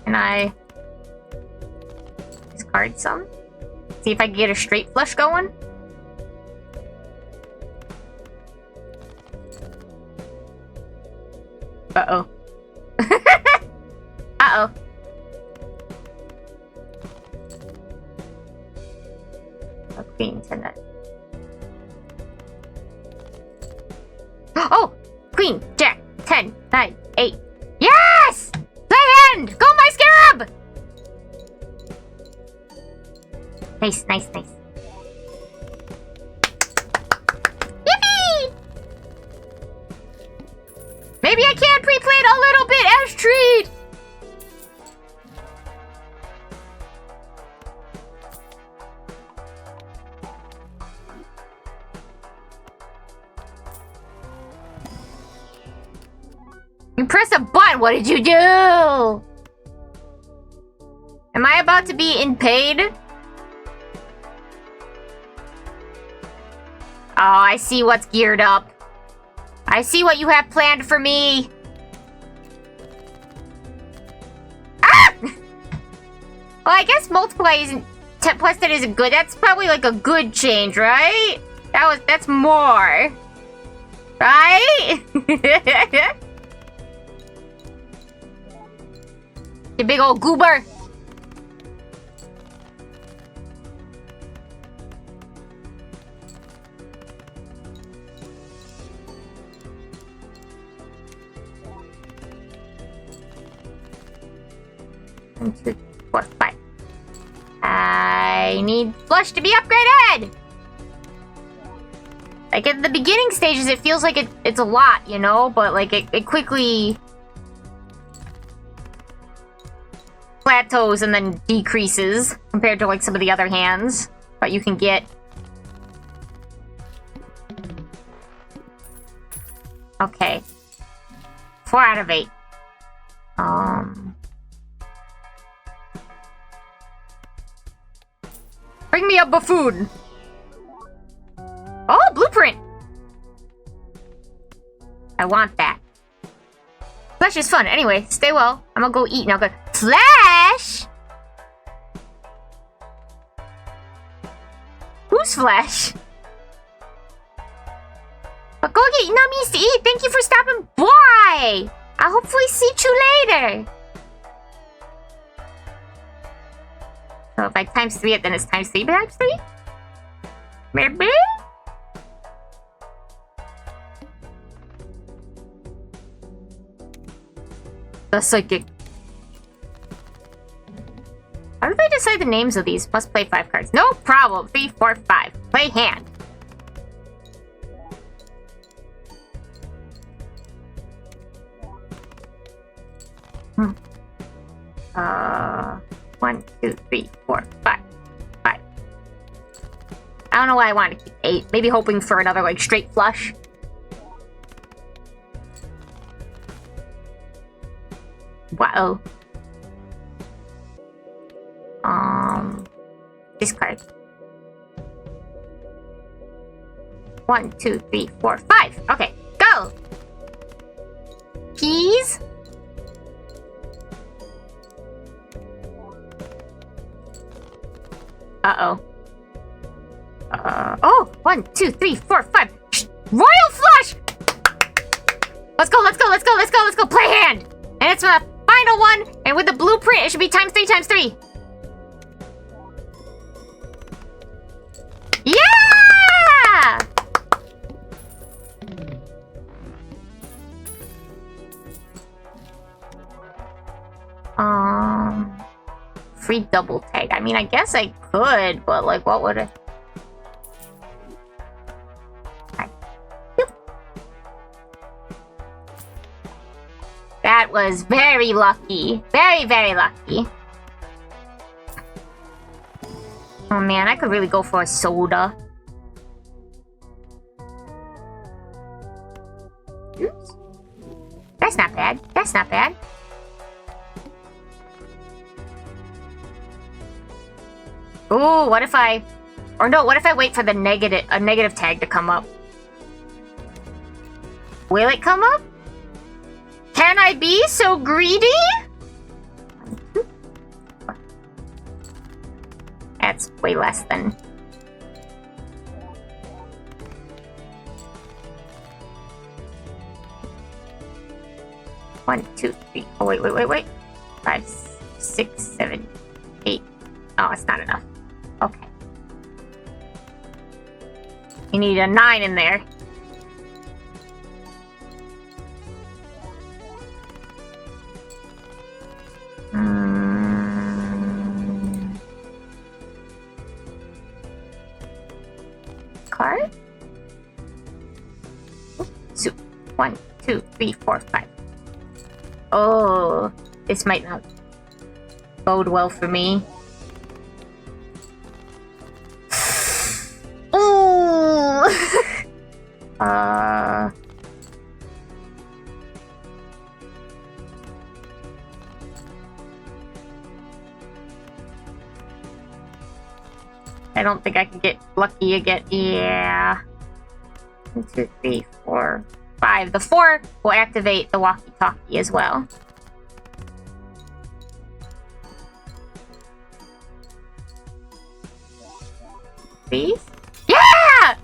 Can I discard some? See if I can get a straight flush going? Uh-oh. Uh-oh. A queen, 10, 9. Oh! Queen, jack, 10, 9, 8. Yes! Play hand! Go my scarab! Nice. Yippee! Maybe I can pre-play it a little bit as treat! You press a button. What did you do? Am I about to be in pain? Oh, I see what's geared up. I see what you have planned for me. Ah! Well, I guess multiply isn't... plus 10 isn't good. That's probably like a good change, right? That's more. Right? You big old goober. One, 2, 4, 5. I need flush to be upgraded. Like at the beginning stages, it feels like it's a lot, you know, but like it quickly plateaus and then decreases compared to like some of the other hands that you can get. Okay. 4 out of 8. Bring me a buffoon. Oh, blueprint. I want that. Flesh is fun. Anyway, stay well. I'm gonna go eat now. Go. Flesh? Whose flesh? But go get nummies to eat. Thank you for stopping by. I'll hopefully see you later. So if I times 3 it, then it's times 3 times 3? Maybe? The psychic. How did they decide the names of these? Must play 5 cards. No problem. 3, 4, 5. Play hand. 1, 2, 3, 4, 5. 5. I don't know why I wanted to keep 8. Maybe hoping for another, like, straight flush. Wow. Discard. 1, 2, 3, 4, 5. Okay, go! Keys? Uh-oh. Oh! 1, 2, 3, 4, 5. Royal flush! Let's go, let's go, let's go, let's go, let's go. Play hand! And it's the final one, and with the blueprint, it should be times 3 times 3. Yeah! Free double tag. I mean, I guess I could, but like, what would it? That was very lucky. Very, very lucky. Oh man, I could really go for a soda. Oops. That's not bad. That's not bad. Ooh, what if I... Or no, what if I wait for the negative tag to come up? Will it come up? Can I be so greedy? That's way less than... One, two, three. Oh, wait. 5, 6, 7, 8. Oh, it's not enough. Okay. You need a 9 in there. Card? Soup. 1, 2, 3, 4, 5. Oh, this might not bode well for me. Ooh! I don't think I can get lucky again. Yeah. 1, 2, 3, 4, 5. The 4 will activate the walkie-talkie as well. Please? Yeah!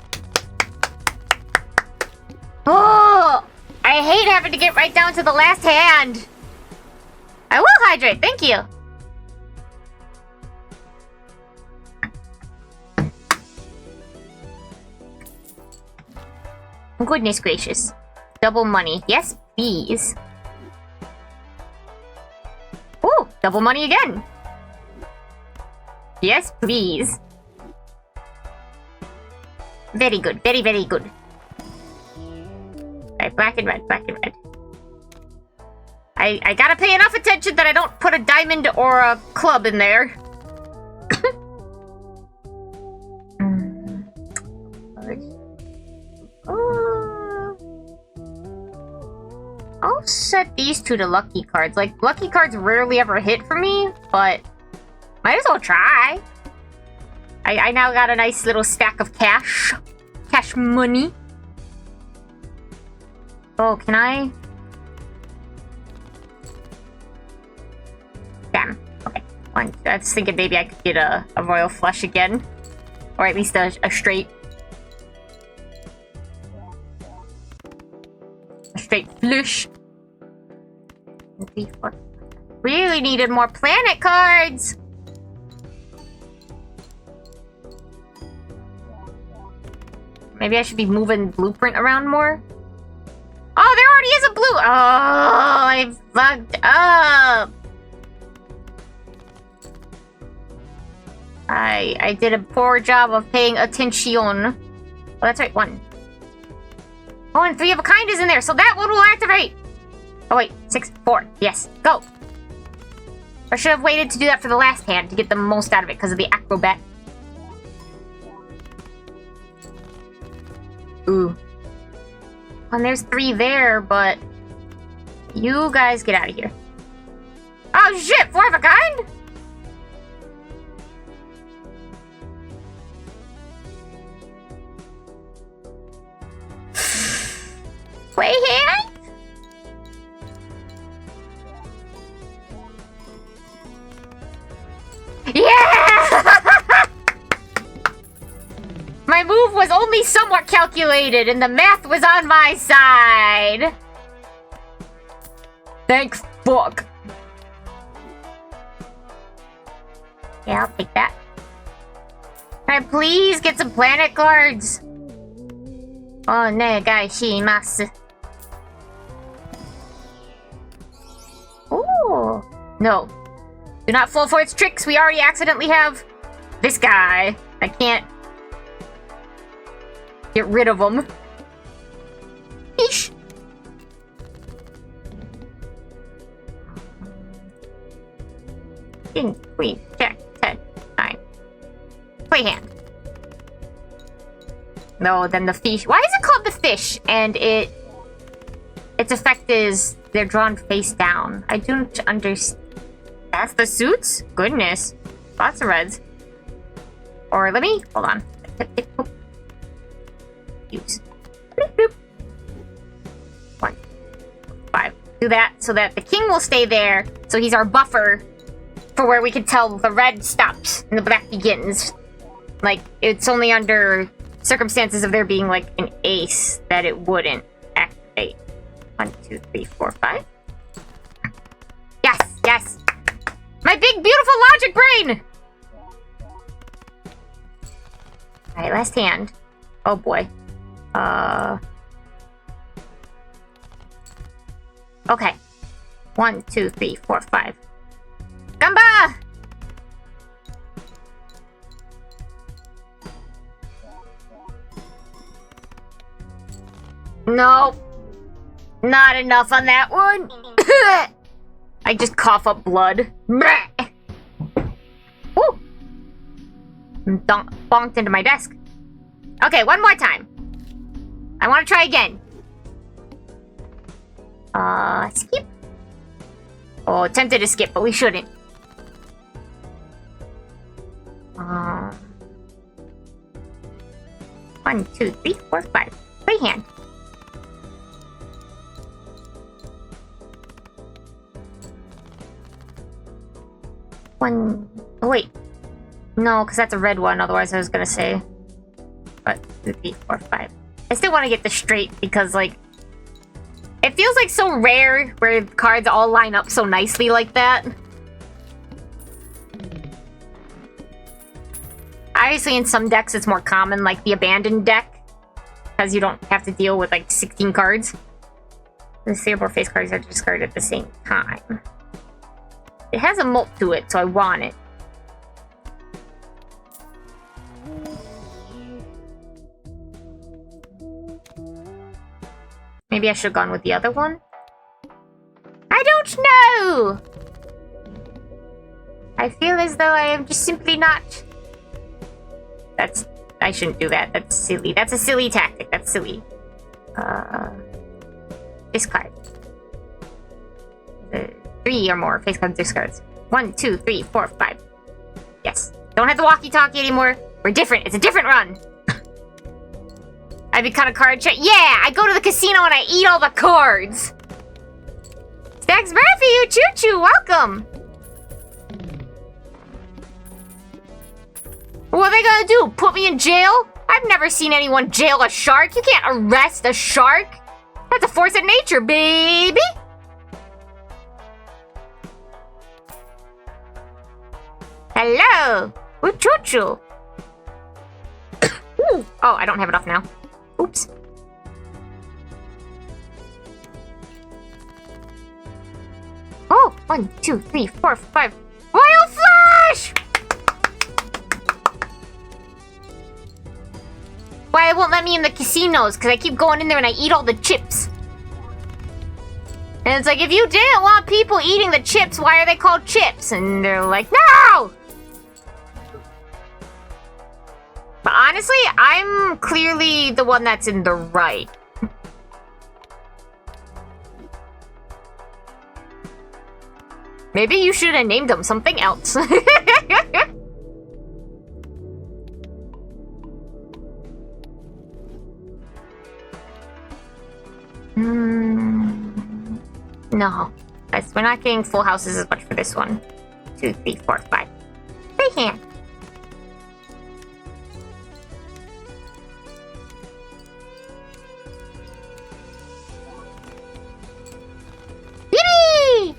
Oh! I hate having to get right down to the last hand. I will hydrate, thank you. Goodness gracious. Double money. Yes, please. Oh, double money again. Yes, please. Very good. Very, very good. Alright, black and red. I gotta pay enough attention that I don't put a diamond or a club in there. I'll set these two to lucky cards. Like, lucky cards rarely ever hit for me, but might as well try. I now got a nice little stack of cash. Cash money. Oh, can I? Damn. Okay. I was thinking maybe I could get a royal flush again. Or at least a straight. A straight flush. Really needed more planet cards! Maybe I should be moving blueprint around more? Oh, there already is a blue! Oh, I fucked up! I did a poor job of paying attention. Oh, that's right, 1. Oh, and 3 of a kind is in there, so that one will activate! Oh wait, 6, 4. Yes, go! I should have waited to do that for the last hand to get the most out of it because of the acrobat. Ooh. And there's 3 there, but you guys get out of here. Oh shit, 4 of a kind? Play hand? Yeah! My move was only somewhat calculated, and the math was on my side. Thank fuck. Yeah, I'll take that. Can I please get some planet cards? Onegaishimasu. Ooh. No. Do not fall for its tricks. We already accidentally have this guy. I can't get rid of him. Eesh. King, queen, jack, 10, 9. Play hand. No, then the fish. Why is it called the fish? And its effect is they're drawn face down. I don't understand. That's the suits? Goodness. Lots of reds. Or let me hold on. Use. 1, 5. Do that so that the king will stay there. So he's our buffer for where we can tell the red stops and the black begins. Like, it's only under circumstances of there being like an ace that it wouldn't activate. 1, 2, 3, 4, 5. Yes, yes. My big, beautiful logic brain! Alright, last hand. Oh boy. Okay. 1, 2, 3, 4, 5. Gamba! No. Not enough on that one. I just cough up blood. Woo! Bonked into my desk. Okay, one more time. I want to try again. Skip. Oh, tempted to skip, but we shouldn't. 1, 2, 3, 4, 5. Play hand. One. Oh, wait. No, because that's a red one. Otherwise, I was gonna say. But 2, 3, 4, 5. I still want to get this straight because, like, it feels like so rare where cards all line up so nicely like that. Obviously, in some decks, it's more common, like the Abandoned deck, because you don't have to deal with, like, 16 cards. The Sailboard face cards are discarded at the same time. It has a molt to it, so I want it. Maybe I should have gone with the other one? I don't know! I feel as though I am just simply not... I shouldn't do that. That's silly. That's a silly tactic. That's silly. Discard. 3 or more face card discards. 1, 2, 3, 4, 5. Yes. Don't have the walkie-talkie anymore. We're different. It's a different run. I become a card check. Yeah, I go to the casino and I eat all the cards. Stacks Murphy, Uchuchuu, welcome. What are they gonna do? Put me in jail? I've never seen anyone jail a shark. You can't arrest a shark. That's a force of nature, baby. Hello, Uchuchuu. Oh, I don't have enough now. Oops. Oh, 1, 2, 3, 4, 5. Royal Flash! Why it won't let me in the casinos? Because I keep going in there and I eat all the chips. And it's like, if you didn't want people eating the chips, why are they called chips? And they're like, no! But honestly, I'm clearly the one that's in the right. Maybe you should have named them something else. No. Guys, we're not getting full houses as much for this one. 2, 3, 4, 5. Free hand. Yippee!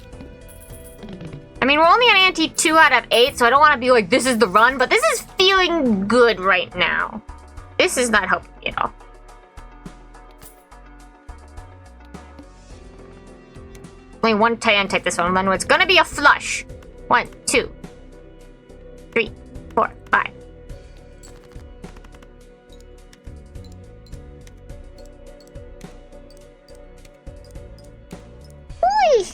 I mean, we're only on ante 2 out of 8, so I don't want to be like, this is the run, but this is feeling good right now. This is not helping me at all. Only one tie take this one, then it's gonna be a flush. 1, 2, 3, 4, 5. Oy!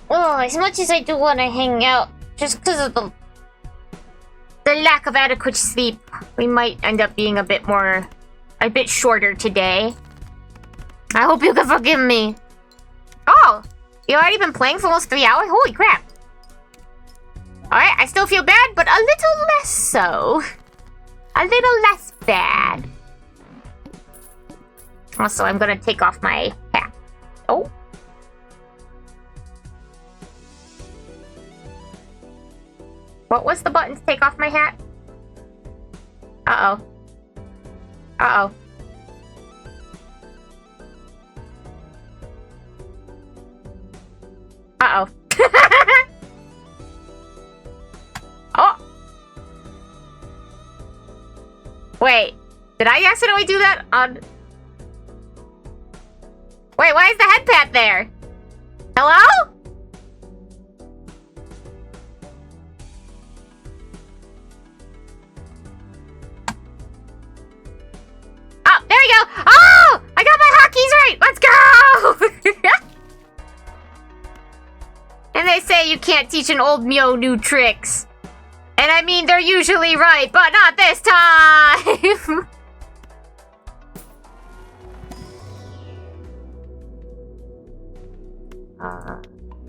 Oh, as much as I do want to hang out, just because of the lack of adequate sleep, we might end up being a bit shorter today. I hope you can forgive me. Oh! You've already been playing for almost 3 hours? Holy crap. Alright, I still feel bad, but a little less so. A little less bad. Also, I'm gonna take off my hat. Oh. What was the button to take off my hat? Uh-oh. Uh-oh. Uh-oh. Oh! Wait. Did I accidentally do that on... Wait, why is the head pat there? Hello? Oh, there we go! Oh! I got my hotkeys right! Let's go! And they say you can't teach an old Myo new tricks. And I mean, they're usually right, but not this time!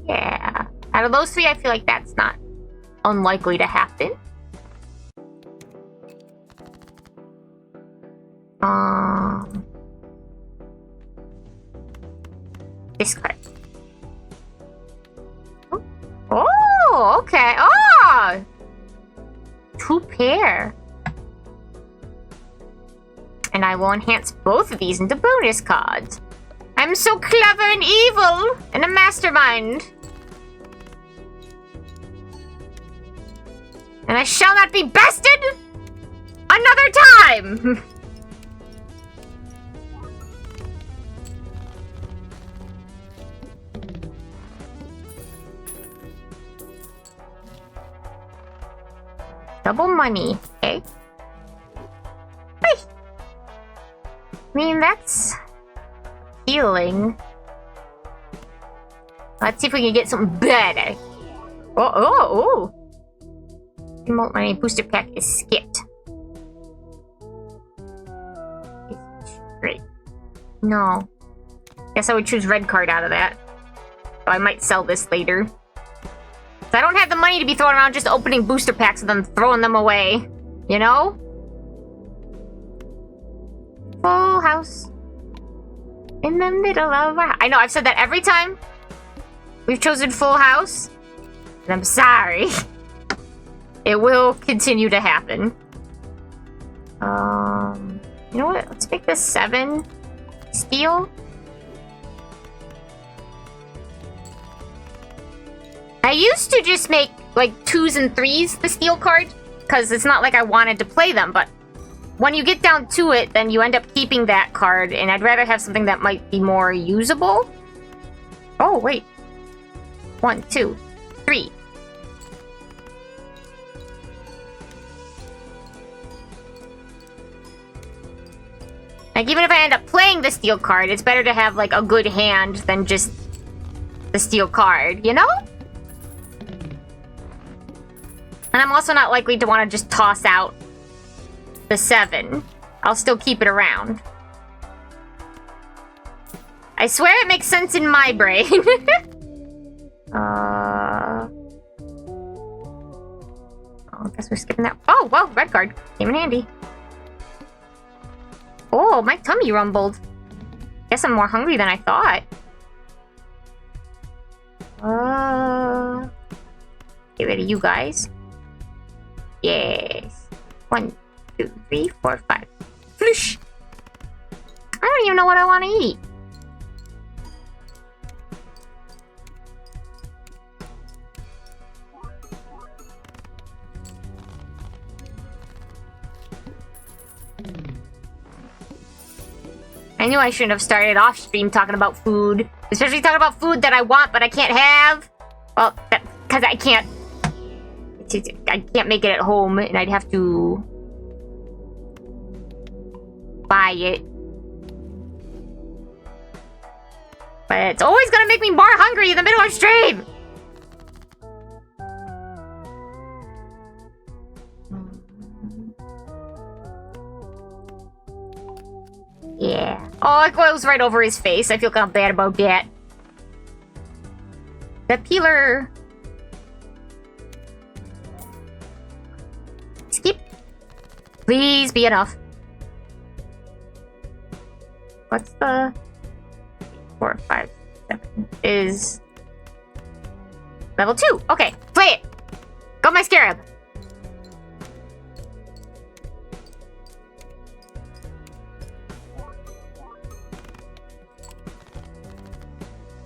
Yeah. Out of those 3, I feel like that's not unlikely to happen. Discard. Oh, okay. Oh! 2 pair. And I will enhance both of these into bonus cards. I'm so clever and evil and a mastermind. And I shall not be bested another time. Double money, okay? Hey! I mean, that's healing. Let's see if we can get something better. Oh! Remote money booster pack is skipped. Great. No. Guess I would choose red card out of that. So I might sell this later. So I don't have the money to be throwing around just opening booster packs and then throwing them away. You know? Full house. In the middle of our... I know, I've said that every time we've chosen full house. And I'm sorry. It will continue to happen. You know what? Let's make this 7 steel. I used to just make, like, 2s and 3s the steel card, because it's not like I wanted to play them, but when you get down to it, then you end up keeping that card, and I'd rather have something that might be more usable. Oh, wait. 1, 2, 3. Like, even if I end up playing the steel card, it's better to have, like, a good hand than just the steel card, you know? And I'm also not likely to want to just toss out the 7. I'll still keep it around. I swear it makes sense in my brain. Oh, I guess we're skipping that. Oh, well, red card. Came in handy. Oh, my tummy rumbled. Guess I'm more hungry than I thought. Get rid of you guys. Yes. 1, 2, 3, 4, 5. Flush! I don't even know what I want to eat. I knew I shouldn't have started off stream talking about food. Especially talking about food that I want but I can't have. Well, because I can't make it at home and I'd have to buy it. But it's always gonna make me more hungry in the middle of stream! Yeah. Oh, it goes right over his face. I feel kind of bad about that. The peeler. Skip. Please be enough. What's the 4, 5, 7 is level 2. Okay, play it. Go my scarab.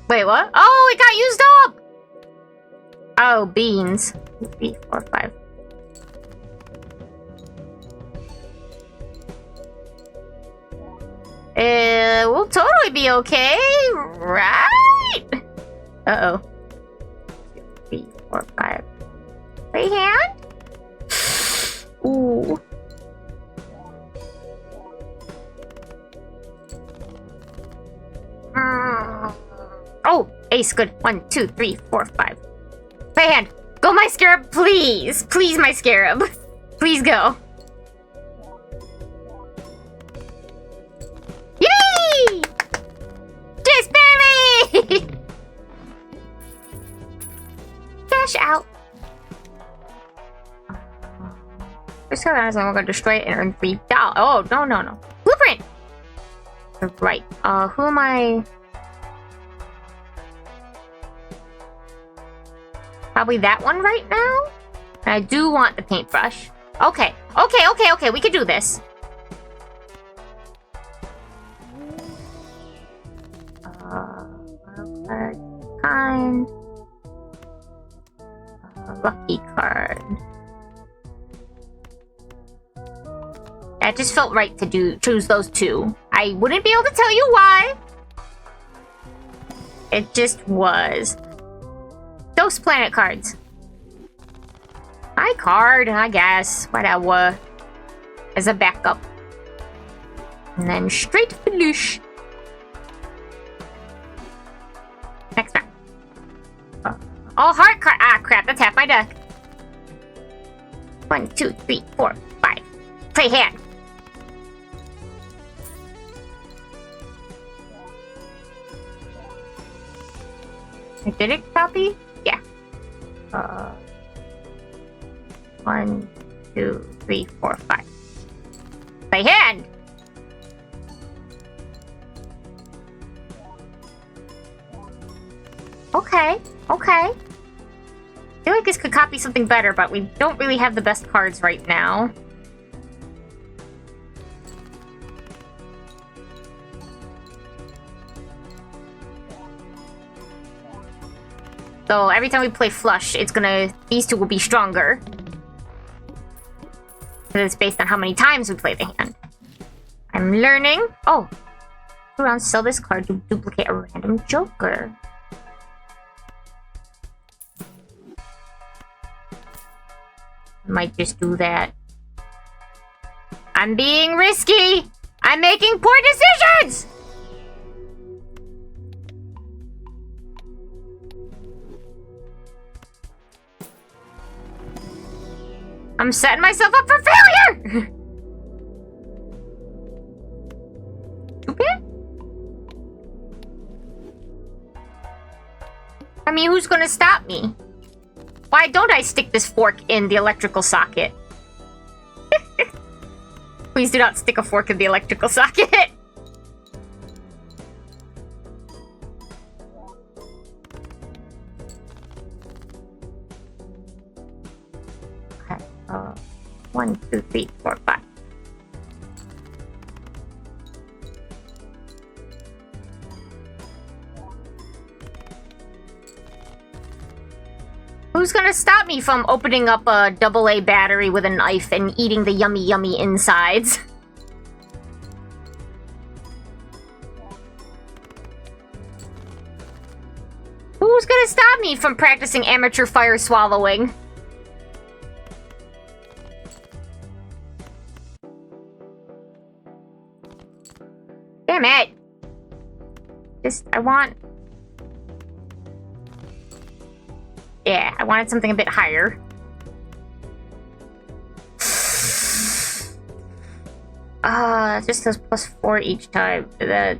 Wait, what? Oh, it got used up! Oh, beans. 3, 4, 5. We'll totally be okay, right? Uh-oh. 2, 3, 4, 5. Right hand? Ooh. Oh, ace, good. 1, 2, 3, 4, 5. Right hand. Go, my scarab, please. Please, my scarab. Please go. Yay! Just barely! Cash out. First card I'm going to destroy it and earn $3. Oh, no. Blueprint! Right. Who am I? Probably that one right now? I do want the paintbrush. Okay. We can do this. Kind. Lucky card. That just felt right to choose those two. I wouldn't be able to tell you why. It just was. Those planet cards. High card, I guess. Whatever. As a backup. And then straight finish. Next round. Oh, heart card. Ah, crap. That's half my deck. 1, 2, 3, 4, 5. Play hand. Did it copy? Yeah. 1, 2, 3, 4, 5. Play hand! Okay. I feel like this could copy something better, but we don't really have the best cards right now. So every time we play flush, these two will be stronger. Because it's based on how many times we play the hand. I'm learning. Oh. 2 rounds, sell this card to duplicate a random joker. Might just do that. I'm being risky! I'm making poor decisions! I'm setting myself up for failure! Stupid? I mean, who's gonna stop me? Why don't I stick this fork in the electrical socket? Please do not stick a fork in the electrical socket. Okay, 1, 2, 3, 4, 5. Who's gonna stop me from opening up a AA battery with a knife and eating the yummy, yummy insides? Who's gonna stop me from practicing amateur fire swallowing? Damn it! I want... Yeah, I wanted something a bit higher. Just does +4 each time. That,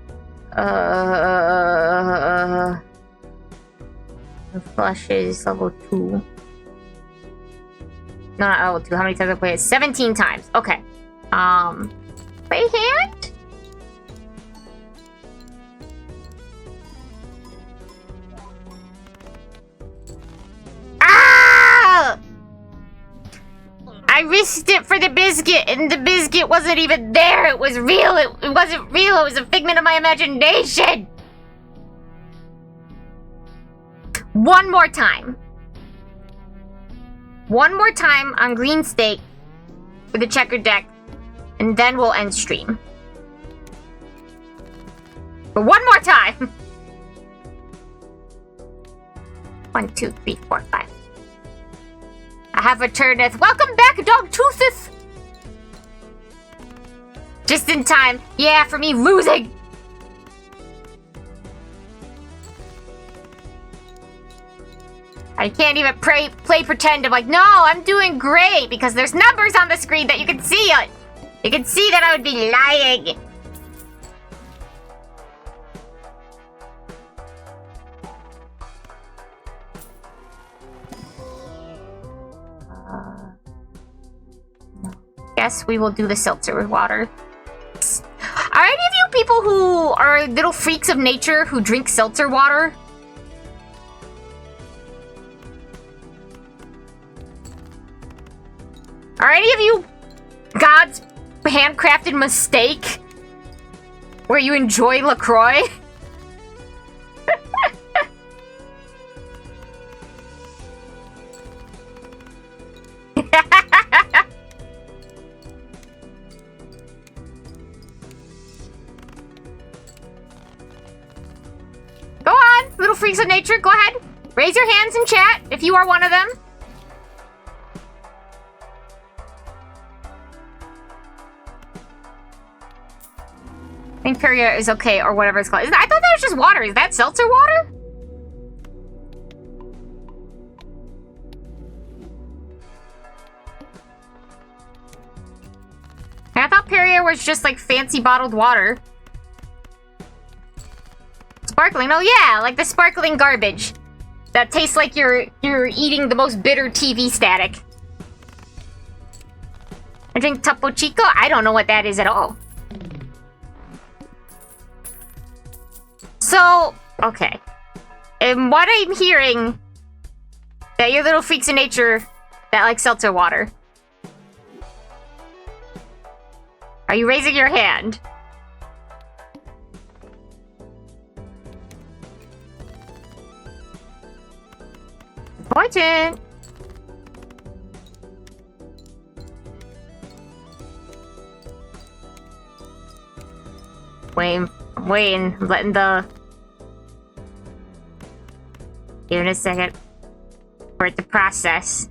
the flush is level 2. No, not level 2. How many times I play it? 17 times. Okay. Play hand? I risked it for the biscuit, and the biscuit wasn't even there. It was real. It wasn't real. It was a figment of my imagination. One more time. One more time on green steak with the checkered deck, and then we'll end stream. But one more time. 1, 2, 3, 4, 5. I have returneth. Welcome back, Dogtootheth! Just in time. Yeah, for me losing. I can't even play pretend. I'm like, no, I'm doing great because there's numbers on the screen that you can see it. You can see that I would be lying. Yes, we will do the seltzer water. Are any of you people who are little freaks of nature who drink seltzer water? Are any of you God's handcrafted mistake where you enjoy LaCroix? Go on, little freaks of nature, go ahead. Raise your hands in chat if you are one of them. I think Perrier is okay, or whatever it's called. I thought that was just water. Is that seltzer water? I thought Perrier was just like fancy bottled water. Sparkling? Oh yeah, like the sparkling garbage that tastes like you're eating the most bitter TV static. I drink Topo Chico? I don't know what that is at all. So, okay. And what I'm hearing, that you're little freaks of nature that like seltzer water. Are you raising your hand? Important. Waiting, letting the... Give it a second for it to process.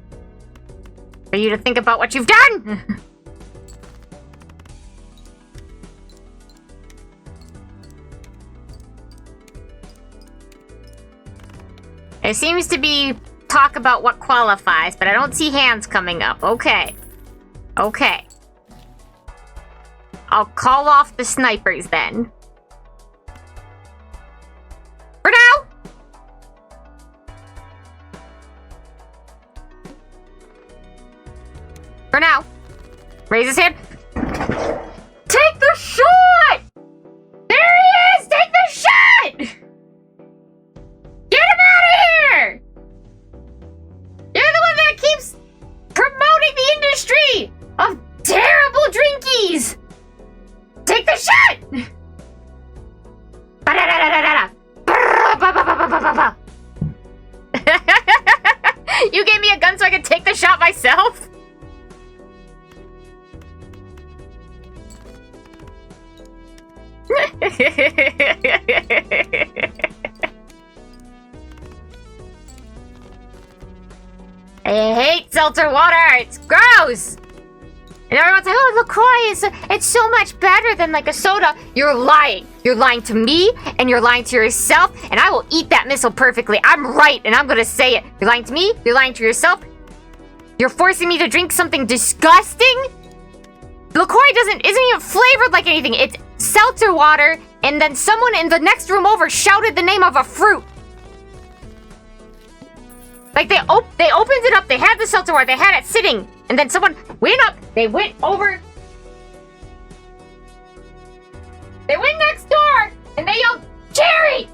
For you to think about what you've done! There seems to be talk about what qualifies, but I don't see hands coming up. Okay. Okay. I'll call off the snipers then. For now! For now. Raise his hand. Take the shot! There he is! Take the shot! Get him out of here! You're the one that keeps promoting the industry of terrible drinkies! Take the shot! You gave me a gun so I could take the shot myself? I hate seltzer water. It's gross. And everyone's like, oh, LaCroix it's so much better than like a soda. You're lying. You're lying to me and you're lying to yourself. And I will eat that missile perfectly. I'm right and I'm going to say it. You're lying to me. You're lying to yourself. You're forcing me to drink something disgusting. LaCroix isn't even flavored like anything. It's seltzer water. And then someone in the next room over shouted the name of a fruit. Like they opened it up, they had the seltzer water, they had it sitting, and then someone went up, they went over, they went next door, and they yelled, cherry!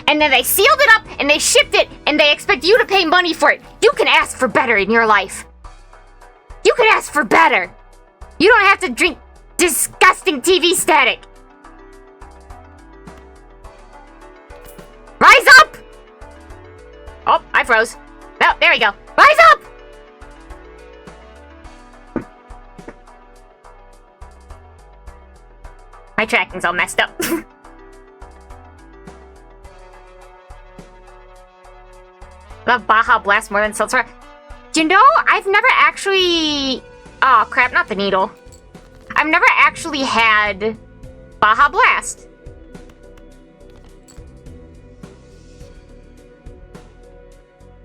And then they sealed it up, and they shipped it, and they expect you to pay money for it. You can ask for better in your life. You can ask for better. You don't have to drink disgusting TV static. Rise up! Oh, I froze. No, there we go. Rise up! My tracking's all messed up. Love Baja Blast more than seltzer. You know, I've never actually... Oh, crap, not the needle. I've never actually had Baja Blast.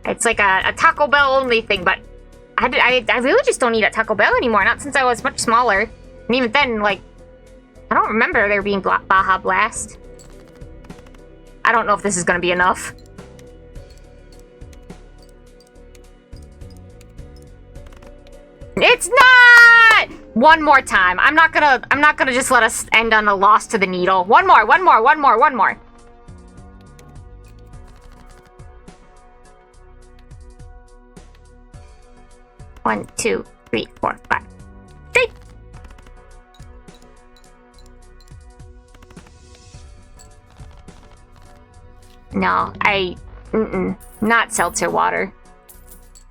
It's like a Taco Bell only thing, but I really just don't eat at Taco Bell anymore. Not since I was much smaller. And even then, like, I don't remember there being Baja Blast. I don't know if this is gonna be enough. It's not! One more time. I'm not gonna just let us end on a loss to the needle. One more. 1, 2, 3, 4, 5. 3! No, not seltzer water.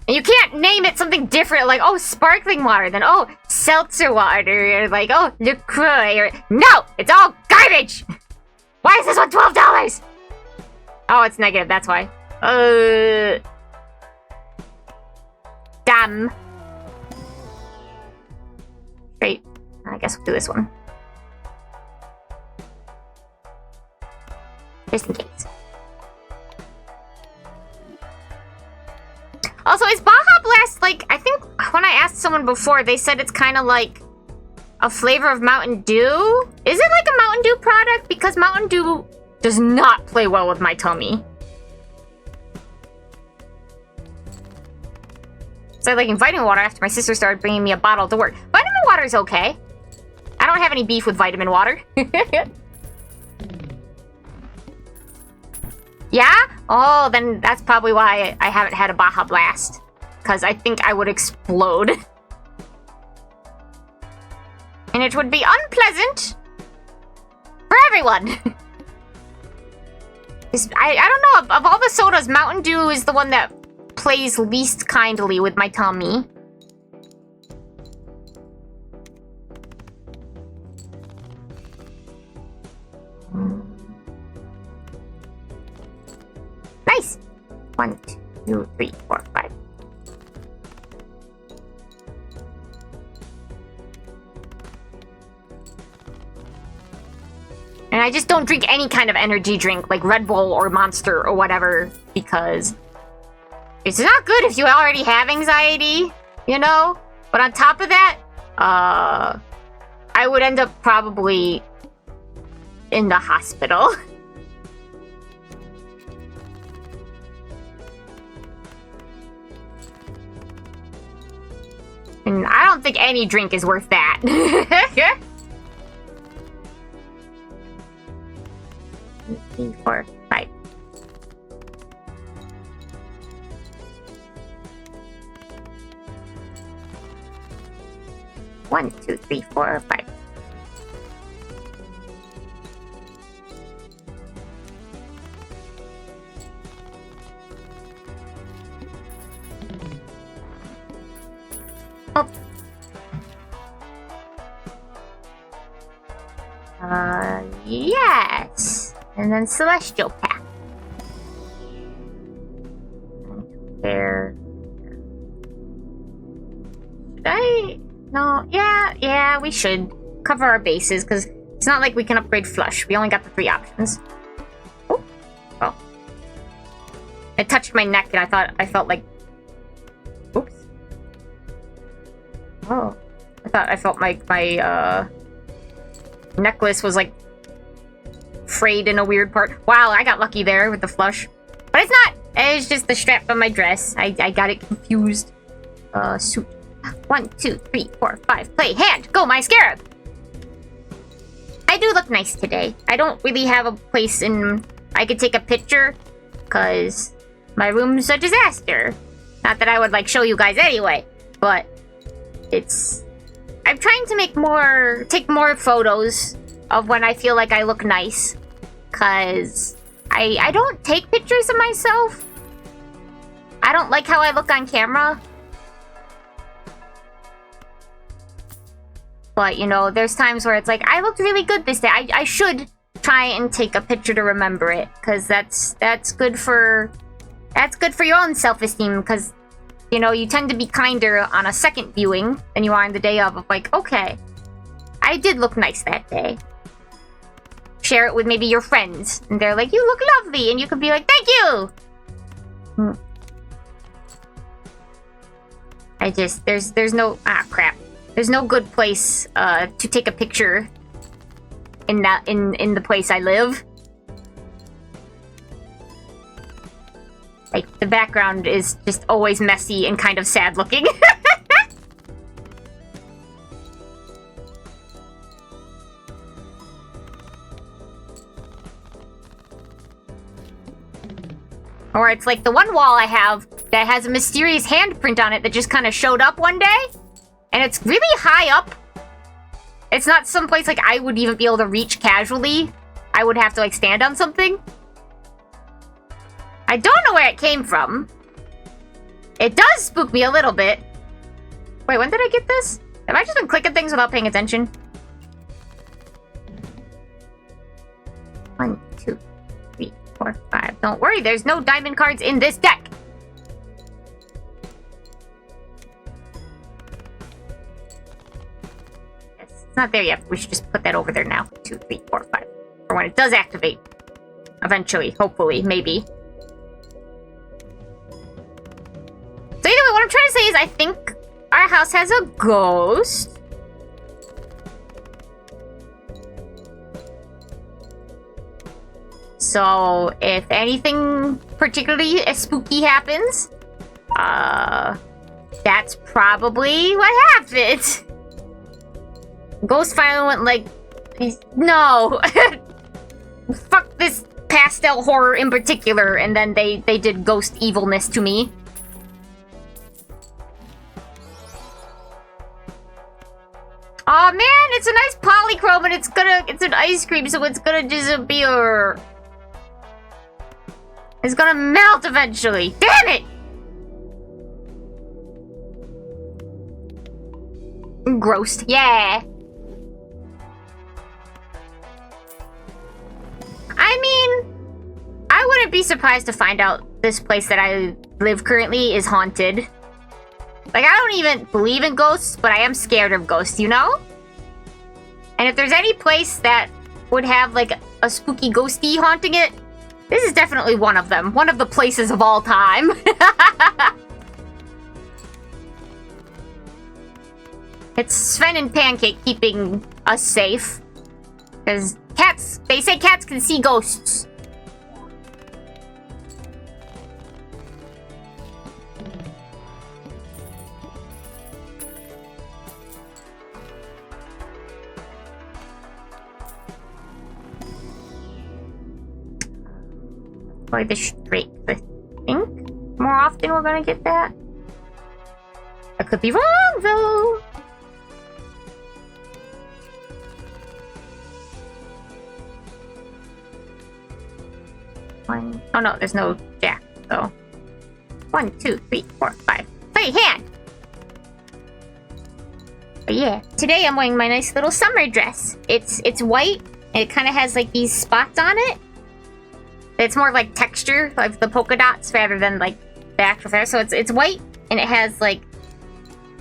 And you can't name it something different, like, oh, sparkling water, then, oh, seltzer water, or like, oh, LaCroix, or... No! It's all garbage! Why is this one $12? Oh, it's negative, that's why. Damn. Great. I guess we'll do this one. Just in case. Also, is Baja Blast, like, I think when I asked someone before, they said it's kind of like a flavor of Mountain Dew? Is it like a Mountain Dew product? Because Mountain Dew does not play well with my tummy. So I like vitamin water after my sister started bringing me a bottle to work. Vitamin water is okay. I don't have any beef with vitamin water. Yeah? Oh, then that's probably why I haven't had a Baja Blast. Because I think I would explode. And it would be unpleasant for everyone. I don't know, of all the sodas, Mountain Dew is the one that plays least kindly with my tummy. Nice! 1, 2, 3, 4, 5. And I just don't drink any kind of energy drink, like Red Bull or Monster or whatever, because It's not good if you already have anxiety, you know? But on top of that, I would end up probably in the hospital. And I don't think any drink is worth that. 3, 4, 5. One, two, 3, 4, 5. Oh. Yes. And then Celestial Path. There. Should I? No. Yeah, we should cover our bases because it's not like we can upgrade Flush. We only got the 3 options. Oh. Oh. I touched my neck and I felt like. Oops. Oh. I felt my necklace was like frayed in a weird part. Wow, I got lucky there with the Flush. But it's not. It's just the strap on my dress. I got it confused. Suit. 1, 2, 3, 4, 5. Play. Hand. Go, my scarab. I do look nice today. I don't really have a place in... I could take a picture. Because my room's a disaster. Not that I would, like, show you guys anyway. But it's... I'm trying to take more photos of when I feel like I look nice. Because I don't take pictures of myself. I don't like how I look on camera. But, you know, there's times where it's like, I looked really good this day. I should try and take a picture to remember it. Because that's good for... That's good for your own self-esteem. Because, you know, you tend to be kinder on a second viewing than you are on the day of like, okay, I did look nice that day. Share it with maybe your friends. And they're like, you look lovely. And you could be like, thank you! There's no... Ah, crap. There's no good place to take a picture in the place I live. Like, the background is just always messy and kind of sad looking. Or it's like the one wall I have that has a mysterious handprint on it that just kind of showed up one day. And it's really high up. It's not someplace like I would even be able to reach casually. I would have to like stand on something. I don't know where it came from. It does spook me a little bit. Wait, when did I get this? Have I just been clicking things without paying attention? 1, 2, 3, 4, 5. Don't worry, there's no diamond cards in this deck. It's not there yet. We should just put that over there now. 2, 3, 4, 5. For when it does activate. Eventually. Hopefully. Maybe. So either way, what I'm trying to say is I think our house has a ghost. So if anything particularly spooky happens, that's probably what happened. Ghost finally went like, no, fuck this pastel horror in particular, and then they did ghost evilness to me. Aw, man, it's a nice polychrome and it's an ice cream, so it's gonna disappear. It's gonna melt eventually. Damn it! Gross. Yeah. I mean, I wouldn't be surprised to find out this place that I live currently is haunted. Like, I don't even believe in ghosts, but I am scared of ghosts, you know? And if there's any place that would have, like, a spooky ghosty haunting it, This is definitely one of them. One of the places of all time. It's Sven and Pancake keeping us safe. Because cats, they say cats can see ghosts. Or the straight, I think. More often we're gonna get that. I could be wrong, though. One. Oh no, there's no jack. So 1, 2, 3, 4, 5. Play hand. But yeah, today I'm wearing my nice little summer dress. It's white and it kind of has like these spots on it. It's more like texture, like the polka dots, rather than like the actual fabric. So it's white and it has like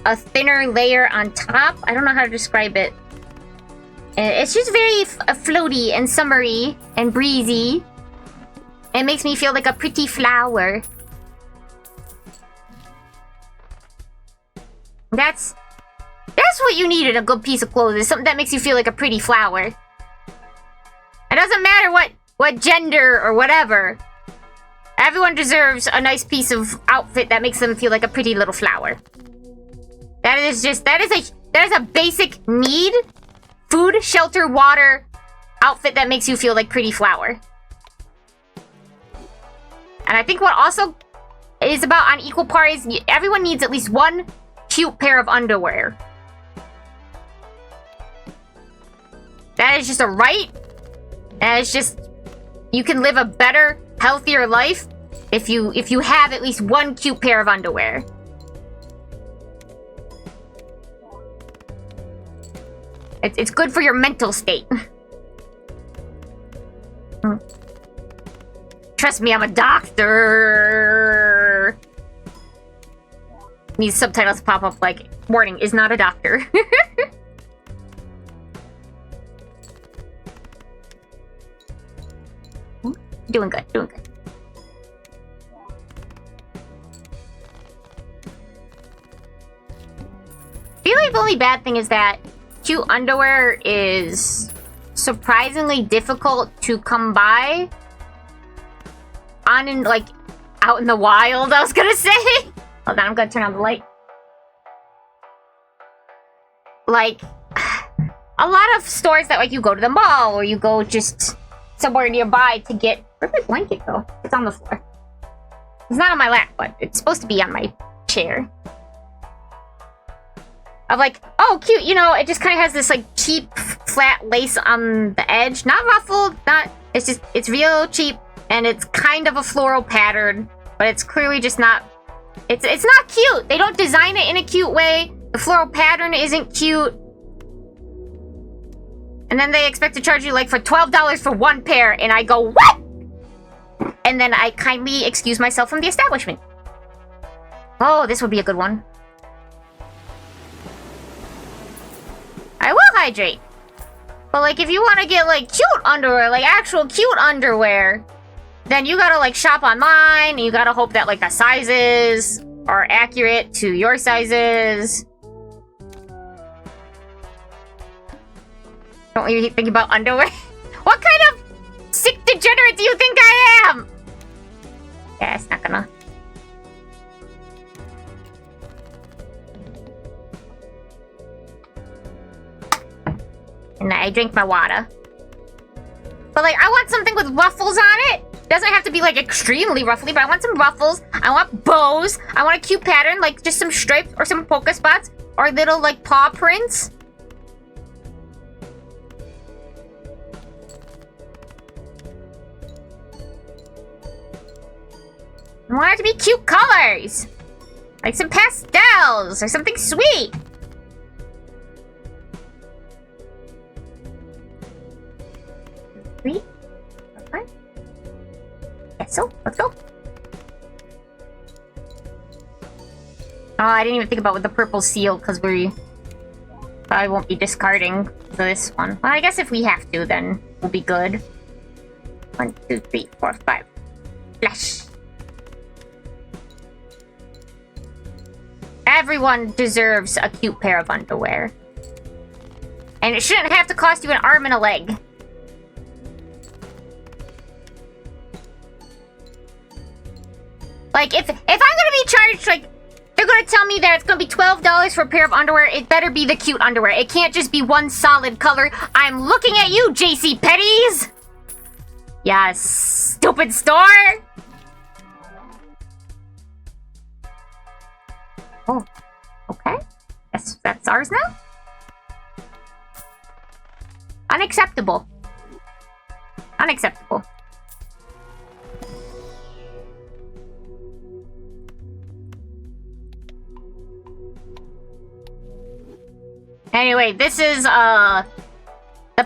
a thinner layer on top. I don't know how to describe it. It's just very floaty and summery and breezy. It makes me feel like a pretty flower. That's what you need in a good piece of clothing. Something that makes you feel like a pretty flower. It doesn't matter what gender or whatever. Everyone deserves a nice piece of outfit that makes them feel like a pretty little flower. That is a basic need. Food, shelter, water, outfit that makes you feel like pretty flower. And I think what also is about on equal par is everyone needs at least one cute pair of underwear. That is just a right. And it's just, you can live a better, healthier life if you have at least one cute pair of underwear. It's good for your mental state. Trust me, I'm a doctor. These subtitles pop up like, warning, is not a doctor. Doing good, doing good. I feel like the only bad thing is that cute underwear is surprisingly difficult to come by out in the wild, I was gonna say. Hold on, I'm gonna turn on the light. Like, a lot of stores that, like, you go to the mall or you go just somewhere nearby to get... Where'd my blanket go? It's on the floor. It's not on my lap, but it's supposed to be on my chair. Of like, oh, cute, you know, it just kind of has this, like, cheap, flat lace on the edge. Not ruffled, not... It's just, it's real cheap, and it's kind of a floral pattern, but it's clearly just not... It's not cute! They don't design it in a cute way. The floral pattern isn't cute. And then they expect to charge you, like, for $12 for one pair, and I go, what?! And then I kindly excuse myself from the establishment. Oh, this would be a good one. I will hydrate. But, like, if you want to get, like, cute underwear, like, actual cute underwear, then you gotta, like, shop online, and you gotta hope that, like, the sizes are accurate to your sizes. Don't you think about underwear? What kind of sick degenerate do you think I am? Yeah, it's not gonna... And I drink my water. But, like, I want something with ruffles on it. Doesn't have to be, like, extremely ruffly, but I want some ruffles. I want bows. I want a cute pattern, like just some stripes or some polka spots or little, like, paw prints. I want it to be cute colors. Like some pastels or something sweet. Three. Okay. Yes, so let's go. Oh, I didn't even think about with the purple seal because we probably won't be discarding for this one. Well, I guess if we have to, then we'll be good. 1, 2, 3, 4, 5. Flash. Everyone deserves a cute pair of underwear. And it shouldn't have to cost you an arm and a leg. Like, if I'm gonna be charged, like, they're gonna tell me that it's gonna be $12 for a pair of underwear, it better be the cute underwear. It can't just be one solid color. I'm looking at you, JC Petties! Yes, stupid store! Oh, okay. That's ours now? Unacceptable. Unacceptable. Anyway, this is the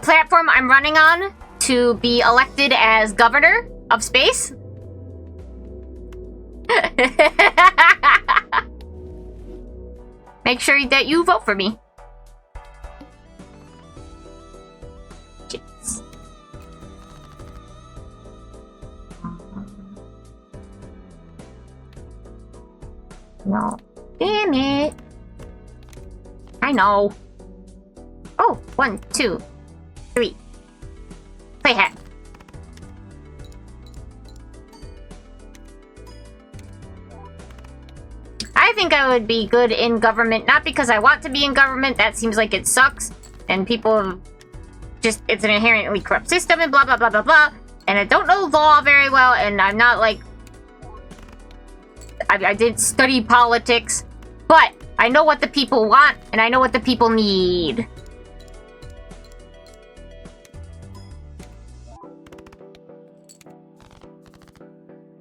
platform I'm running on to be elected as governor of space. Make sure that you vote for me. Jeez. No. Damn it. I know. Oh, 1, 2, 3. Play hat. I think I would be good in government, not because I want to be in government, that seems like it sucks, and people just, it's an inherently corrupt system and blah blah blah blah blah, and I don't know law very well, and I'm not like, I did study politics, but I know what the people want, and I know what the people need.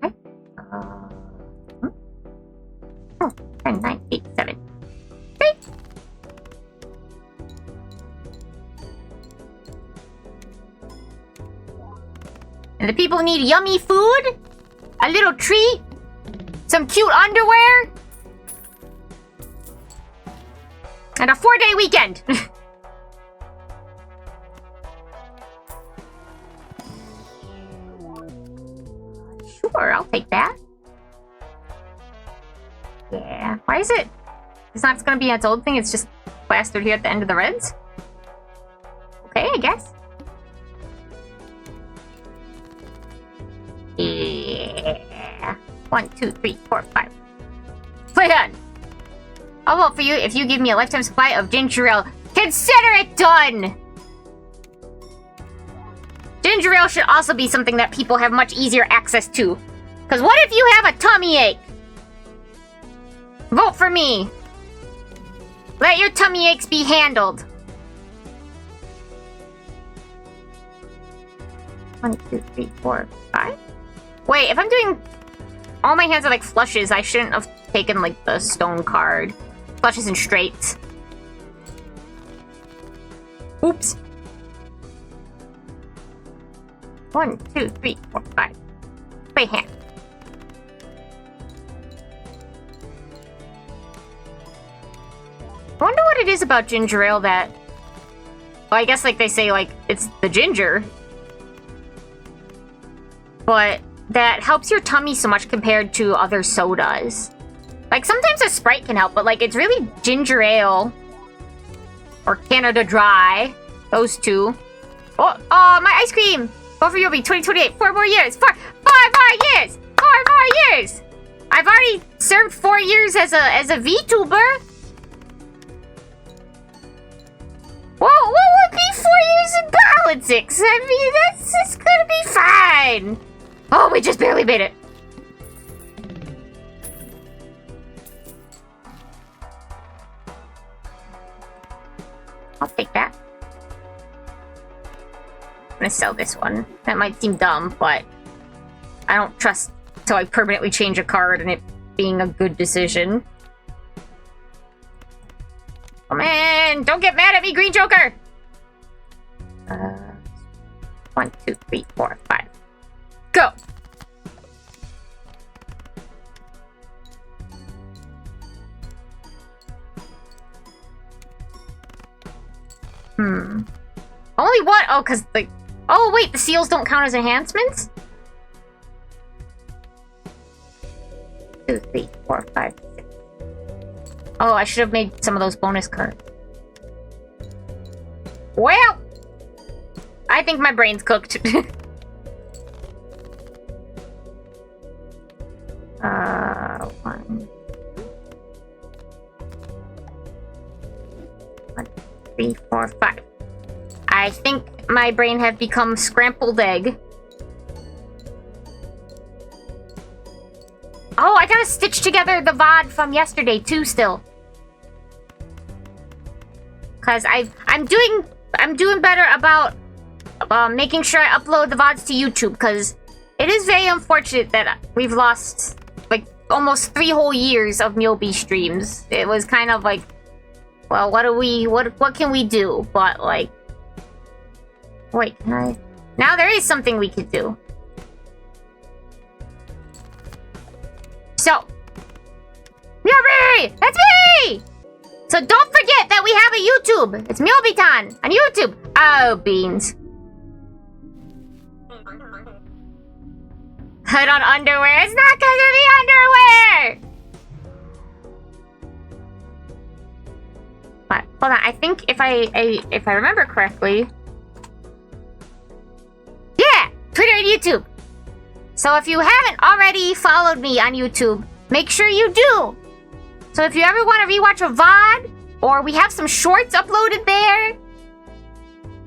Okay. 10, 9, 8, 7. 3. And the people need yummy food, a little treat, some cute underwear, and a 4-day weekend. Sure, I'll take that. Yeah, why is it? It's not gonna be its old thing, it's just plastered here at the end of the reds? Okay, I guess. Yeah. 1, 2, 3, 4, 5. Play on! I'll vote for you if you give me a lifetime supply of ginger ale. Consider it done! Ginger ale should also be something that people have much easier access to. Because what if you have a tummy ache? Vote for me. Let your tummy aches be handled. 1, 2, 3, 4, 5. Wait, if I'm doing... All my hands are like flushes, I shouldn't have taken like the stone card. Flushes and straights. Oops. 1, 2, 3, 4, 5. Play hand. I wonder what it is about ginger ale that... Well, I guess like they say like it's the ginger. But that helps your tummy so much compared to other sodas. Like sometimes a Sprite can help, but like it's really ginger ale. Or Canada Dry. Those two. Oh, my ice cream! Vote for Yobi 2028. 4 more years. 4 more years! 4 more years! I've already served 4 years as a VTuber. What would be 4 years in politics? I mean, it's gonna be fine. Oh, we just barely made it. I'll take that. I'm gonna sell this one. That might seem dumb, but I don't trust till I permanently change a card and it being a good decision. Oh man, don't get mad at me, Green Joker! 1, 2, 3, 4, 5. Go! Only one? Oh, because, like, Oh, wait, the seals don't count as enhancements? 2, 3, 4, 5, 6. Oh, I should have made some of those bonus cards. Well, I think my brain's cooked. 1, 3, 4, 5. I think my brain have become scrambled egg. Oh, I gotta stitch together the VOD from yesterday too still. Cause I'm doing better about making sure I upload the VODs to YouTube, cause it is very unfortunate that we've lost like almost 3 whole years of Myobi streams. It was kind of like, well, what can we do? But like, wait, can I? Now there is something we could do. So, Myobi! That's me! So don't forget that we have a YouTube. It's Myobitan on YouTube. Oh, beans. Put on underwear. It's not because of the underwear! But, hold on. I think if I remember correctly... Yeah! Twitter and YouTube. So if you haven't already followed me on YouTube, make sure you do. So if you ever want to rewatch a VOD, or we have some shorts uploaded there,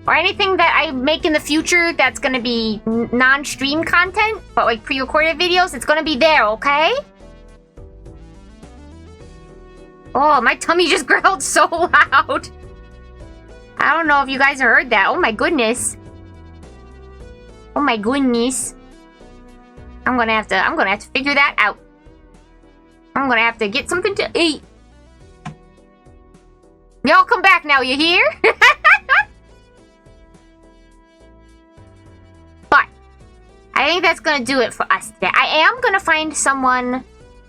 or anything that I make in the future that's going to be non-stream content, but like pre-recorded videos, it's going to be there, okay? Oh, my tummy just growled so loud. I don't know if you guys heard that. Oh my goodness. Oh my goodness. I'm gonna have to figure that out. I'm gonna have to get something to eat. Y'all come back now, you hear? But I think that's gonna do it for us today. I am gonna find someone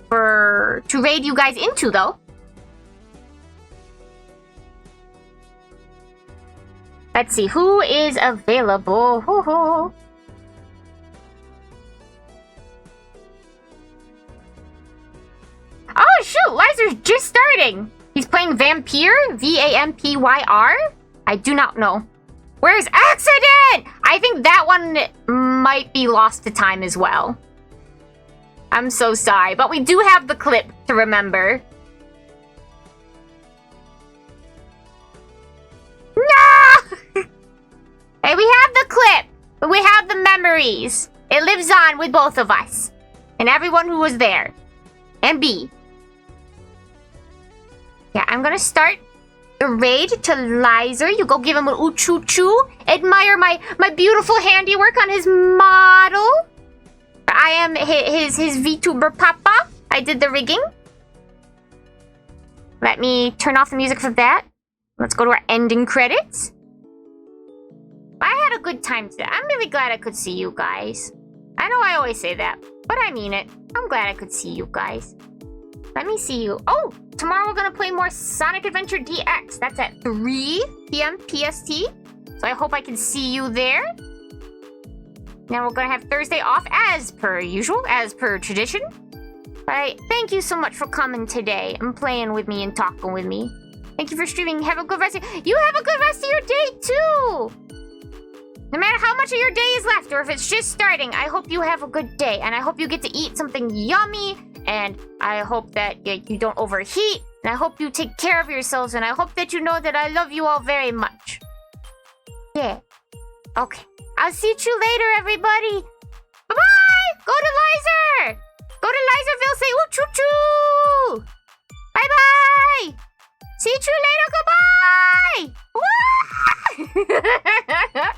to raid you guys into though. Let's see who is available. Hoo-hoo. Oh shoot, Liser's just starting. He's playing Vampyr, Vampyr. I do not know. Where's Accident? I think that one might be lost to time as well. I'm so sorry, but we do have the clip to remember. No! Hey, we have the clip, but we have the memories. It lives on with both of us. And everyone who was there. And B. Yeah, I'm gonna start the raid to Lizer. You go give him an Uchuchuu. Admire my beautiful handiwork on his model. I am his VTuber papa. I did the rigging. Let me turn off the music for that. Let's go to our ending credits. I had a good time today. I'm really glad I could see you guys. I know I always say that, but I mean it. I'm glad I could see you guys. Let me see you. Oh, tomorrow we're going to play more Sonic Adventure DX. That's at 3 p.m. PST. So I hope I can see you there. Now we're going to have Thursday off as per usual, as per tradition. But thank you so much for coming today and playing with me and talking with me. Thank you for streaming. Have a good rest of you have a good rest of your day too. No matter how much of your day is left or if it's just starting, I hope you have a good day. And I hope you get to eat something yummy. And I hope that you don't overheat. And I hope you take care of yourselves. And I hope that you know that I love you all very much. Yeah. Okay. I'll see you later, everybody. Bye-bye. Go to Lizer. Go to Lizerville. Say Uchuchuu. Bye-bye. See you later. Goodbye.